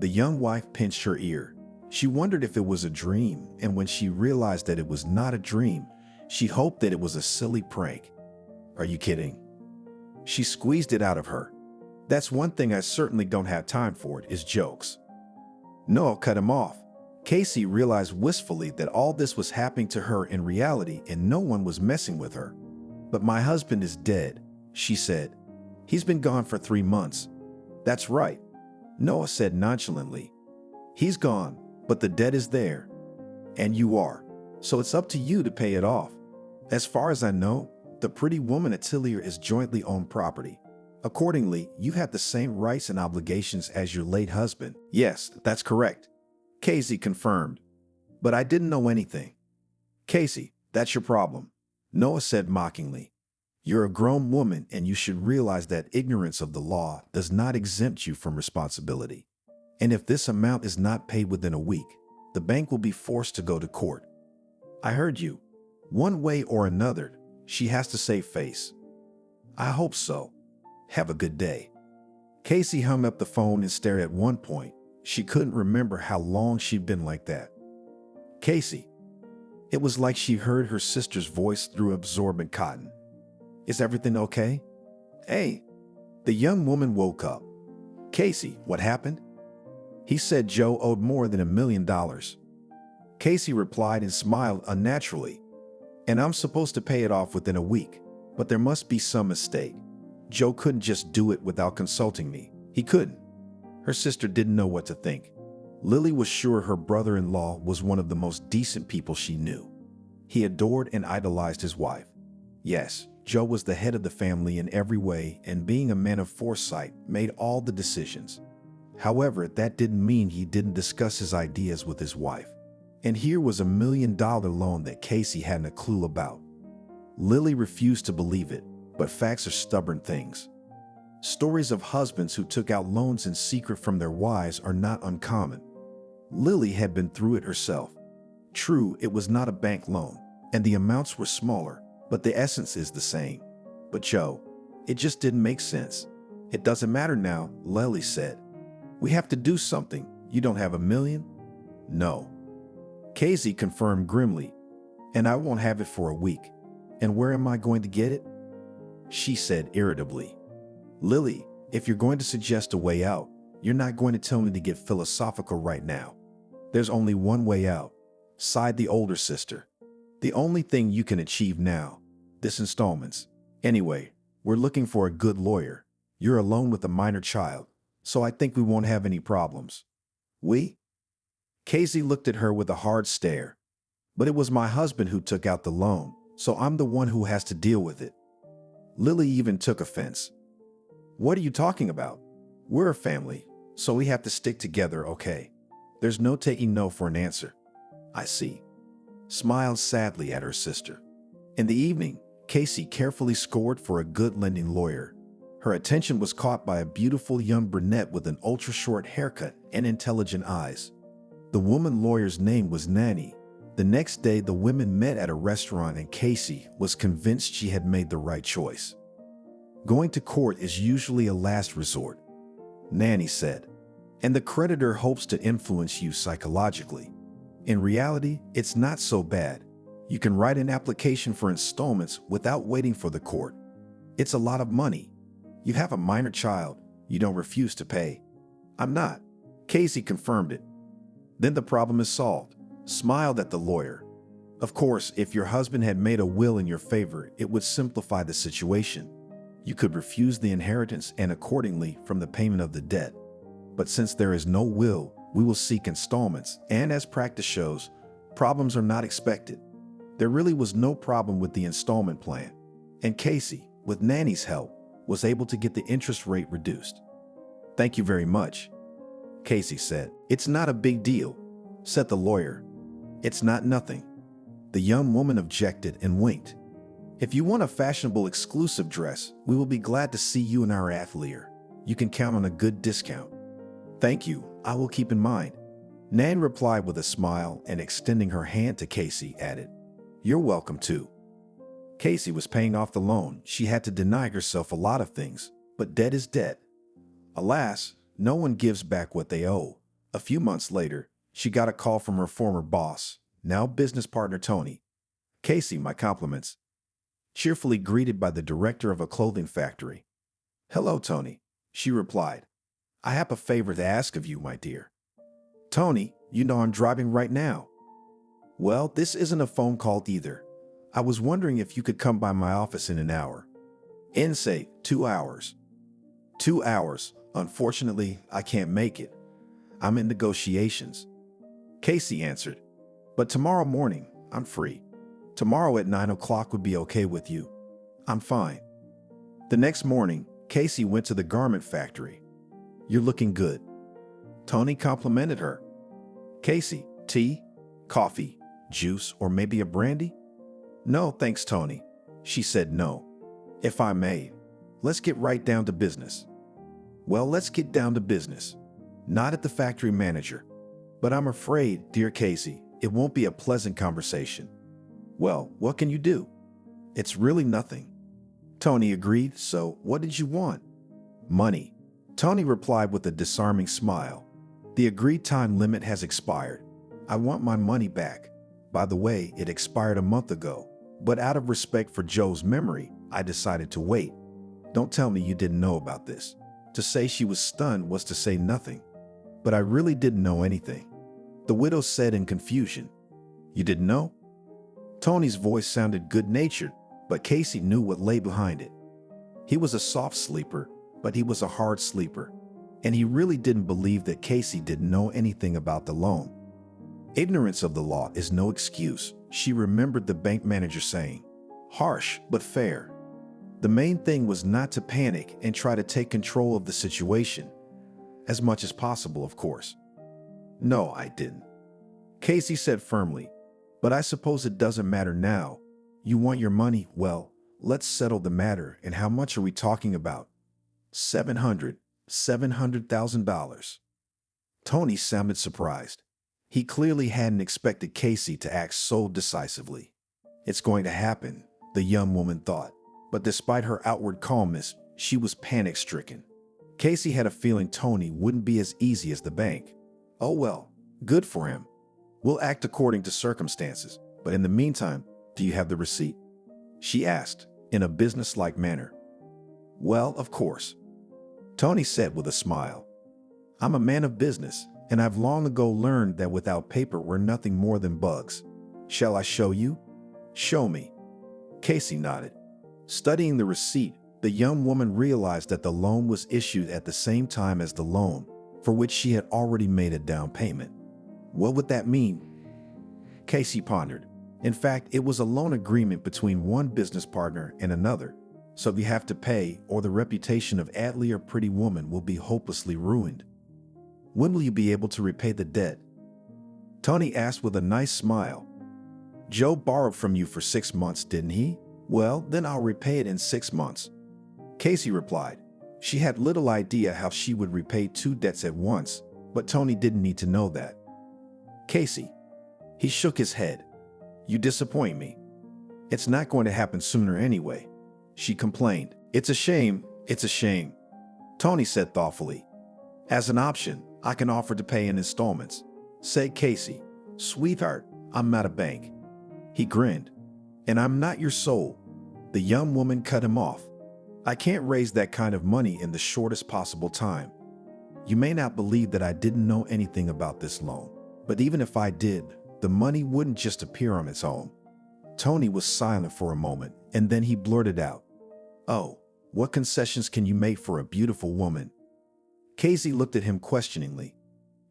The young wife pinched her ear. She wondered if it was a dream, and when she realized that it was not a dream, she hoped that it was a silly prank. "Are you kidding?" She squeezed it out of her. "That's one thing I certainly don't have time for, is jokes." Noel cut him off. Casey realized wistfully that all this was happening to her in reality and no one was messing with her. "But my husband is dead," she said. "He's been gone for 3 months." "That's right," Noah said nonchalantly. "He's gone, but the debt is there. And you are. So it's up to you to pay it off. As far as I know, the pretty woman Atelier is jointly owned property. Accordingly, you have the same rights and obligations as your late husband." "Yes, that's correct," Casey confirmed. "But I didn't know anything." "Casey, that's your problem," Noah said mockingly. You're a grown woman and you should realize that ignorance of the law does not exempt you from responsibility. And if this amount is not paid within a week, the bank will be forced to go to court. I heard you. One way or another, she has to save face. I hope so. Have a good day. Casey hung up the phone and stared. At one point, she couldn't remember how long she'd been like that. Casey. It was like she heard her sister's voice through absorbent cotton. Is everything okay? Hey. The young woman woke up. Casey, what happened? He said Joe owed more than $1 million. Casey replied and smiled unnaturally. And I'm supposed to pay it off within a week, but there must be some mistake. Joe couldn't just do it without consulting me. He couldn't. Her sister didn't know what to think. Lily was sure her brother-in-law was one of the most decent people she knew. He adored and idolized his wife. Yes, Joe was the head of the family in every way, and being a man of foresight, made all the decisions. However, that didn't mean he didn't discuss his ideas with his wife. And here was $1 million loan that Casey hadn't a clue about. Lily refused to believe it, but facts are stubborn things. Stories of husbands who took out loans in secret from their wives are not uncommon. Lily had been through it herself. True, it was not a bank loan, and the amounts were smaller, but the essence is the same. But Joe, it just didn't make sense. It doesn't matter now, Lily said. We have to do something. You don't have $1 million? No. Casey confirmed grimly, and I won't have it for a week. And where am I going to get it? She said irritably. Lily, if you're going to suggest a way out, you're not going to tell me to get philosophical right now. There's only one way out, sighed the older sister. The only thing you can achieve now, this installments. Anyway, we're looking for a good lawyer. You're alone with a minor child, so I think we won't have any problems. We? Casey looked at her with a hard stare. But it was my husband who took out the loan, so I'm the one who has to deal with it. Lily even took offense. What are you talking about? We're a family, so we have to stick together, okay? There's no taking no for an answer. I see. Smiled sadly at her sister. In the evening, Casey carefully scored for a good lending lawyer. Her attention was caught by a beautiful young brunette with an ultra-short haircut and intelligent eyes. The woman lawyer's name was Nanny. The next day, the women met at a restaurant and Casey was convinced she had made the right choice. Going to court is usually a last resort, Nanny said, and the creditor hopes to influence you psychologically. In reality, it's not so bad. You can write an application for installments without waiting for the court. It's a lot of money. You have a minor child. You don't refuse to pay. I'm not. Casey confirmed it. Then the problem is solved, smiled at the lawyer. Of course, if your husband had made a will in your favor, it would simplify the situation. You could refuse the inheritance and accordingly from the payment of the debt. But since there is no will, we will seek installments, and as practice shows, problems are not expected. There really was no problem with the installment plan, and Casey, with Nanny's help, was able to get the interest rate reduced. Thank you very much, Casey said. It's not a big deal, said the lawyer. It's not nothing. The young woman objected and winked. If you want a fashionable exclusive dress, we will be glad to see you in our atelier. You can count on a good discount. Thank you, I will keep in mind. Nan replied with a smile and extending her hand to Casey added, You're welcome too. Casey was paying off the loan. She had to deny herself a lot of things, but debt is debt. Alas, no one gives back what they owe. A few months later, she got a call from her former boss, now business partner Tony. Casey, my compliments. Cheerfully greeted by the director of a clothing factory. Hello, Tony, she replied. I have a favor to ask of you, my dear. Tony, you know I'm driving right now. Well, this isn't a phone call either. I was wondering if you could come by my office in an hour. In, say, 2 hours. 2 hours. Unfortunately, I can't make it. I'm in negotiations. Casey answered. But tomorrow morning, I'm free. Tomorrow at 9 o'clock would be okay with you. I'm fine. The next morning, Casey went to the garment factory. You're looking good. Tony complimented her. Casey, tea, coffee, juice, or maybe a brandy? No, thanks, Tony. She said no. If I may, let's get right down to business. Well, let's get down to business. Not at the factory manager. But I'm afraid, dear Casey, it won't be a pleasant conversation. Well, what can you do? It's really nothing. Tony agreed. So, what did you want? Money. Tony replied with a disarming smile. The agreed time limit has expired. I want my money back. By the way, it expired a month ago. But out of respect for Joe's memory, I decided to wait. Don't tell me you didn't know about this. To say she was stunned was to say nothing. But I really didn't know anything. The widow said in confusion. You didn't know? Tony's voice sounded good-natured, but Casey knew what lay behind it. He was a soft sleeper, but he was a hard sleeper, and he really didn't believe that Casey didn't know anything about the loan. Ignorance of the law is no excuse, she remembered the bank manager saying. Harsh, but fair. The main thing was not to panic and try to take control of the situation. As much as possible, of course. No, I didn't. Casey said firmly, but I suppose it doesn't matter now. You want your money? Well, let's settle the matter. And how much are we talking about? $700,000. Tony sounded surprised. He clearly hadn't expected Casey to act so decisively. It's going to happen, the young woman thought. But despite her outward calmness, she was panic-stricken. Casey had a feeling Tony wouldn't be as easy as the bank. Oh well, good for him. We'll act according to circumstances, but in the meantime, do you have the receipt? She asked, in a businesslike manner. Well, of course. Tony said with a smile. I'm a man of business, and I've long ago learned that without paper we're nothing more than bugs. Shall I show you? Show me. Casey nodded. Studying the receipt, the young woman realized that the loan was issued at the same time as the loan, for which she had already made a down payment. What would that mean? Casey pondered. In fact, it was a loan agreement between one business partner and another, so if you have to pay, or the reputation of Adley or Pretty Woman will be hopelessly ruined. When will you be able to repay the debt? Tony asked with a nice smile. Joe borrowed from you for 6 months, didn't he? Well, then I'll repay it in 6 months. Casey replied. She had little idea how she would repay 2 debts at once, but Tony didn't need to know that. Casey. He shook his head. You disappoint me. It's not going to happen sooner anyway. She complained. It's a shame, it's a shame. Tony said thoughtfully. As an option, I can offer to pay in installments, said Casey. Sweetheart, I'm not a bank. He grinned. And I'm not your soul. The young woman cut him off. I can't raise that kind of money in the shortest possible time. You may not believe that I didn't know anything about this loan, but even if I did, the money wouldn't just appear on its own. Tony was silent for a moment, and then he blurted out, Oh, what concessions can you make for a beautiful woman? Casey looked at him questioningly.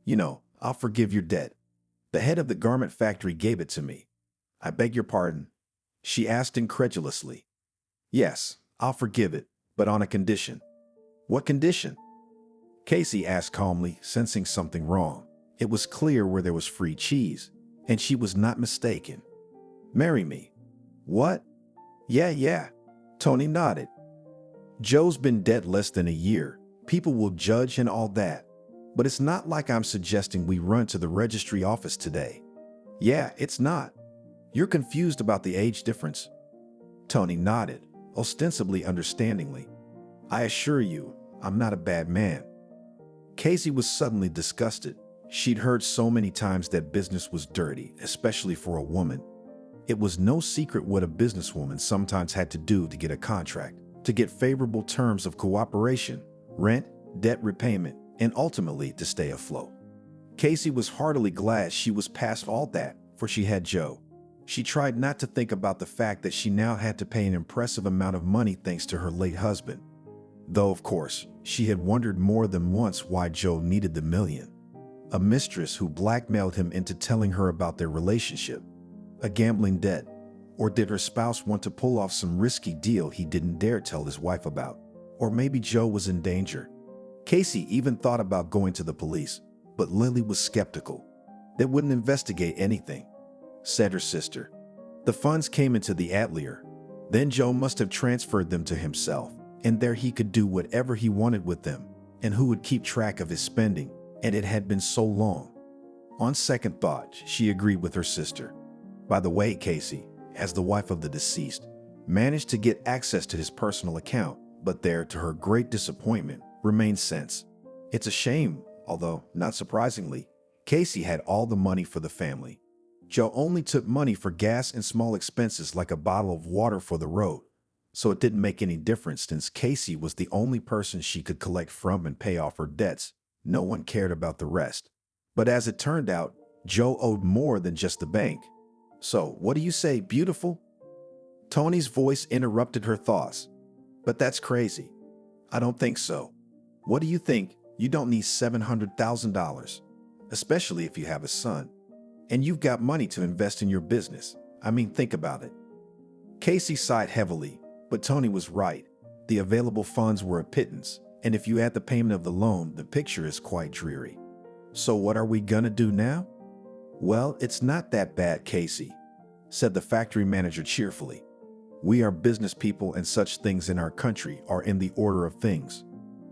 You know, I'll forgive your debt. The head of the garment factory gave it to me. I beg your pardon? She asked incredulously. Yes, I'll forgive it, but on a condition. What condition? Casey asked calmly, sensing something wrong. It was clear where there was free cheese, and she was not mistaken. Marry me. What? Yeah. Tony nodded. Joe's been dead less than a year. People will judge and all that. But it's not like I'm suggesting we run to the registry office today. Yeah, it's not. You're confused about the age difference? Tony nodded, ostensibly understandingly. I assure you, I'm not a bad man. Casey was suddenly disgusted. She'd heard so many times that business was dirty, especially for a woman. It was no secret what a businesswoman sometimes had to do to get a contract, to get favorable terms of cooperation, rent, debt repayment, and ultimately to stay afloat. Casey was heartily glad she was past all that, for she had Joe. She tried not to think about the fact that she now had to pay an impressive amount of money thanks to her late husband. Though, of course, she had wondered more than once why Joe needed the million. A mistress who blackmailed him into telling her about their relationship, a gambling debt, or did her spouse want to pull off some risky deal he didn't dare tell his wife about? Or maybe Joe was in danger. Casey even thought about going to the police, but Lily was skeptical. They wouldn't investigate anything, said her sister. The funds came into the Atelier, Then Joe must have transferred them to himself, and there he could do whatever he wanted with them, and who would keep track of his spending, and it had been so long. On second thought, she agreed with her sister. By the way, Casey, as the wife of the deceased, managed to get access to his personal account, but there, to her great disappointment, remained cents. It's a shame, although, not surprisingly, Casey had all the money for the family. Joe only took money for gas and small expenses like a bottle of water for the road, so it didn't make any difference since Casey was the only person she could collect from and pay off her debts. No one cared about the rest. But as it turned out, Joe owed more than just the bank. So, what do you say, beautiful? Tony's voice interrupted her thoughts. But that's crazy. I don't think so. What do you think? You don't need $700,000, especially if you have a son. And you've got money to invest in your business. I mean, think about it. Casey sighed heavily, but Tony was right. The available funds were a pittance, and if you add the payment of the loan, the picture is quite dreary. So what are we gonna do now? Well, it's not that bad, Casey, said the factory manager cheerfully. We are business people and such things in our country are in the order of things.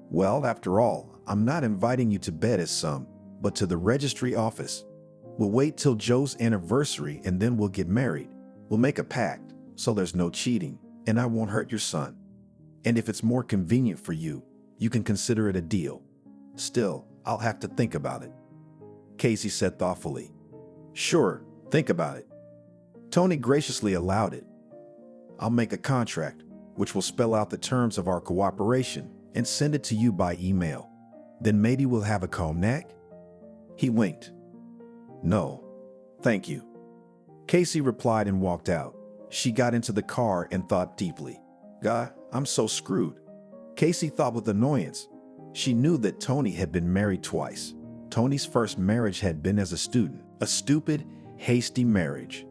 Well, after all, I'm not inviting you to bed as some, but to the registry office. We'll wait till Joe's anniversary and then we'll get married. We'll make a pact, so there's no cheating, and I won't hurt your son. And if it's more convenient for you, you can consider it a deal. Still, I'll have to think about it. Casey said thoughtfully. Sure, think about it. Tony graciously allowed it. I'll make a contract, which will spell out the terms of our cooperation and send it to you by email. Then maybe we'll have a cognac? He winked. No, thank you. Casey replied and walked out. She got into the car and thought deeply. God, I'm so screwed. Casey thought with annoyance. She knew that Tony had been married twice. Tony's first marriage had been as a student, a stupid, hasty marriage.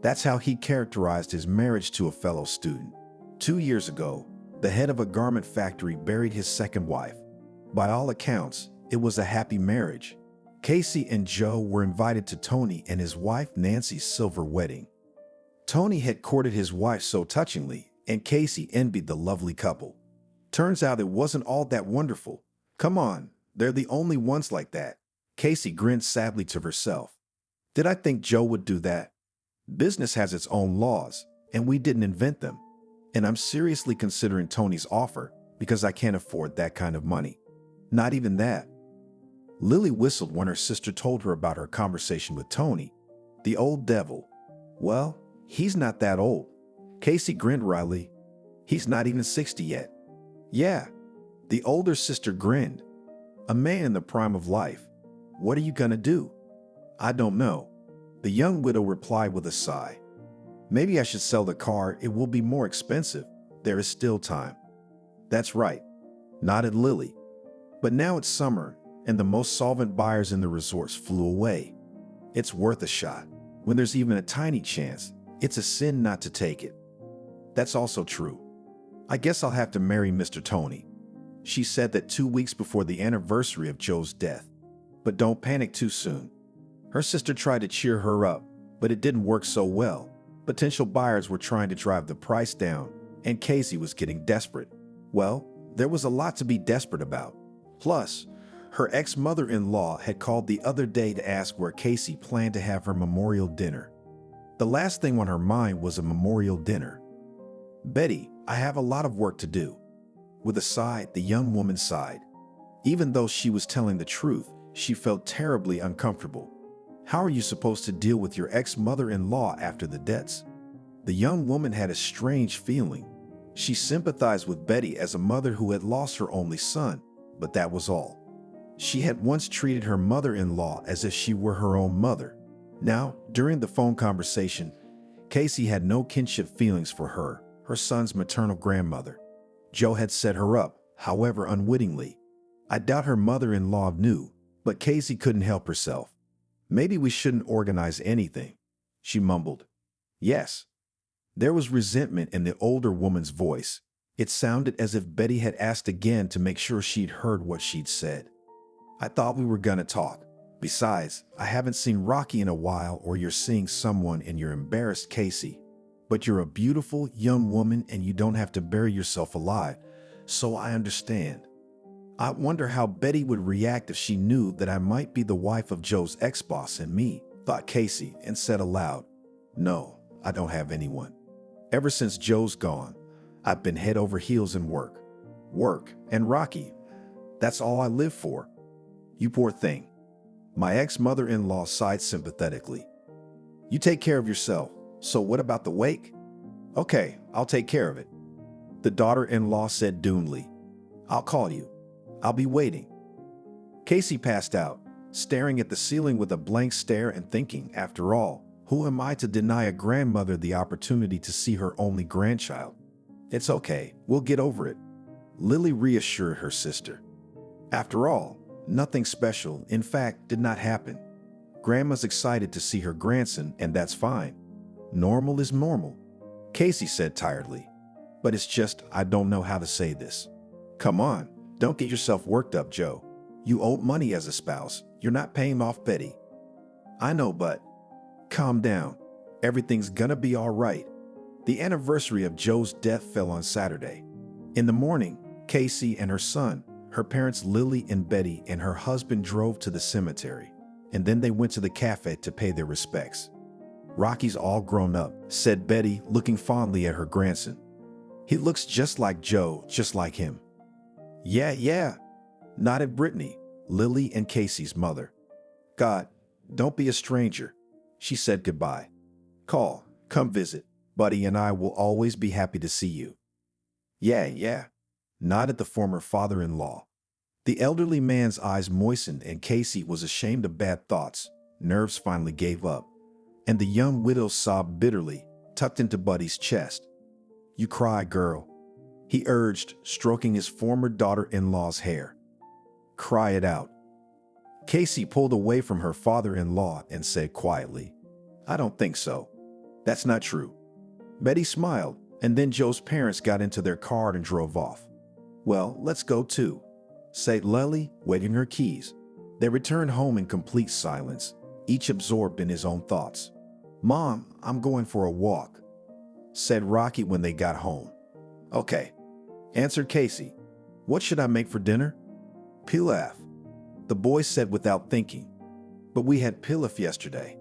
That's how he characterized his marriage to a fellow student. 2 years ago, the head of a garment factory buried his second wife. By all accounts, it was a happy marriage. Casey and Joe were invited to Tony and his wife Nancy's silver wedding. Tony had courted his wife so touchingly, and Casey envied the lovely couple. Turns out it wasn't all that wonderful. Come on, they're the only ones like that. Casey grinned sadly to herself. Did I think Joe would do that? Business has its own laws, and we didn't invent them. And I'm seriously considering Tony's offer because I can't afford that kind of money. Not even that. Lily whistled when her sister told her about her conversation with Tony. The old devil. Well, he's not that old. Casey grinned wryly. He's not even 60 yet. Yeah. The older sister grinned. A man in the prime of life. What are you gonna do? I don't know. The young widow replied with a sigh. Maybe I should sell the car. It will be more expensive. There is still time. That's right, nodded Lily. But now it's summer, and the most solvent buyers in the resorts flew away. It's worth a shot. When there's even a tiny chance, it's a sin not to take it. That's also true. I guess I'll have to marry Mr. Tony. She said that 2 weeks before the anniversary of Joe's death. But don't panic too soon. Her sister tried to cheer her up, but it didn't work so well. Potential buyers were trying to drive the price down, and Casey was getting desperate. Well, there was a lot to be desperate about. Plus, her ex-mother-in-law had called the other day to ask where Casey planned to have her memorial dinner. The last thing on her mind was a memorial dinner. Betty, I have a lot of work to do. With a sigh, the young woman sighed. Even though she was telling the truth, she felt terribly uncomfortable. How are you supposed to deal with your ex-mother-in-law after the debts? The young woman had a strange feeling. She sympathized with Betty as a mother who had lost her only son, but that was all. She had once treated her mother-in-law as if she were her own mother. Now, during the phone conversation, Casey had no kinship feelings for her son's maternal grandmother. Joe had set her up, however unwittingly. I doubt her mother-in-law knew, but Casey couldn't help herself. Maybe we shouldn't organize anything, she mumbled. Yes. There was resentment in the older woman's voice. It sounded as if Betty had asked again to make sure she'd heard what she'd said. I thought we were gonna talk. Besides, I haven't seen Rocky in a while, or you're seeing someone and you're embarrassed, Casey. But you're a beautiful young woman and you don't have to bury yourself alive, so I understand. I wonder how Betty would react if she knew that I might be the wife of Joe's ex-boss and me, thought Casey, and said aloud, No, I don't have anyone. Ever since Joe's gone, I've been head over heels in work. Work and Rocky. That's all I live for. You poor thing. My ex-mother-in-law sighed sympathetically. You take care of yourself. So what about the wake? Okay, I'll take care of it. The daughter-in-law said doomly. I'll call you. I'll be waiting. Casey passed out, staring at the ceiling with a blank stare and thinking, after all, who am I to deny a grandmother the opportunity to see her only grandchild? It's okay, we'll get over it. Lily reassured her sister. After all, nothing special, in fact, did not happen. Grandma's excited to see her grandson, and that's fine. Normal is normal, Casey said tiredly. But it's just, I don't know how to say this. Come on, don't get yourself worked up, Joe. You owe money as a spouse. You're not paying off Betty. I know, but calm down. Everything's gonna be all right. The anniversary of Joe's death fell on Saturday. In the morning, Casey and her son, her parents Lily and Betty, and her husband drove to the cemetery, and then they went to the cafe to pay their respects. Rocky's all grown up, said Betty, looking fondly at her grandson. He looks just like Joe, just like him. Yeah, nodded Brittany, Lily and Casey's mother. God, don't be a stranger. She said goodbye. Come visit. Buddy and I will always be happy to see you. Yeah, nodded the former father-in-law. The elderly man's eyes moistened and Casey was ashamed of bad thoughts. Nerves finally gave up, and the young widow sobbed bitterly, tucked into Buddy's chest. You cry, girl, he urged, stroking his former daughter-in-law's hair. Cry it out. Casey pulled away from her father-in-law and said quietly, I don't think so. That's not true. Betty smiled, and then Joe's parents got into their car and drove off. Well, let's go too, said Lily, waving her keys. They returned home in complete silence, each absorbed in his own thoughts. Mom, I'm going for a walk, said Rocky when they got home. Okay, answered Casey. What should I make for dinner? Pilaf, the boy said without thinking. But we had pilaf yesterday.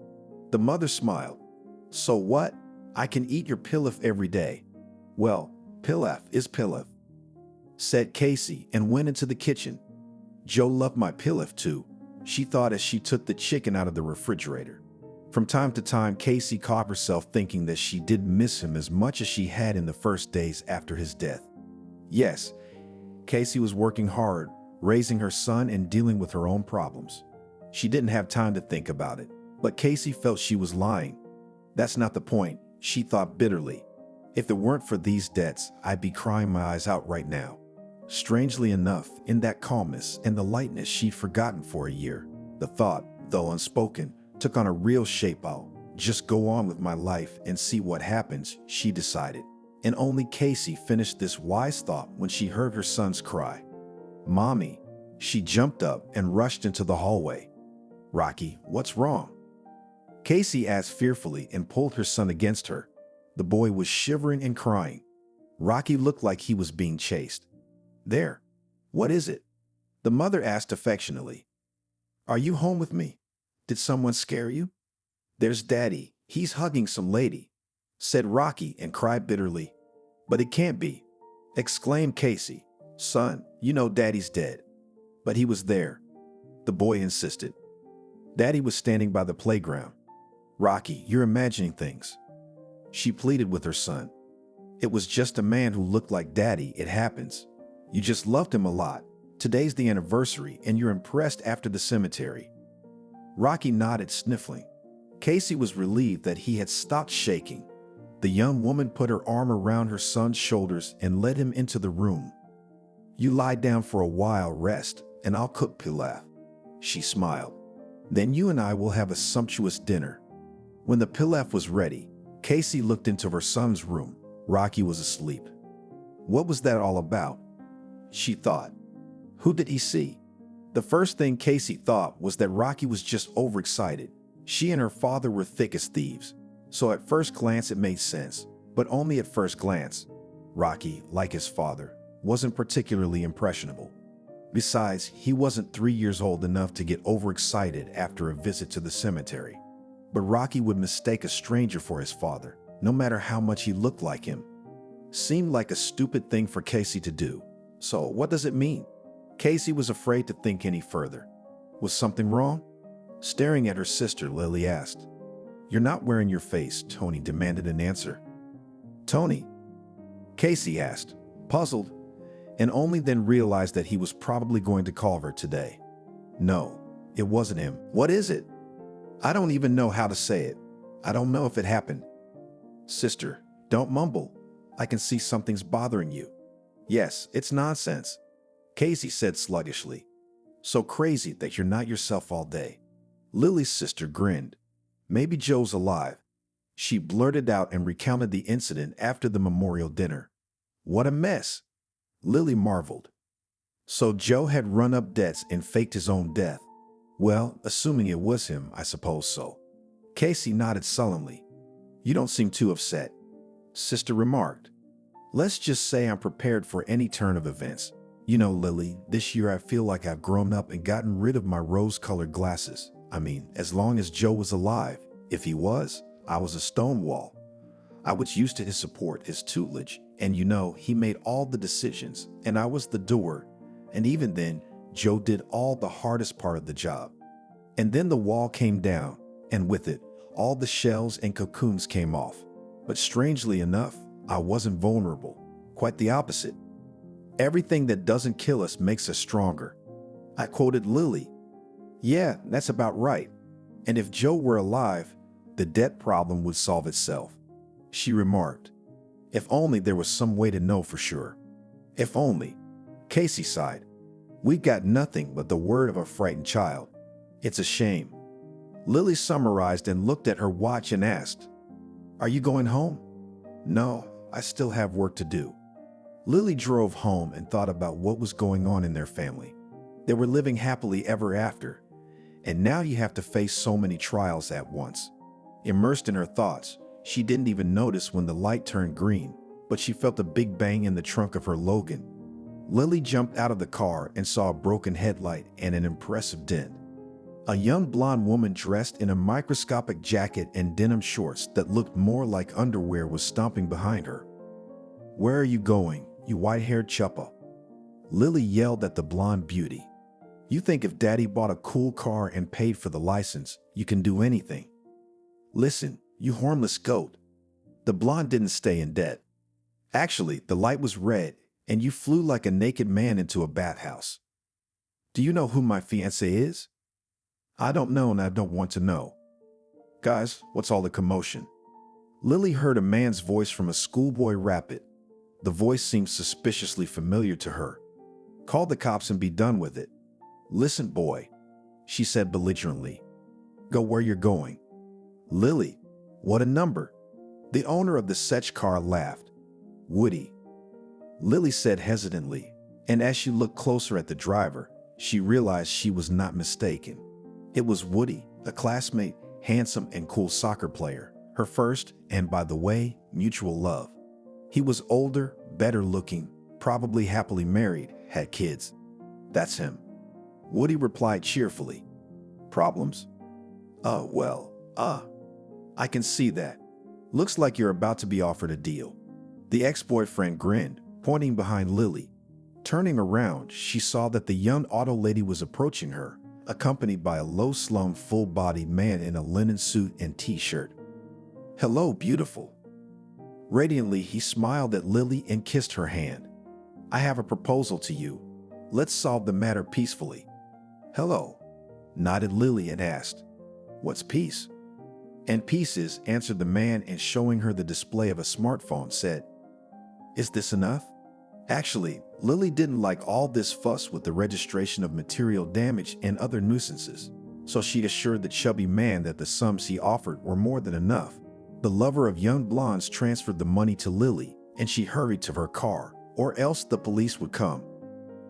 The mother smiled. So what? I can eat your pilaf every day. Well, pilaf is pilaf, said Casey and went into the kitchen. Joe loved my pilaf too, she thought as she took the chicken out of the refrigerator. From time to time, Casey caught herself thinking that she didn't miss him as much as she had in the first days after his death. Yes, Casey was working hard, raising her son and dealing with her own problems. She didn't have time to think about it, but Casey felt she was lying. That's not the point, she thought bitterly. If it weren't for these debts, I'd be crying my eyes out right now. Strangely enough, in that calmness and the lightness she'd forgotten for a year, the thought, though unspoken, took on a real shape. I'll just go on with my life and see what happens, she decided. And only Casey finished this wise thought when she heard her son's cry. Mommy! She jumped up and rushed into the hallway. Rocky, what's wrong? Casey asked fearfully and pulled her son against her. The boy was shivering and crying. Rocky looked like he was being chased. There. What is it? The mother asked affectionately. Are you home with me? Did someone scare you? There's Daddy. He's hugging some lady, said Rocky and cried bitterly. But it can't be, exclaimed Casey. Son, you know Daddy's dead. But he was there, the boy insisted. Daddy was standing by the playground. Rocky, you're imagining things, she pleaded with her son. It was just a man who looked like Daddy, it happens. You just loved him a lot. Today's the anniversary and you're impressed after the cemetery. Rocky nodded, sniffling. Casey was relieved that he had stopped shaking. The young woman put her arm around her son's shoulders and led him into the room. You lie down for a while, rest, and I'll cook pilaf, she smiled. Then you and I will have a sumptuous dinner. When the pilaf was ready, Casey looked into her son's room. Rocky was asleep. What was that all about? She thought. Who did he see? The first thing Casey thought was that Rocky was just overexcited. She and her father were thick as thieves, so at first glance it made sense. but only at first glance. Rocky, like his father, wasn't particularly impressionable. Besides, he wasn't 3 years old enough to get overexcited after a visit to the cemetery. But Rocky would mistake a stranger for his father, no matter how much he looked like him. Seemed like a stupid thing for Casey to do. So what does it mean? Casey was afraid to think any further. Was something wrong? Staring at her sister, Lily asked. "You're not wearing your face," Tony demanded an answer. "Tony?" Casey asked, puzzled, and only then realized that he was probably going to call her today. No, it wasn't him. "What is it?" "I don't even know how to say it. I don't know if it happened." "Sister, don't mumble. I can see something's bothering you." "Yes, it's nonsense," Casey said sluggishly. "So crazy that you're not yourself all day." Lily's sister grinned. "Maybe Joe's alive." She blurted out and recounted the incident after the memorial dinner. "What a mess," Lily marveled. "So Joe had run up debts and faked his own death." "Well, assuming it was him, I suppose so." Casey nodded sullenly. "You don't seem too upset," Sister remarked. "Let's just say I'm prepared for any turn of events. You know, Lily, this year I feel like I've grown up and gotten rid of my rose-colored glasses. I mean, as long as Joe was alive. If he was, I was a stonewall. I was used to his support, his tutelage, and you know, he made all the decisions, and I was the doer. And even then, Joe did all the hardest part of the job. And then the wall came down, and with it, all the shells and cocoons came off. But strangely enough, I wasn't vulnerable. Quite the opposite. Everything that doesn't kill us makes us stronger." I quoted Lily. "Yeah, that's about right. And if Joe were alive, the debt problem would solve itself," she remarked. "If only there was some way to know for sure." "If only," Casey sighed. "We got nothing but the word of a frightened child. It's a shame." Lily summarized and looked at her watch and asked, "Are you going home?" "No, I still have work to do." Lily drove home and thought about what was going on in their family. They were living happily ever after, and now you have to face so many trials at once. Immersed in her thoughts, she didn't even notice when the light turned green, but she felt a big bang in the trunk of her Logan. Lily jumped out of the car and saw a broken headlight and an impressive dent. A young blonde woman dressed in a microscopic jacket and denim shorts that looked more like underwear was stomping behind her. "Where are you going, you white-haired chuppa?" Lily yelled at the blonde beauty. "You think if Daddy bought a cool car and paid for the license, you can do anything? Listen, you hornless goat." The blonde didn't stay in debt. "Actually, the light was red, and you flew like a naked man into a bathhouse. Do you know who my fiancé is?" "I don't know and I don't want to know." "Guys, what's all the commotion?" Lily heard a man's voice from a schoolboy rapid. The voice seemed suspiciously familiar to her. "Call the cops and be done with it." "Listen, boy," she said belligerently. "Go where you're going." "Lily, what a number." The owner of the Setch car laughed. "Woody," Lily said hesitantly, and as she looked closer at the driver, she realized she was not mistaken. It was Woody, a classmate, handsome and cool soccer player, her first, and by the way, mutual love. He was older, better looking, probably happily married, had kids. "That's him," Woody replied cheerfully. "Problems?" I can see that. Looks like you're about to be offered a deal." The ex-boyfriend grinned, pointing behind Lily. Turning around, she saw that the young auto lady was approaching her, accompanied by a low-slung, full-bodied man in a linen suit and t-shirt. "Hello, beautiful." Radiantly, he smiled at Lily and kissed her hand. "I have a proposal to you. Let's solve the matter peacefully." "Hello," nodded Lily and asked, "What's peace?" "And peace is," answered the man, and showing her the display of a smartphone, said, "Is this enough?" Actually, Lily didn't like all this fuss with the registration of material damage and other nuisances, so she assured the chubby man that the sums he offered were more than enough. The lover of young blondes transferred the money to Lily, and she hurried to her car, or else the police would come.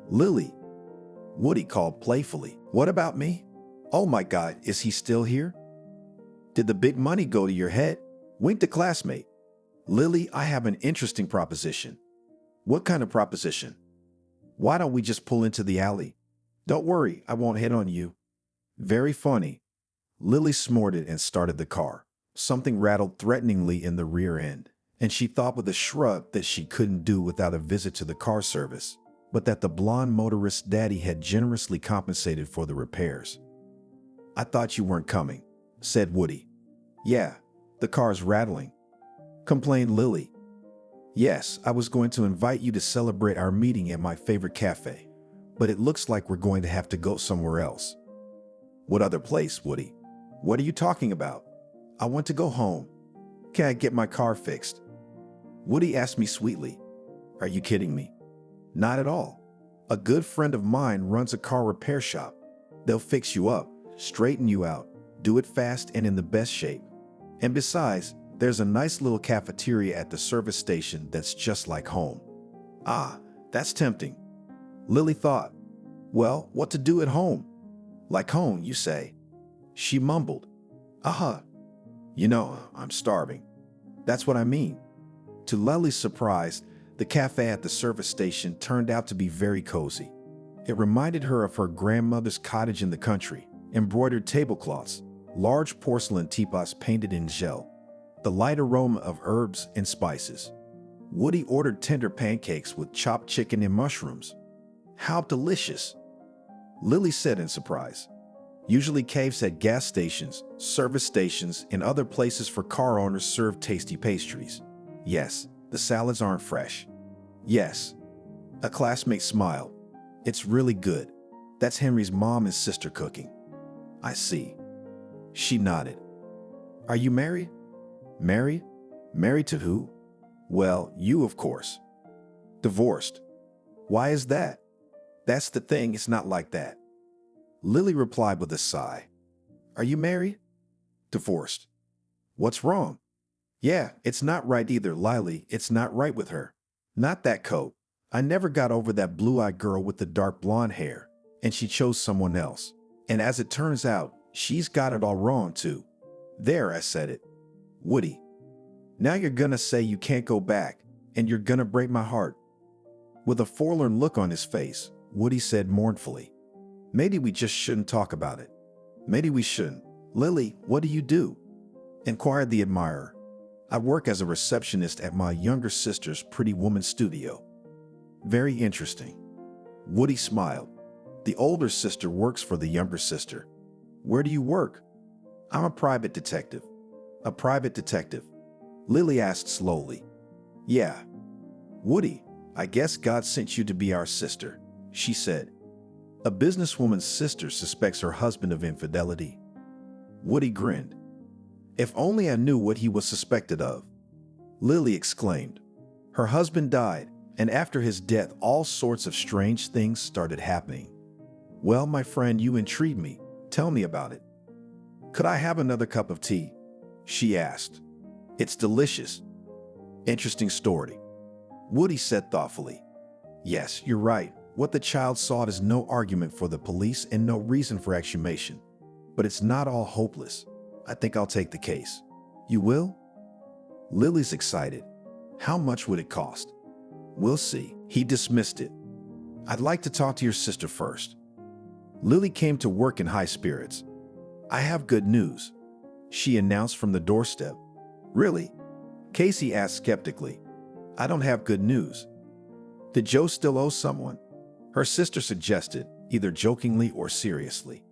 "Lily," Woody called playfully. "What about me? Oh my God, is he still here? Did the big money go to your head?" Winked the classmate. Lily, I have an interesting proposition. What kind of proposition? Why don't we just pull into the alley? Don't worry, I won't hit on you. Very funny. Lily snorted and started the car. Something rattled threateningly in the rear end, and she thought with a shrug that she couldn't do without a visit to the car service, but that the blonde motorist's daddy had generously compensated for the repairs. I thought you weren't coming, said Woody. Yeah, the car's rattling, complained Lily. Yes, I was going to invite you to celebrate our meeting at my favorite cafe, but it looks like we're going to have to go somewhere else. What other place, Woody? What are you talking about? I want to go home. Can I get my car fixed? Woody asked me sweetly. Are you kidding me? Not at all. A good friend of mine runs a car repair shop. They'll fix you up, straighten you out, do it fast and in the best shape. And besides, there's a nice little cafeteria at the service station that's just like home. Ah, that's tempting. Lily thought. Well, what to do at home? Like home, you say? She mumbled. Uh-huh. You know, I'm starving. That's what I mean. To Lily's surprise, the cafe at the service station turned out to be very cozy. It reminded her of her grandmother's cottage in the country, embroidered tablecloths, large porcelain teapots painted in gel, the light aroma of herbs and spices. Woody ordered tender pancakes with chopped chicken and mushrooms. How delicious! Lily said in surprise. Usually caves at gas stations, service stations, and other places for car owners serve tasty pastries. Yes, the salads aren't fresh. Yes. A classmate smiled. It's really good. That's Henry's mom and sister cooking. I see. She nodded. Are you married? Married? Married to who? Well, you, of course. Divorced. Why is that? That's the thing, it's not like that. Lily replied with a sigh. Are you married? Divorced. What's wrong? Yeah, it's not right either, Lily. It's not right with her. Not that coat. I never got over that blue-eyed girl with the dark blonde hair, and she chose someone else. And as it turns out, she's got it all wrong, too. There, I said it. Woody. Now you're gonna say you can't go back, and you're gonna break my heart. With a forlorn look on his face, Woody said mournfully, Maybe we just shouldn't talk about it. Maybe we shouldn't. Lily, what do you do? Inquired the admirer. I work as a receptionist at my younger sister's Pretty Woman studio. Very interesting. Woody smiled. The older sister works for the younger sister. Where do you work? I'm a private detective. A private detective. Lily asked slowly. Yeah. Woody, I guess God sent you to be our sister, she said. A businesswoman's sister suspects her husband of infidelity. Woody grinned. If only I knew what he was suspected of. Lily exclaimed. Her husband died, and after his death, all sorts of strange things started happening. Well, my friend, you intrigue me. Tell me about it. Could I have another cup of tea? She asked. It's delicious. Interesting story. Woody said thoughtfully. Yes, you're right. What the child sought is no argument for the police and no reason for exhumation. But it's not all hopeless. I think I'll take the case. You will? Lily's excited. How much would it cost? We'll see. He dismissed it. I'd like to talk to your sister first. Lily came to work in high spirits. I have good news, she announced from the doorstep. Really? Casey asked skeptically. I don't have good news. Did Joe still owe someone? Her sister suggested, either jokingly or seriously.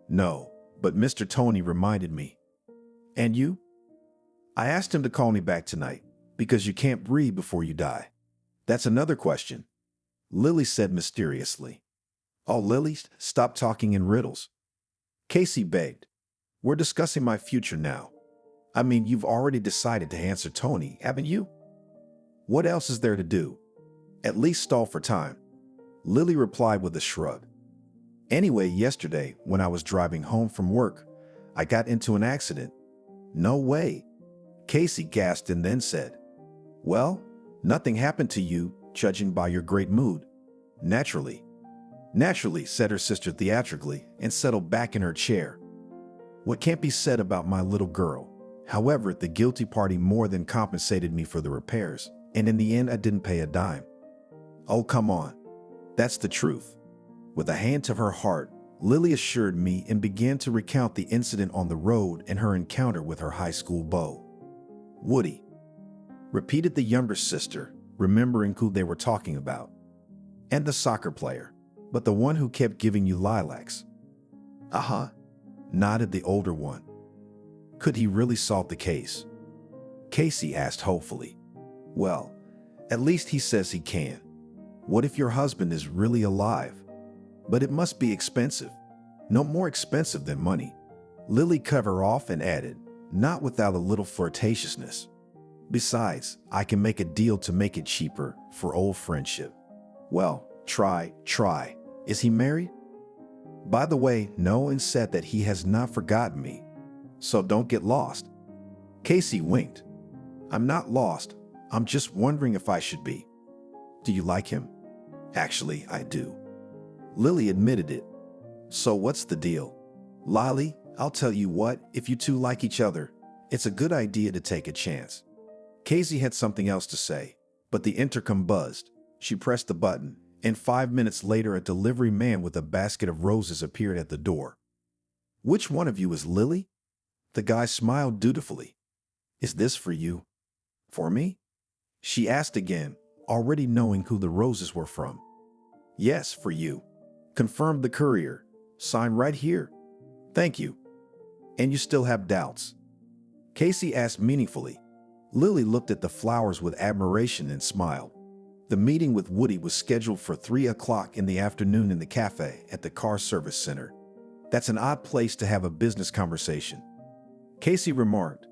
No, but Mr. Tony reminded me. And you? I asked him to call me back tonight, because you can't breathe before you die. That's another question, Lily said mysteriously. Oh, Lily, stop talking in riddles. Casey begged. We're discussing my future now. I mean, you've already decided to answer Tony, haven't you? What else is there to do? At least stall for time. Lily replied with a shrug. Anyway, yesterday, when I was driving home from work, I got into an accident. No way. Casey gasped and then said, Well, nothing happened to you, judging by your great mood. Naturally. Naturally, said her sister theatrically and settled back in her chair. What can't be said about my little girl? However, the guilty party more than compensated me for the repairs, and in the end I didn't pay a dime. Oh, come on. That's the truth. With a hand to her heart, Lily assured me and began to recount the incident on the road and her encounter with her high school beau. Woody, repeated the younger sister, remembering who they were talking about. And the soccer player, but the one who kept giving you lilacs. Uh-huh, nodded the older one. Could he really solve the case? Casey asked hopefully. Well, at least he says he can. What if your husband is really alive? But it must be expensive. No more expensive than money. Lily cut her off and added, not without a little flirtatiousness. Besides, I can make a deal to make it cheaper for old friendship. Well, try. Is he married? By the way, Nolan said that he has not forgotten me. So don't get lost. Casey winked. I'm not lost. I'm just wondering if I should be. Do you like him? Actually, I do. Lily admitted it. So what's the deal? Lily, I'll tell you what, if you two like each other, it's a good idea to take a chance. Casey had something else to say, but the intercom buzzed. She pressed the button, and 5 minutes later a delivery man with a basket of roses appeared at the door. Which one of you is Lily? The guy smiled dutifully. Is this for you? For me? She asked again, already knowing who the roses were from. Yes, for you, confirmed the courier. Sign right here. Thank you. And you still have doubts? Casey asked meaningfully. Lily looked at the flowers with admiration and smiled. The meeting with Woody was scheduled for 3 o'clock in the afternoon in the cafe at the car service center. That's an odd place to have a business conversation. Casey remarked,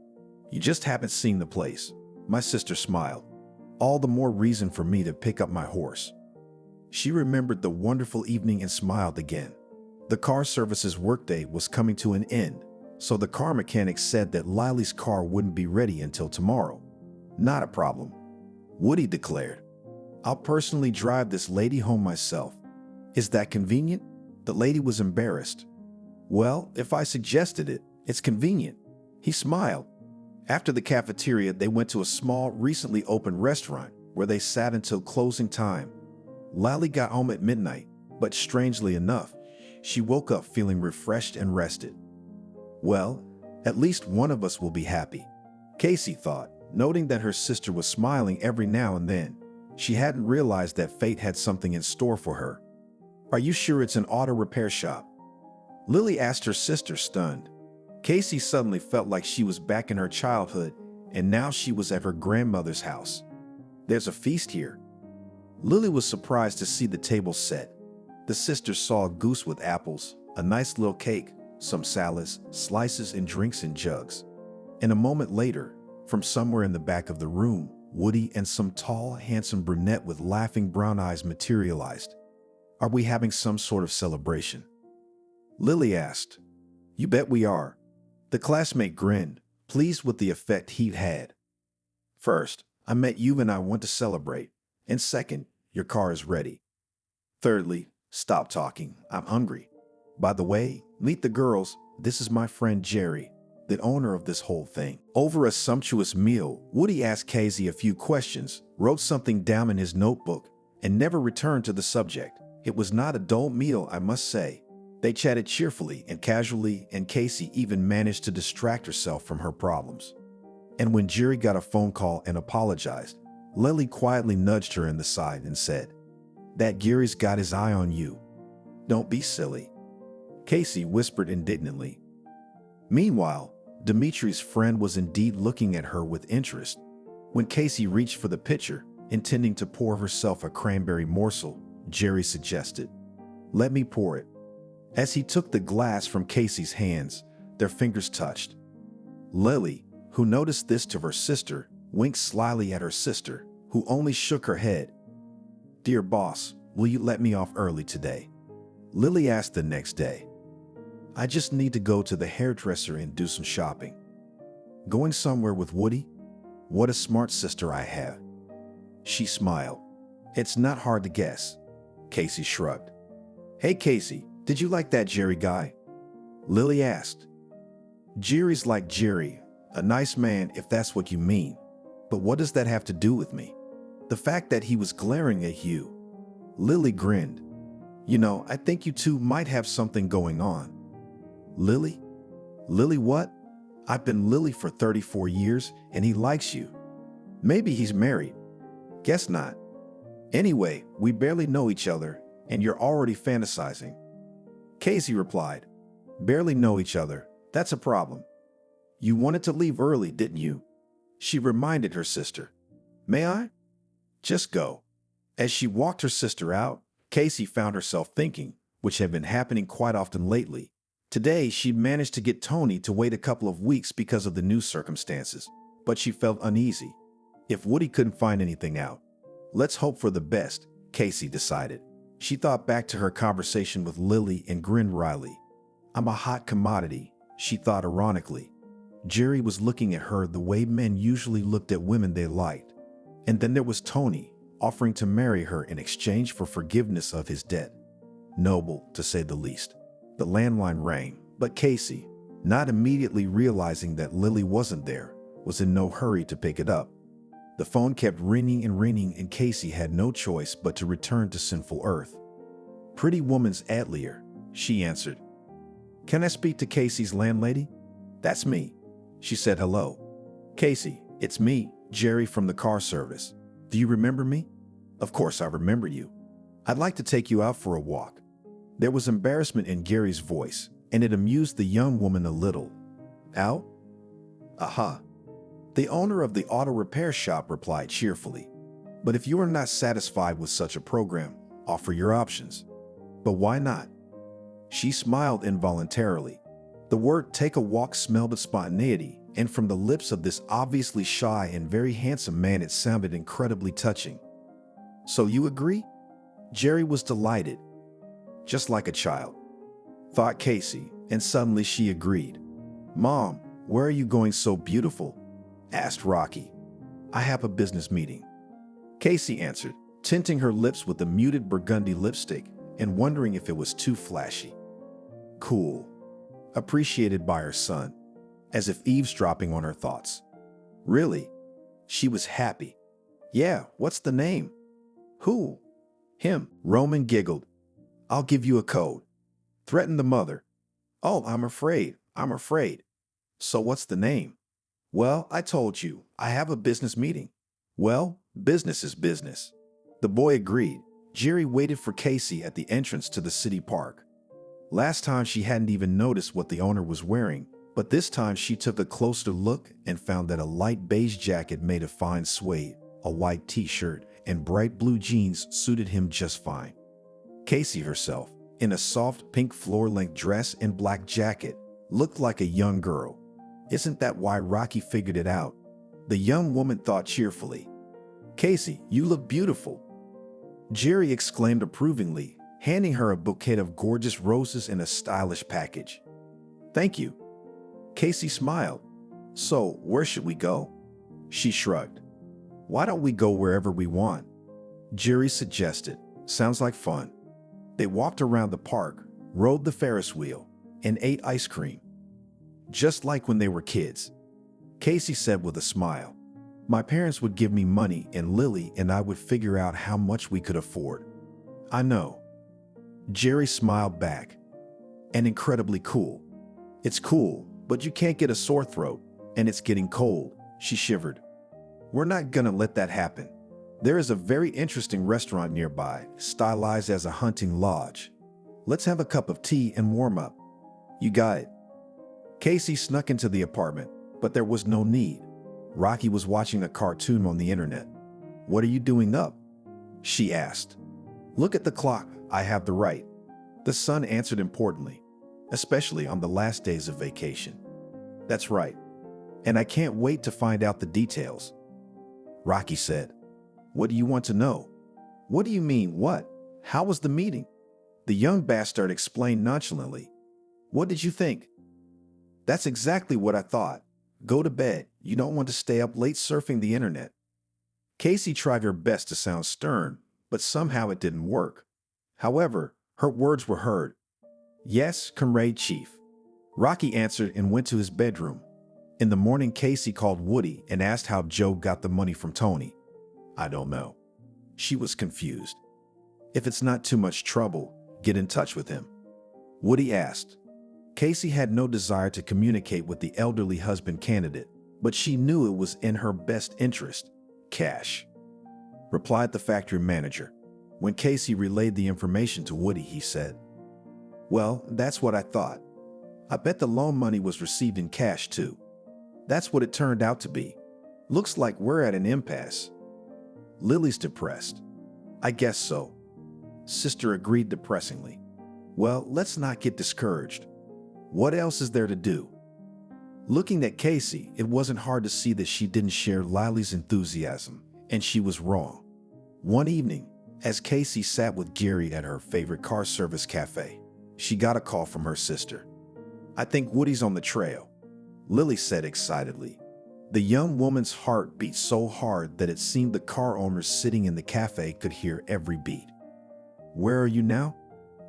You just haven't seen the place. My sister smiled. All the more reason for me to pick up my horse. She remembered the wonderful evening and smiled again. The car service's workday was coming to an end, so the car mechanic said that Lily's car wouldn't be ready until tomorrow. Not a problem, Woody declared. I'll personally drive this lady home myself. Is that convenient? The lady was embarrassed. Well, if I suggested it, it's convenient. He smiled. After the cafeteria, they went to a small, recently opened restaurant where they sat until closing time. Lily got home at midnight, but strangely enough, she woke up feeling refreshed and rested. Well, at least one of us will be happy, Casey thought, noting that her sister was smiling every now and then. She hadn't realized that fate had something in store for her. Are you sure it's an auto repair shop? Lily asked her sister, stunned. Casey suddenly felt like she was back in her childhood, and now she was at her grandmother's house. There's a feast here. Lily was surprised to see the table set. The sisters saw a goose with apples, a nice little cake, some salads, slices, and drinks in jugs. And a moment later, from somewhere in the back of the room, Woody and some tall, handsome brunette with laughing brown eyes materialized. Are we having some sort of celebration? Lily asked. You bet we are. The classmate grinned, pleased with the effect he'd had. First, I met you and I want to celebrate. And second, your car is ready. Thirdly, stop talking. I'm hungry. By the way, meet the girls. This is my friend Jerry, the owner of this whole thing. Over a sumptuous meal, Woody asked Casey a few questions, wrote something down in his notebook, and never returned to the subject. It was not a dull meal, I must say. They chatted cheerfully and casually, and Casey even managed to distract herself from her problems. And when Jerry got a phone call and apologized, Lily quietly nudged her in the side and said, That Gary's got his eye on you. Don't be silly, Casey whispered indignantly. Meanwhile, Dimitri's friend was indeed looking at her with interest. When Casey reached for the pitcher, intending to pour herself a cranberry morsel, Jerry suggested, Let me pour it. As he took the glass from Casey's hands, their fingers touched. Lily, who noticed this to her sister, winked slyly at her sister, who only shook her head. Dear boss, will you let me off early today? Lily asked the next day. I just need to go to the hairdresser and do some shopping. Going somewhere with Woody? What a smart sister I have. She smiled. It's not hard to guess. Casey shrugged. Hey Casey, did you like that Jerry guy? Lily asked. Jerry's like Jerry, A nice man, if that's what you mean. But what does that have to do with me? The fact that he was glaring at you. Lily grinned. You know, I think you two might have something going on. Lily? Lily what? I've been Lily for 34 years and he likes you. Maybe he's married. Guess not. Anyway, we barely know each other and you're already fantasizing. Casey replied, barely know each other. That's a problem. You wanted to leave early, didn't you? She reminded her sister. May I? Just go. As she walked her sister out, Casey found herself thinking, which had been happening quite often lately. Today, she'd managed to get Tony to wait a couple of weeks because of the new circumstances, but she felt uneasy. If Woody couldn't find anything out, let's hope for the best, Casey decided. She thought back to her conversation with Lily and grinned wryly. I'm a hot commodity, she thought ironically. Jerry was looking at her the way men usually looked at women they liked. And then there was Tony, offering to marry her in exchange for forgiveness of his debt. Noble, to say the least. The landline rang, but Casey, not immediately realizing that Lily wasn't there, was in no hurry to pick it up. The phone kept ringing and Casey had no choice but to return to sinful earth. Pretty woman's Adlier, she answered. Can I speak to Casey's landlady? That's me. She said hello. Casey, it's me, Jerry from the car service. Do you remember me? Of course I remember you. I'd like to take you out for a walk. There was embarrassment in Gary's voice, and it amused the young woman a little. Out? Aha. The owner of the auto repair shop replied cheerfully. But if you are not satisfied with such a program, offer your options. But why not? She smiled involuntarily. The word take a walk smelled of spontaneity, and from the lips of this obviously shy and very handsome man it sounded incredibly touching. So you agree? Jerry was delighted. Just like a child, thought Casey, and suddenly she agreed. Mom, where are you going so beautiful? Asked Rocky. I have a business meeting. Casey answered, tinting her lips with a muted burgundy lipstick and wondering if it was too flashy. Cool. Appreciated by her son, as if eavesdropping on her thoughts. Really? She was happy. Yeah, what's the name? Who? Him. Roman giggled. I'll give you a code. Threatened the mother. Oh, I'm afraid. So what's the name? Well, I told you, I have a business meeting. Well, business is business. The boy agreed. Jerry waited for Casey at the entrance to the city park. Last time she hadn't even noticed what the owner was wearing, but this time she took a closer look and found that a light beige jacket made of fine suede, a white t-shirt, and bright blue jeans suited him just fine. Casey herself, in a soft pink floor-length dress and black jacket, looked like a young girl. Isn't that why Rocky figured it out? The young woman thought cheerfully. Casey, you look beautiful. Jerry exclaimed approvingly, handing her a bouquet of gorgeous roses in a stylish package. Thank you. Casey smiled. So, where should we go? She shrugged. Why don't we go wherever we want? Jerry suggested. Sounds like fun. They walked around the park, rode the Ferris wheel, and ate ice cream. Just like when they were kids. Casey said with a smile. My parents would give me money and Lily and I would figure out how much we could afford. I know. Jerry smiled back. And incredibly cool. It's cool, but you can't get a sore throat, and it's getting cold, she shivered. We're not gonna let that happen. There is a very interesting restaurant nearby, stylized as a hunting lodge. Let's have a cup of tea and warm up. You got it. Casey snuck into the apartment, but there was no need. Rocky was watching a cartoon on the internet. What are you doing up? She asked. Look at the clock, I have the right. The son answered importantly, especially on the last days of vacation. That's right. And I can't wait to find out the details. Rocky said. What do you want to know? What do you mean, what? How was the meeting? The young bastard explained nonchalantly. What did you think? That's exactly what I thought. Go to bed. You don't want to stay up late surfing the internet. Casey tried her best to sound stern, but somehow it didn't work. However, her words were heard. Yes, comrade chief. Rocky answered and went to his bedroom. In the morning, Casey called Woody and asked how Joe got the money from Tony. I don't know. She was confused. If it's not too much trouble, get in touch with him. Woody asked. Casey had no desire to communicate with the elderly husband candidate, but she knew it was in her best interest. Cash, replied the factory manager. When Casey relayed the information to Woody, he said, "Well, that's what I thought. I bet the loan money was received in cash too. That's what it turned out to be. Looks like we're at an impasse." Lily's depressed. "I guess so." Sister agreed depressingly. "Well, let's not get discouraged. What else is there to do?" Looking at Casey, it wasn't hard to see that she didn't share Lily's enthusiasm, and she was wrong. One evening, as Casey sat with Gary at her favorite car service cafe, she got a call from her sister. "I think Woody's on the trail," Lily said excitedly. The young woman's heart beat so hard that it seemed the car owners sitting in the cafe could hear every beat. "Where are you now?"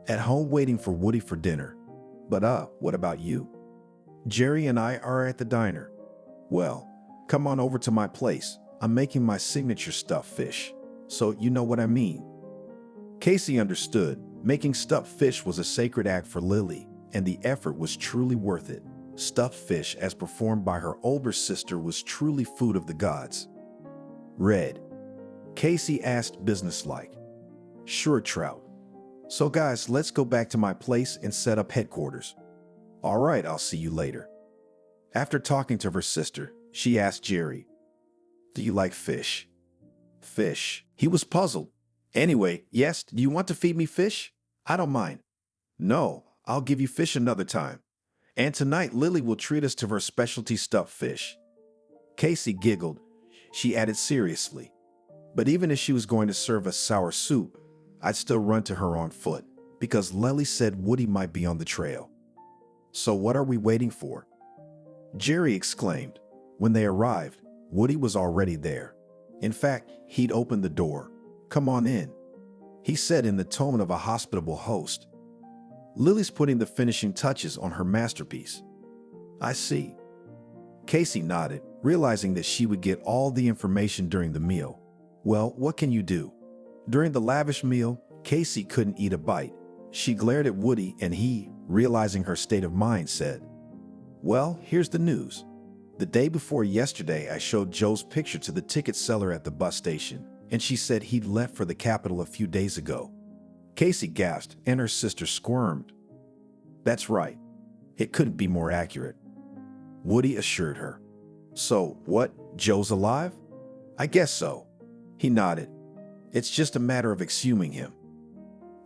"At home waiting for Woody for dinner." "But what about you?" "Jerry and I are at the diner." "Well, come on over to my place. I'm making my signature stuffed fish, so you know what I mean." Casey understood. Making stuffed fish was a sacred act for Lily, and the effort was truly worth it. Stuffed fish, as performed by her older sister, was truly food of the gods. "Red?" Casey asked businesslike. "Sure, Trout. So guys, let's go back to my place and set up headquarters." "All right, I'll see you later." After talking to her sister, she asked Jerry, "Do you like fish?" "Fish?" He was puzzled. "Anyway, yes, do you want to feed me fish?" "I don't mind." "No, I'll give you fish another time. And tonight, Lily will treat us to her specialty stuffed fish." Casey giggled. She added seriously, "But even if she was going to serve us sour soup, I'd still run to her on foot, because Lily said Woody might be on the trail." "So what are we waiting for?" Jerry exclaimed. When they arrived, Woody was already there. In fact, he'd opened the door. "Come on in," he said in the tone of a hospitable host. "Lily's putting the finishing touches on her masterpiece." "I see." Casey nodded, realizing that she would get all the information during the meal. "Well, what can you do?" During the lavish meal, Casey couldn't eat a bite. She glared at Woody and he, realizing her state of mind, said, "Well, here's the news. The day before yesterday, I showed Joe's picture to the ticket seller at the bus station, and she said he'd left for the capital a few days ago." Casey gasped and her sister squirmed. "That's right. It couldn't be more accurate," Woody assured her. "So what, Joe's alive?" "I guess so." He nodded. "It's just a matter of exhuming him."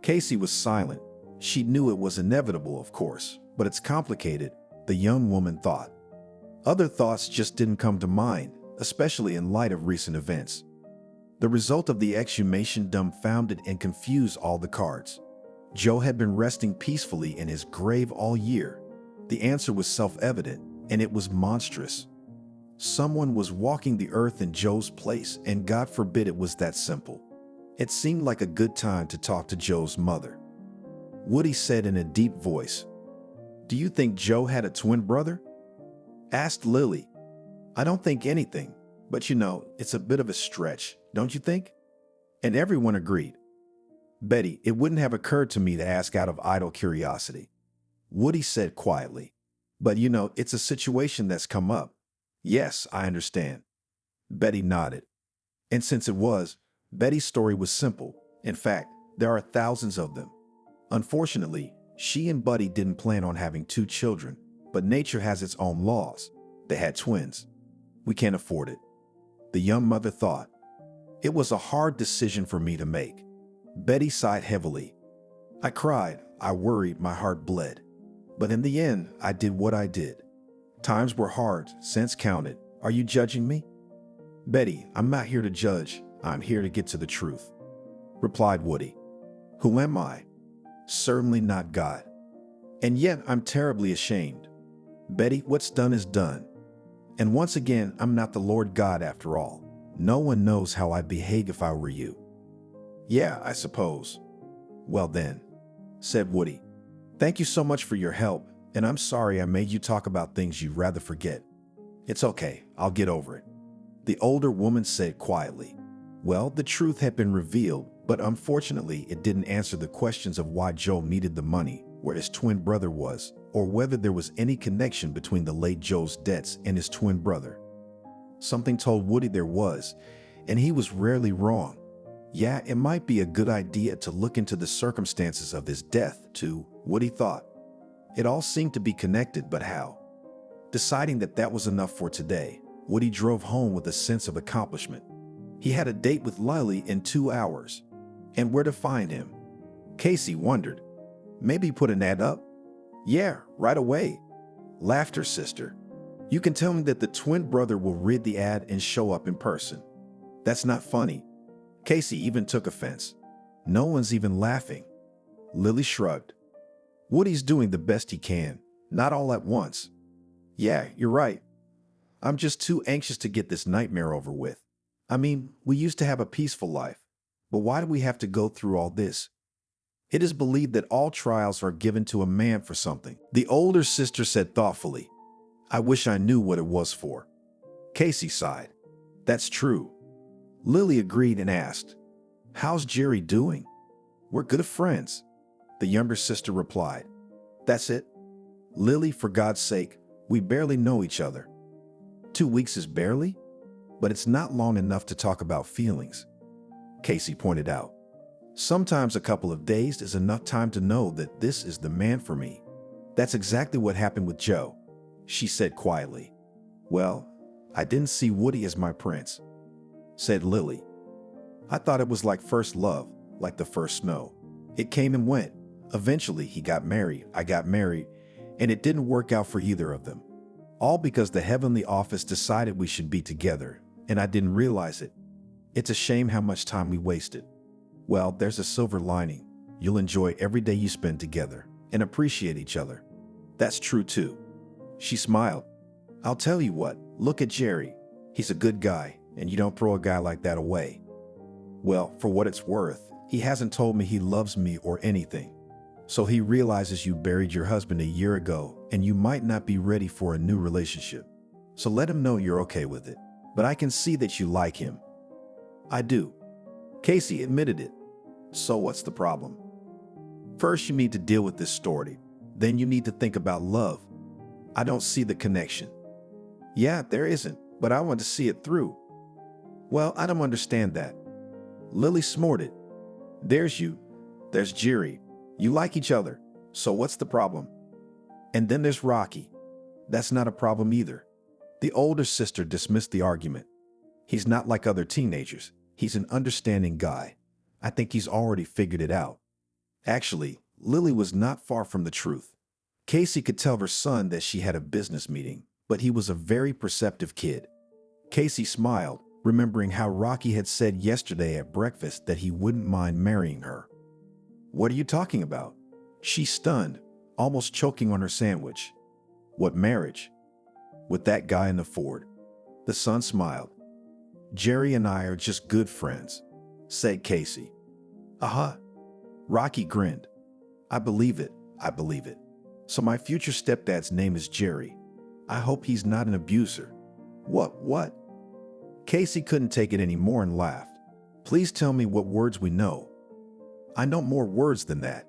Casey was silent. She knew it was inevitable, of course, but it's complicated, the young woman thought. Other thoughts just didn't come to mind, especially in light of recent events. The result of the exhumation dumbfounded and confused all the cards. Joe had been resting peacefully in his grave all year. The answer was self-evident, and it was monstrous. Someone was walking the earth in Joe's place, and God forbid it was that simple. It seemed like a good time to talk to Joe's mother. Woody said in a deep voice, "Do you think Joe had a twin brother?" Asked Lily. "I don't think anything, but it's a bit of a stretch, don't you think?" And everyone agreed. "Betty, it wouldn't have occurred to me to ask out of idle curiosity," Woody said quietly. "But it's a situation that's come up." "Yes, I understand." Betty nodded. And since it was, Betty's story was simple. In fact, there are thousands of them. Unfortunately, she and Buddy didn't plan on having 2 children, but nature has its own laws. They had twins. "We can't afford it," the young mother thought. "It was a hard decision for me to make." Betty sighed heavily. "I cried, I worried, my heart bled. But in the end, I did what I did. Times were hard, cents counted. Are you judging me?" "Betty, I'm not here to judge. I'm here to get to the truth," replied Woody. "Who am I?" "Certainly not God. And yet I'm terribly ashamed. Betty, what's done is done. And once again, I'm not the Lord God after all. No one knows how I'd behave if I were you." "Yeah, I suppose." "Well then," said Woody, "thank you so much for your help, and I'm sorry I made you talk about things you'd rather forget." It's okay, I'll get over it, the older woman said quietly. Well, the truth had been revealed, but unfortunately it didn't answer the questions of why Joe needed the money, where his twin brother was, or whether there was any connection between the late Joe's debts and his twin brother. Something told Woody there was, and he was rarely wrong. Yeah, it might be a good idea to look into the circumstances of his death, too, Woody thought. It all seemed to be connected, but how? Deciding that that was enough for today, Woody drove home with a sense of accomplishment. He had a date with Lily in 2 hours. And where to find him? Casey wondered. Maybe put an ad up? Yeah, right away, laughed her sister. You can tell me that the twin brother will read the ad and show up in person. That's not funny. Casey even took offense. No one's even laughing. Lily shrugged. Woody's doing the best he can, not all at once. Yeah, you're right. I'm just too anxious to get this nightmare over with. I mean, we used to have a peaceful life, but why do we have to go through all this? It is believed that all trials are given to a man for something, the older sister said thoughtfully. I wish I knew what it was for. Casey sighed. That's true. Lily agreed and asked, How's Jerry doing? We're good friends, the younger sister replied. That's it? Lily, for God's sake, we barely know each other. 2 weeks is barely? But it's not long enough to talk about feelings, Casey pointed out. Sometimes a couple of days is enough time to know that this is the man for me. That's exactly what happened with Joe, she said quietly. Well, I didn't see Woody as my prince, said Lily. I thought it was like first love, like the first snow. It came and went. Eventually he got married, I got married, and it didn't work out for either of them. All because the heavenly office decided we should be together, and I didn't realize it. It's a shame how much time we wasted. Well, there's a silver lining. You'll enjoy every day you spend together and appreciate each other. That's true too. She smiled. I'll tell you what, look at Jerry. He's a good guy, and you don't throw a guy like that away. Well, for what it's worth, he hasn't told me he loves me or anything. So he realizes you buried your husband a year ago, and you might not be ready for a new relationship. So let him know you're okay with it. But I can see that you like him. I do. Casey admitted it. So what's the problem? First, you need to deal with this story. Then you need to think about love. I don't see the connection. Yeah, there isn't, but I want to see it through. Well, I don't understand that. Lily snorted. There's you. There's Jerry. You like each other. So what's the problem? And then there's Rocky. That's not a problem either. The older sister dismissed the argument. He's not like other teenagers. He's an understanding guy. I think he's already figured it out. Actually, Lily was not far from the truth. Casey could tell her son that she had a business meeting, but he was a very perceptive kid. Casey smiled, remembering how Rocky had said yesterday at breakfast that he wouldn't mind marrying her. What are you talking about? She stunned, almost choking on her sandwich. What marriage? With that guy in the Ford. The son smiled. Jerry and I are just good friends, said Casey. Uh-huh. Rocky grinned. I believe it. I believe it. So my future stepdad's name is Jerry. I hope he's not an abuser. What? Casey couldn't take it anymore and laughed. Please tell me what words we know. I know more words than that,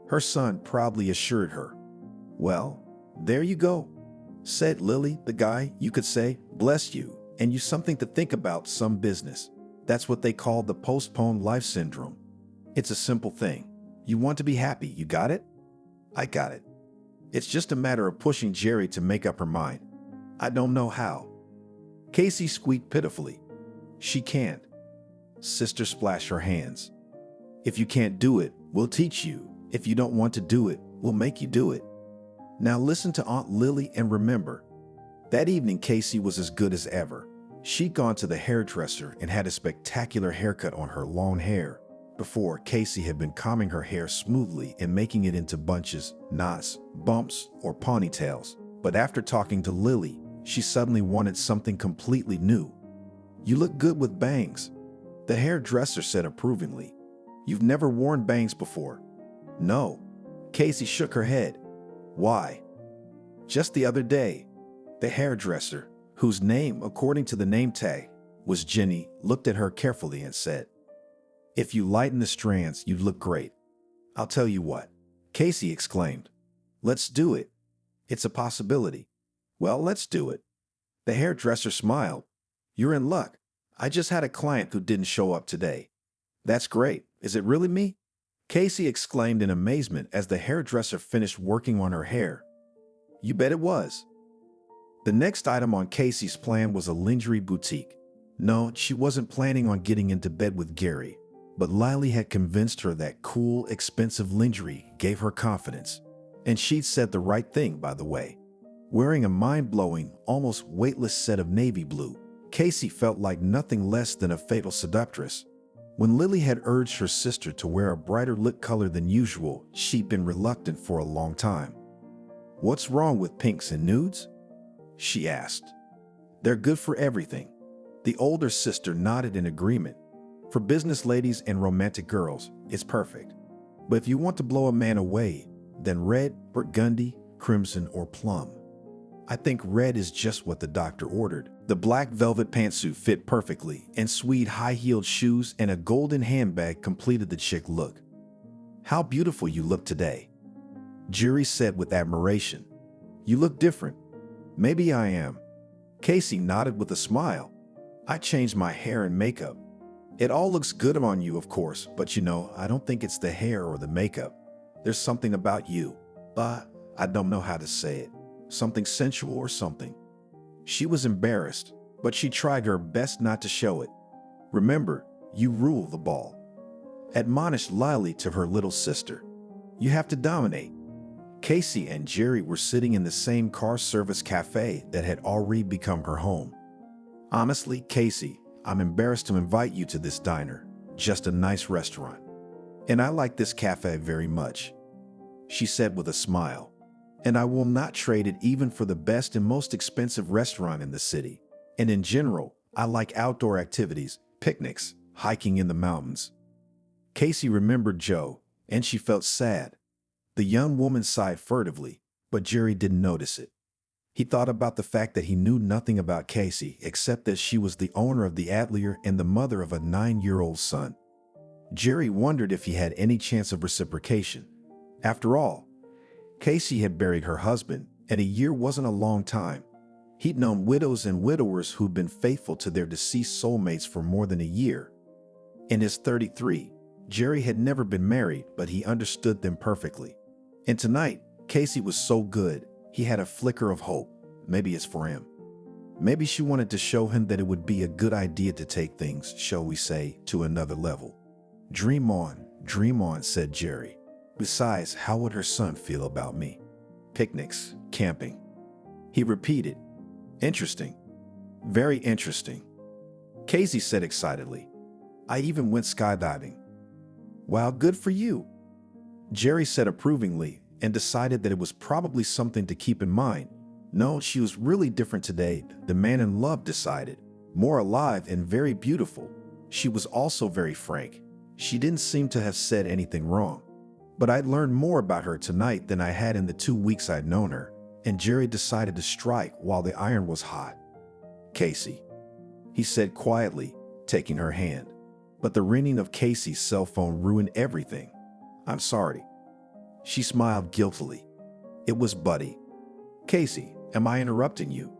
her son proudly assured her. Well, there you go, said Lily, the guy. You could say, bless you, and you something to think about, some business. That's what they call the postponed life syndrome. It's a simple thing. You want to be happy, you got it? I got it. It's just a matter of pushing Jerry to make up her mind. I don't know how. Casey squeaked pitifully. She can't. Sister splashed her hands. If you can't do it, we'll teach you. If you don't want to do it, we'll make you do it. Now listen to Aunt Lily and remember. That evening, Casey was as good as ever. She'd gone to the hairdresser and had a spectacular haircut on her long hair. Before, Casey had been combing her hair smoothly and making it into bunches, knots, bumps, or ponytails. But after talking to Lily, she suddenly wanted something completely new. You look good with bangs, the hairdresser said approvingly. You've never worn bangs before. No. Casey shook her head. Why? Just the other day, the hairdresser, whose name, according to the name tag, was Jenny, looked at her carefully and said, "If you lighten the strands, you'd look great." "I'll tell you what," Casey exclaimed. "Let's do it. It's a possibility." "Well, let's do it." The hairdresser smiled. "You're in luck. I just had a client who didn't show up today." "That's great. Is it really me?" Casey exclaimed in amazement as the hairdresser finished working on her hair. "You bet it was." The next item on Casey's plan was a lingerie boutique. No, she wasn't planning on getting into bed with Gary, but Lily had convinced her that cool, expensive lingerie gave her confidence. And she'd said the right thing, by the way. Wearing a mind-blowing, almost weightless set of navy blue, Casey felt like nothing less than a fatal seductress. When Lily had urged her sister to wear a brighter lip color than usual, she'd been reluctant for a long time. "What's wrong with pinks and nudes?" she asked. "They're good for everything." The older sister nodded in agreement. "For business ladies and romantic girls, it's perfect. But if you want to blow a man away, then red, burgundy, crimson, or plum. I think red is just what the doctor ordered." The black velvet pantsuit fit perfectly, and suede high-heeled shoes and a golden handbag completed the chic look. "How beautiful you look today," Jerry said with admiration. "You look different." "Maybe I am." Casey nodded with a smile. "I changed my hair and makeup. It all looks good on you, of course, but I don't think it's the hair or the makeup. There's something about you, but I don't know how to say it. Something sensual or something." She was embarrassed, but she tried her best not to show it. "Remember, you rule the ball," admonished Lily to her little sister. "You have to dominate." Casey and Jerry were sitting in the same car service cafe that had already become her home. "Honestly, Casey, I'm embarrassed to invite you to this diner, just a nice restaurant. And I like this cafe very much," she said with a smile. "And I will not trade it even for the best and most expensive restaurant in the city. And in general, I like outdoor activities, picnics, hiking in the mountains." Casey remembered Joe, and she felt sad. The young woman sighed furtively, but Jerry didn't notice it. He thought about the fact that he knew nothing about Casey except that she was the owner of the Atelier and the mother of a 9-year-old son. Jerry wondered if he had any chance of reciprocation. After all, Casey had buried her husband, and a year wasn't a long time. He'd known widows and widowers who'd been faithful to their deceased soulmates for more than a year. In his 33, Jerry had never been married, but he understood them perfectly. And tonight, Casey was so good, he had a flicker of hope. Maybe it's for him. Maybe she wanted to show him that it would be a good idea to take things, shall we say, to another level. Dream on," said Jerry. "Besides, how would her son feel about me? Picnics, camping." He repeated, "Interesting. Very interesting." Casey said excitedly, "I even went skydiving." "Wow, good for you." Jerry said approvingly and decided that it was probably something to keep in mind. No, she was really different today, the man in love decided. More alive and very beautiful. She was also very frank. She didn't seem to have said anything wrong. But I'd learned more about her tonight than I had in the 2 weeks I'd known her, and Jerry decided to strike while the iron was hot. "Casey," he said quietly, taking her hand. But the ringing of Casey's cell phone ruined everything. "I'm sorry." She smiled guiltily. It was Buddy. "Casey, am I interrupting you?"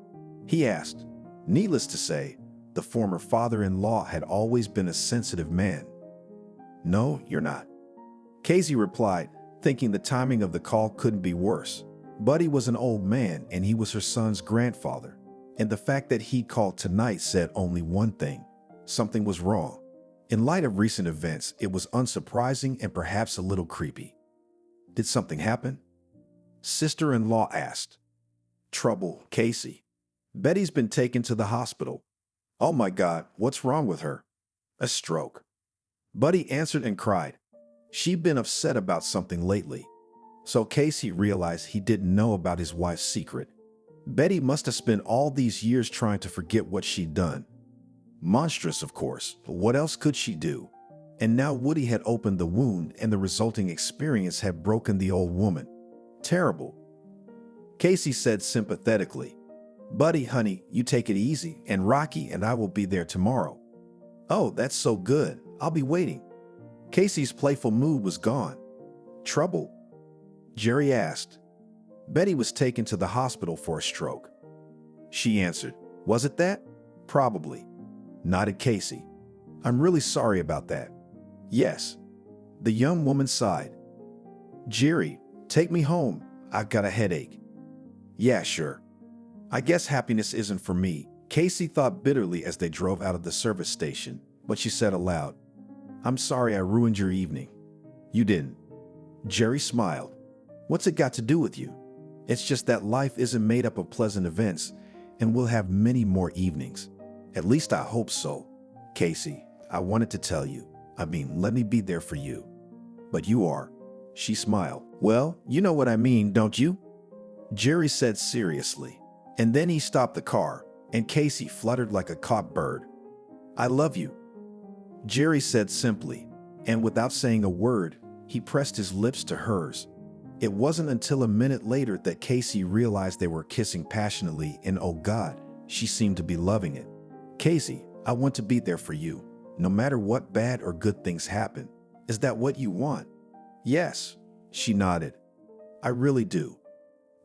he asked. Needless to say, the former father-in-law had always been a sensitive man. "No, you're not," Casey replied, thinking the timing of the call couldn't be worse. Buddy was an old man, and he was her son's grandfather. And the fact that he called tonight said only one thing. Something was wrong. In light of recent events, it was unsurprising and perhaps a little creepy. "Did something happen?" Sister-in-law asked. "Trouble, Casey. Betty's been taken to the hospital." "Oh my God, what's wrong with her?" "A stroke." Buddy answered and cried. She'd been upset about something lately. So Casey realized he didn't know about his wife's secret. Betty must have spent all these years trying to forget what she'd done. Monstrous, of course, but what else could she do? And now Woody had opened the wound, and the resulting experience had broken the old woman. Terrible. Casey said sympathetically. Buddy, honey, you take it easy, and Rocky and I will be there tomorrow. Oh, that's so good. I'll be waiting. Casey's playful mood was gone. Trouble? Jerry asked. Betty was taken to the hospital for a stroke. She answered. Was it that? Probably, nodded Casey. I'm really sorry about that. Yes. The young woman sighed. Jerry, take me home. I've got a headache. Yeah, sure. I guess happiness isn't for me, Casey thought bitterly as they drove out of the service station, but she said aloud, I'm sorry I ruined your evening. You didn't. Jerry smiled. What's it got to do with you? It's just that life isn't made up of pleasant events, and we'll have many more evenings. At least I hope so. Casey, I wanted to tell you. Let me be there for you. But you are. She smiled. Well, you know what I mean, don't you? Jerry said seriously. And then he stopped the car, and Casey fluttered like a caught bird. I love you. Jerry said simply, and without saying a word, he pressed his lips to hers. It wasn't until a minute later that Casey realized they were kissing passionately, and oh God, she seemed to be loving it. Casey, I want to be there for you, no matter what bad or good things happen. Is that what you want? Yes, she nodded. I really do.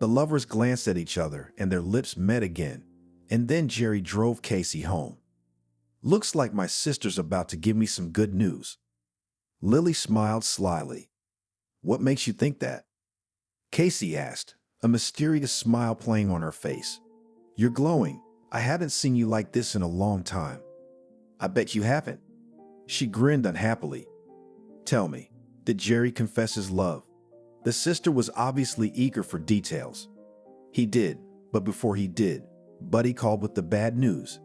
The lovers glanced at each other and their lips met again, and then Jerry drove Casey home. Looks like my sister's about to give me some good news. Lily smiled slyly. What makes you think that? Casey asked, a mysterious smile playing on her face. You're glowing. I haven't seen you like this in a long time. I bet you haven't. She grinned unhappily. Tell me, did Jerry confess his love? The sister was obviously eager for details. He did, but before he did, Buddy called with the bad news.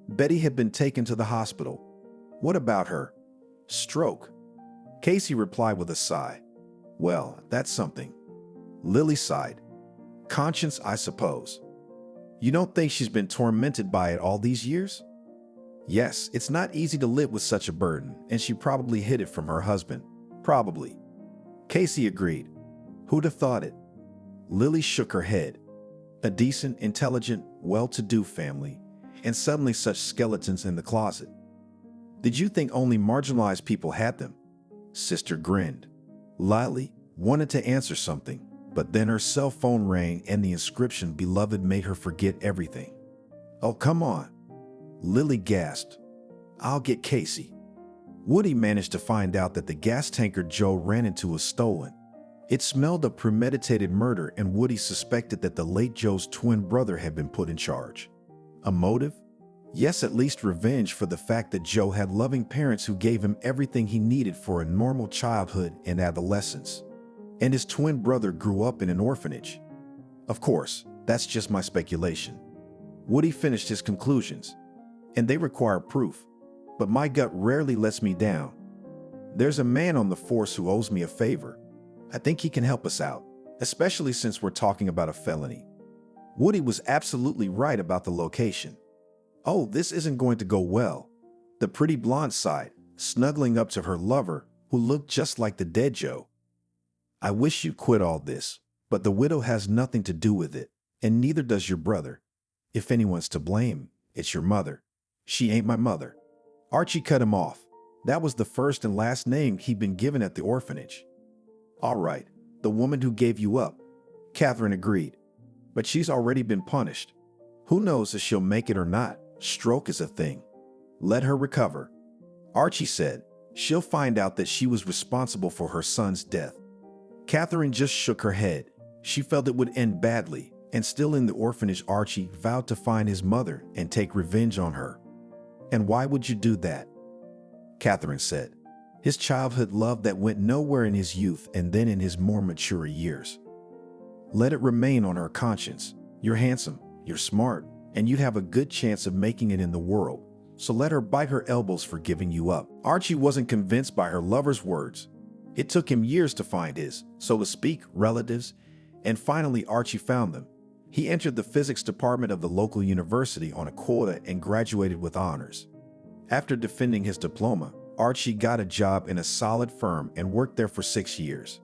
Betty had been taken to the hospital. What about her? Stroke. Casey replied with a sigh. Well, that's something. Lily sighed. Conscience, I suppose. You don't think she's been tormented by it all these years? Yes, it's not easy to live with such a burden, and she probably hid it from her husband. Probably. Casey agreed. Who'd have thought it? Lily shook her head. A decent, intelligent, well-to-do family, and suddenly such skeletons in the closet. Did you think only marginalized people had them? Sister grinned. Lily wanted to answer something, but then her cell phone rang and the inscription beloved made her forget everything. Oh, come on. Lily gasped. I'll get Casey. Woody managed to find out that the gas tanker Joe ran into was stolen. It smelled of premeditated murder, and Woody suspected that the late Joe's twin brother had been put in charge. A motive? Yes, at least revenge for the fact that Joe had loving parents who gave him everything he needed for a normal childhood and adolescence. And his twin brother grew up in an orphanage. Of course, that's just my speculation. Woody finished his conclusions, and they require proof, but my gut rarely lets me down. There's a man on the force who owes me a favor. I think he can help us out, especially since we're talking about a felony. Woody was absolutely right about the location. Oh, this isn't going to go well. The pretty blonde sighed, snuggling up to her lover, who looked just like the dead Joe. I wish you'd quit all this, but the widow has nothing to do with it, and neither does your brother. If anyone's to blame, it's your mother. She ain't my mother. Archie cut him off. That was the first and last name he'd been given at the orphanage. All right, the woman who gave you up. Catherine agreed. But she's already been punished. Who knows if she'll make it or not? Stroke is a thing. Let her recover. Archie said she'll find out that she was responsible for her son's death. Catherine just shook her head. She felt it would end badly, and still in the orphanage, Archie vowed to find his mother and take revenge on her. And why would you do that? Catherine said. His childhood love that went nowhere in his youth and then in his more mature years. Let it remain on her conscience. You're handsome, you're smart, and you'd have a good chance of making it in the world. So let her bite her elbows for giving you up. Archie wasn't convinced by her lover's words. It took him years to find his, so to speak, relatives, and finally Archie found them. He entered the physics department of the local university on a quota and graduated with honors. After defending his diploma, Archie got a job in a solid firm and worked there for 6 years.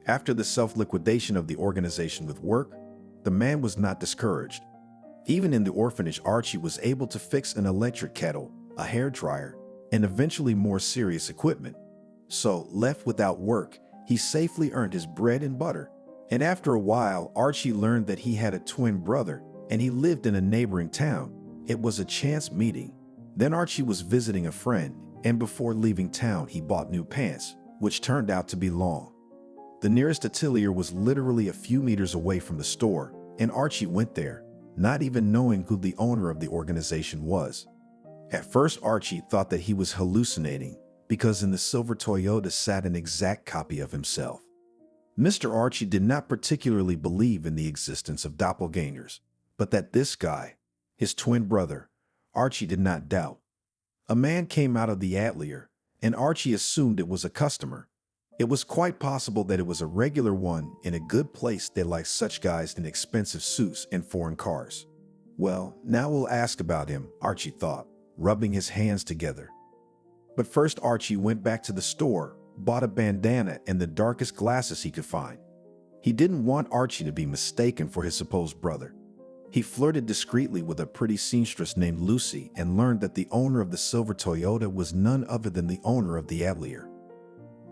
After the self-liquidation of the organization with work, the man was not discouraged. Even in the orphanage, Archie was able to fix an electric kettle, a hairdryer, and eventually more serious equipment. So, left without work, he safely earned his bread and butter. And after a while, Archie learned that he had a twin brother, and he lived in a neighboring town. It was a chance meeting. Then Archie was visiting a friend, and before leaving town, he bought new pants, which turned out to be long. The nearest atelier was literally a few meters away from the store, and Archie went there, not even knowing who the owner of the organization was. At first, Archie thought that he was hallucinating, because in the silver Toyota sat an exact copy of himself. Mr. Archie did not particularly believe in the existence of doppelgangers, but that this guy, his twin brother, Archie did not doubt. A man came out of the atelier, and Archie assumed it was a customer. It was quite possible that it was a regular one in a good place that likes such guys in expensive suits and foreign cars. Well, now we'll ask about him, Archie thought, rubbing his hands together. But first Archie went back to the store, bought a bandana and the darkest glasses he could find. He didn't want Archie to be mistaken for his supposed brother. He flirted discreetly with a pretty seamstress named Lucy and learned that the owner of the silver Toyota was none other than the owner of the atelier.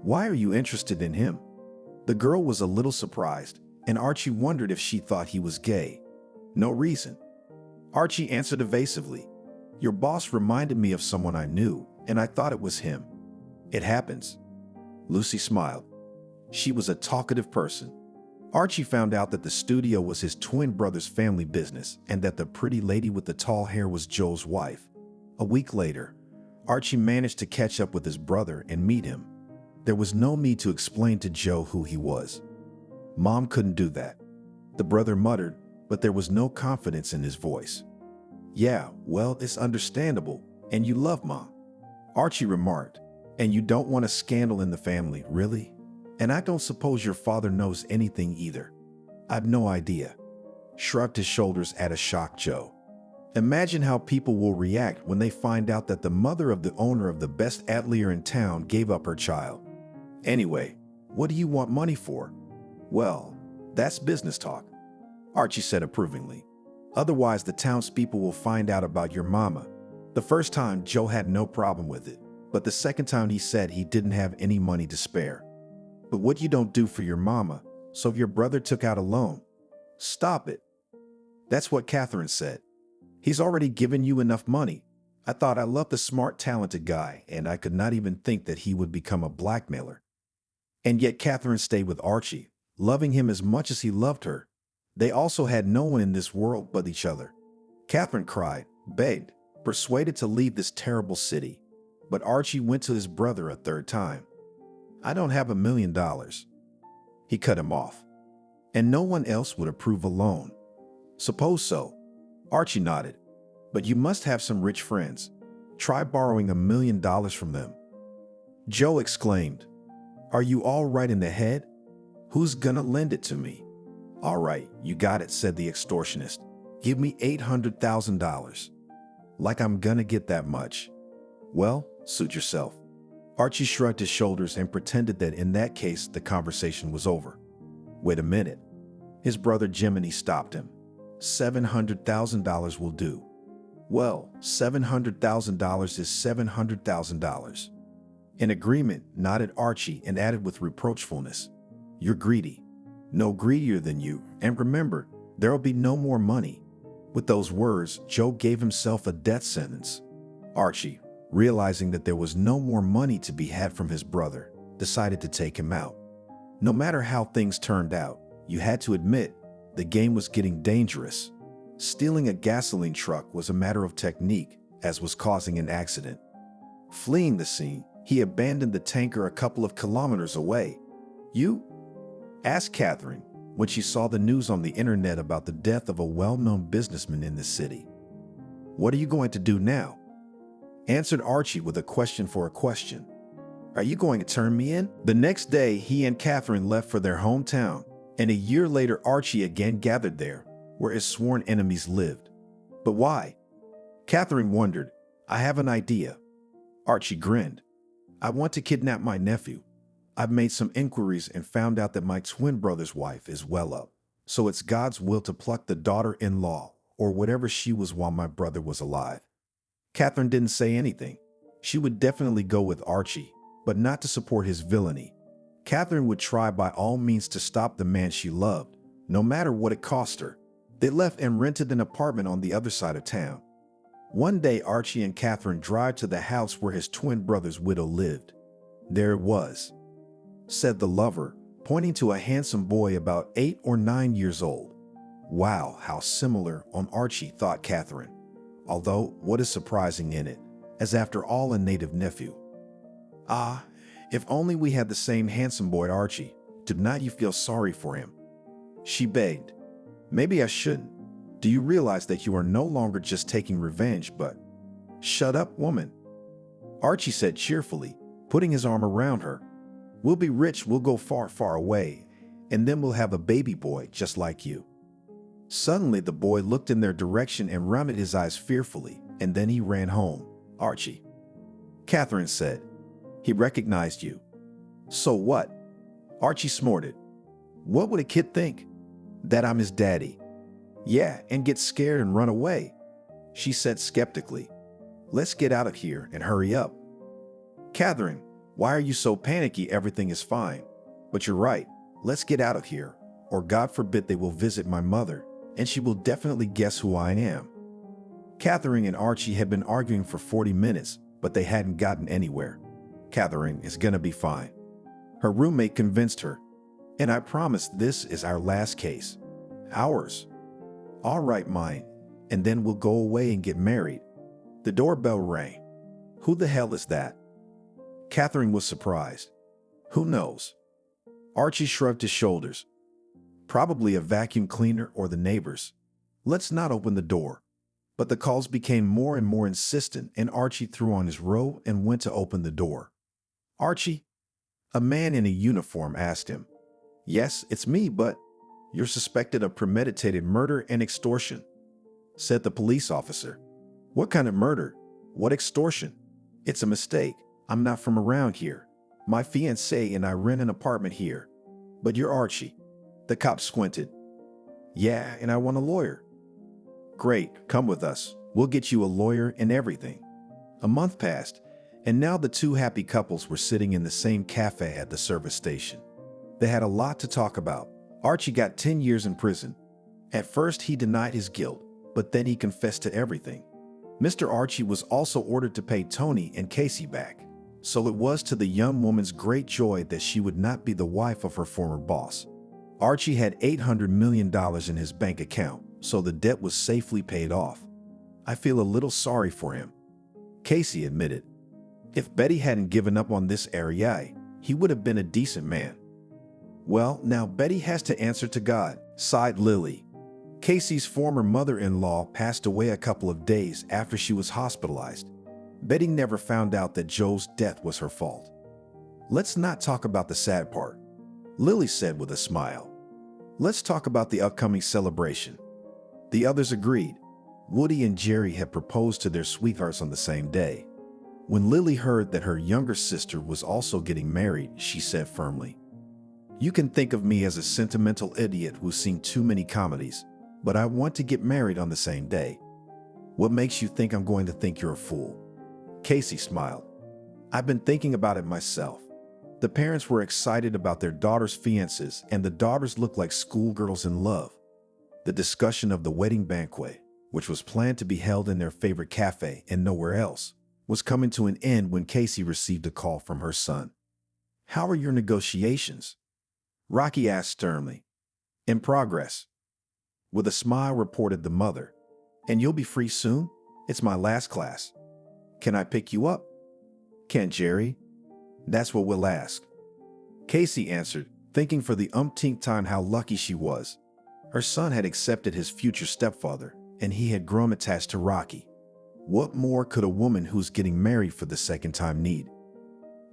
"Why are you interested in him?" The girl was a little surprised, and Archie wondered if she thought he was gay. "No reason." Archie answered evasively. "Your boss reminded me of someone I knew, and I thought it was him." "It happens." Lucy smiled. She was a talkative person. Archie found out that the studio was his twin brother's family business and that the pretty lady with the tall hair was Joe's wife. A week later, Archie managed to catch up with his brother and meet him. There was no need to explain to Joe who he was. Mom couldn't do that. The brother muttered, but there was no confidence in his voice. "Yeah, well, it's understandable, and you love Mom," Archie remarked. "And you don't want a scandal in the family, really? And I don't suppose your father knows anything either." "I've no idea," shrugged his shoulders at a shocked Joe. "Imagine how people will react when they find out that the mother of the owner of the best atelier in town gave up her child. Anyway, what do you want money for?" "Well, that's business talk," Archie said approvingly. "Otherwise, the townspeople will find out about your mama." The first time, Joe had no problem with it, but the second time he said he didn't have any money to spare. "But what you don't do for your mama, so your brother took out a loan." "Stop it. That's what Catherine said. He's already given you enough money." I thought I loved the smart, talented guy, and I could not even think that he would become a blackmailer. And yet Catherine stayed with Archie, loving him as much as he loved her. They also had no one in this world but each other. Catherine cried, begged, persuaded to leave this terrible city. But Archie went to his brother a third time. "I don't have $1 million. He cut him off. "And no one else would approve a loan." "Suppose so." Archie nodded. "But you must have some rich friends. Try borrowing $1 million from them." Joe exclaimed, "Are you all right in the head? Who's gonna lend it to me?" "All right, you got it," said the extortionist. "Give me $800,000. "Like I'm gonna get that much." "Well, suit yourself." Archie shrugged his shoulders and pretended that in that case the conversation was over. "Wait a minute." His brother Jiminy stopped him. $700,000 will do." "Well, $700,000 is $700,000. "In agreement," nodded Archie and added with reproachfulness, "You're greedy." "No greedier than you, and remember, there'll be no more money." With those words, Joe gave himself a death sentence. Archie, realizing that there was no more money to be had from his brother, decided to take him out. No matter how things turned out, you had to admit, the game was getting dangerous. Stealing a gasoline truck was a matter of technique, as was causing an accident. Fleeing the scene, he abandoned the tanker a couple of kilometers away. "You?" asked Catherine when she saw the news on the internet about the death of a well-known businessman in the city. "What are you going to do now?" answered Archie with a question for a question. "Are you going to turn me in?" The next day, he and Catherine left for their hometown, and a year later Archie again gathered there, where his sworn enemies lived. "But why?" Catherine wondered. "I have an idea." Archie grinned. "I want to kidnap my nephew. I've made some inquiries and found out that my twin brother's wife is well up, so it's God's will to pluck the daughter-in-law or whatever she was while my brother was alive. Catherine didn't say anything. She would definitely go with Archie, but not to support his villainy. Catherine would try by all means to stop the man she loved, no matter what it cost her. They left and rented an apartment on the other side of town. One day, Archie and Catherine drive to the house where his twin brother's widow lived. There it was, said the lover, pointing to a handsome boy about 8 or 9 years old. Wow, how similar on Archie, thought Catherine. Although, what is surprising in it, as after all a native nephew. Ah, if only we had the same handsome boy Archie. Did not you feel sorry for him? She begged. Maybe I shouldn't. Do you realize that you are no longer just taking revenge, but... Shut up, woman, Archie said cheerfully, putting his arm around her. We'll be rich, we'll go far, far away, and then we'll have a baby boy just like you. Suddenly, the boy looked in their direction and rounded his eyes fearfully, and then he ran home. Archie, Catherine said. He recognized you. So what? Archie snorted. What would a kid think? That I'm his daddy. Yeah, and get scared and run away, she said skeptically. Let's get out of here and hurry up. Catherine, why are you so panicky? Everything is fine. But you're right. Let's get out of here, or God forbid they will visit my mother, and she will definitely guess who I am. Catherine and Archie had been arguing for 40 minutes, but they hadn't gotten anywhere. Catherine is gonna be fine. Her roommate convinced her. And I promise this is our last case. Ours. All right, mine. And then we'll go away and get married. The doorbell rang. Who the hell is that? Catherine was surprised. Who knows? Archie shrugged his shoulders. Probably a vacuum cleaner or the neighbors. Let's not open the door. But the calls became more and more insistent, and Archie threw on his robe and went to open the door. Archie? A man in a uniform asked him. Yes, it's me, but you're suspected of premeditated murder and extortion, said the police officer. What kind of murder? What extortion? It's a mistake. I'm not from around here. My fiancée and I rent an apartment here. But you're Archie. The cop squinted. Yeah, and I want a lawyer. Great, come with us. We'll get you a lawyer and everything. A month passed, and now the two happy couples were sitting in the same cafe at the service station. They had a lot to talk about. Archie got 10 years in prison. At first, he denied his guilt, but then he confessed to everything. Mr. Archie was also ordered to pay Tony and Casey back. So it was to the young woman's great joy that she would not be the wife of her former boss. Archie had $800 million in his bank account, so the debt was safely paid off. I feel a little sorry for him, Casey admitted. If Betty hadn't given up on this area, he would have been a decent man. Well, now Betty has to answer to God, sighed Lily. Casey's former mother-in-law passed away a couple of days after she was hospitalized. Betty never found out that Joe's death was her fault. Let's not talk about the sad part, Lily said with a smile. Let's talk about the upcoming celebration. The others agreed. Woody and Jerry had proposed to their sweethearts on the same day. When Lily heard that her younger sister was also getting married, she said firmly, You can think of me as a sentimental idiot who's seen too many comedies, but I want to get married on the same day. What makes you think I'm going to think you're a fool? Casey smiled. I've been thinking about it myself. The parents were excited about their daughter's fiancés, and the daughters looked like schoolgirls in love. The discussion of the wedding banquet, which was planned to be held in their favorite cafe and nowhere else, was coming to an end when Casey received a call from her son. How are your negotiations? Rocky asked sternly. In progress. With a smile reported the mother. And you'll be free soon? It's my last class. Can I pick you up? Can Jerry? That's what we'll ask. Casey answered, thinking for the umpteenth time how lucky she was. Her son had accepted his future stepfather, and he had grown attached to Rocky. What more could a woman who's getting married for the second time need?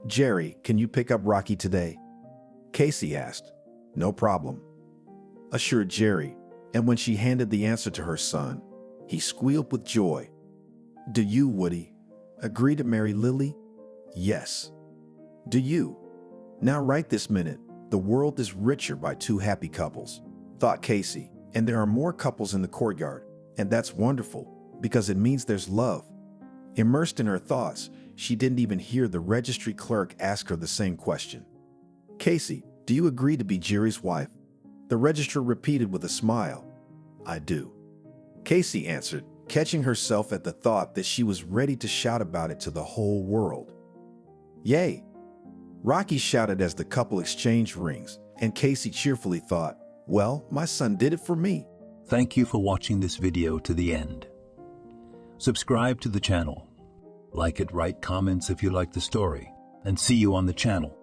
Jerry, can you pick up Rocky today? Casey asked. No problem, assured Jerry, and when she handed the answer to her son, he squealed with joy. Do you, Woody, agree to marry Lily? Yes. Do you? Now right this minute, the world is richer by two happy couples, thought Casey, and there are more couples in the courtyard. And that's wonderful, because it means there's love. Immersed in her thoughts, she didn't even hear the registry clerk ask her the same question. Casey, do you agree to be Jerry's wife? The registrar repeated with a smile. I do. Casey answered, catching herself at the thought that she was ready to shout about it to the whole world. Yay! Rocky shouted as the couple exchanged rings, and Casey cheerfully thought, well, my son did it for me. Thank you for watching this video to the end. Subscribe to the channel. Like it, write comments if you like the story, and see you on the channel.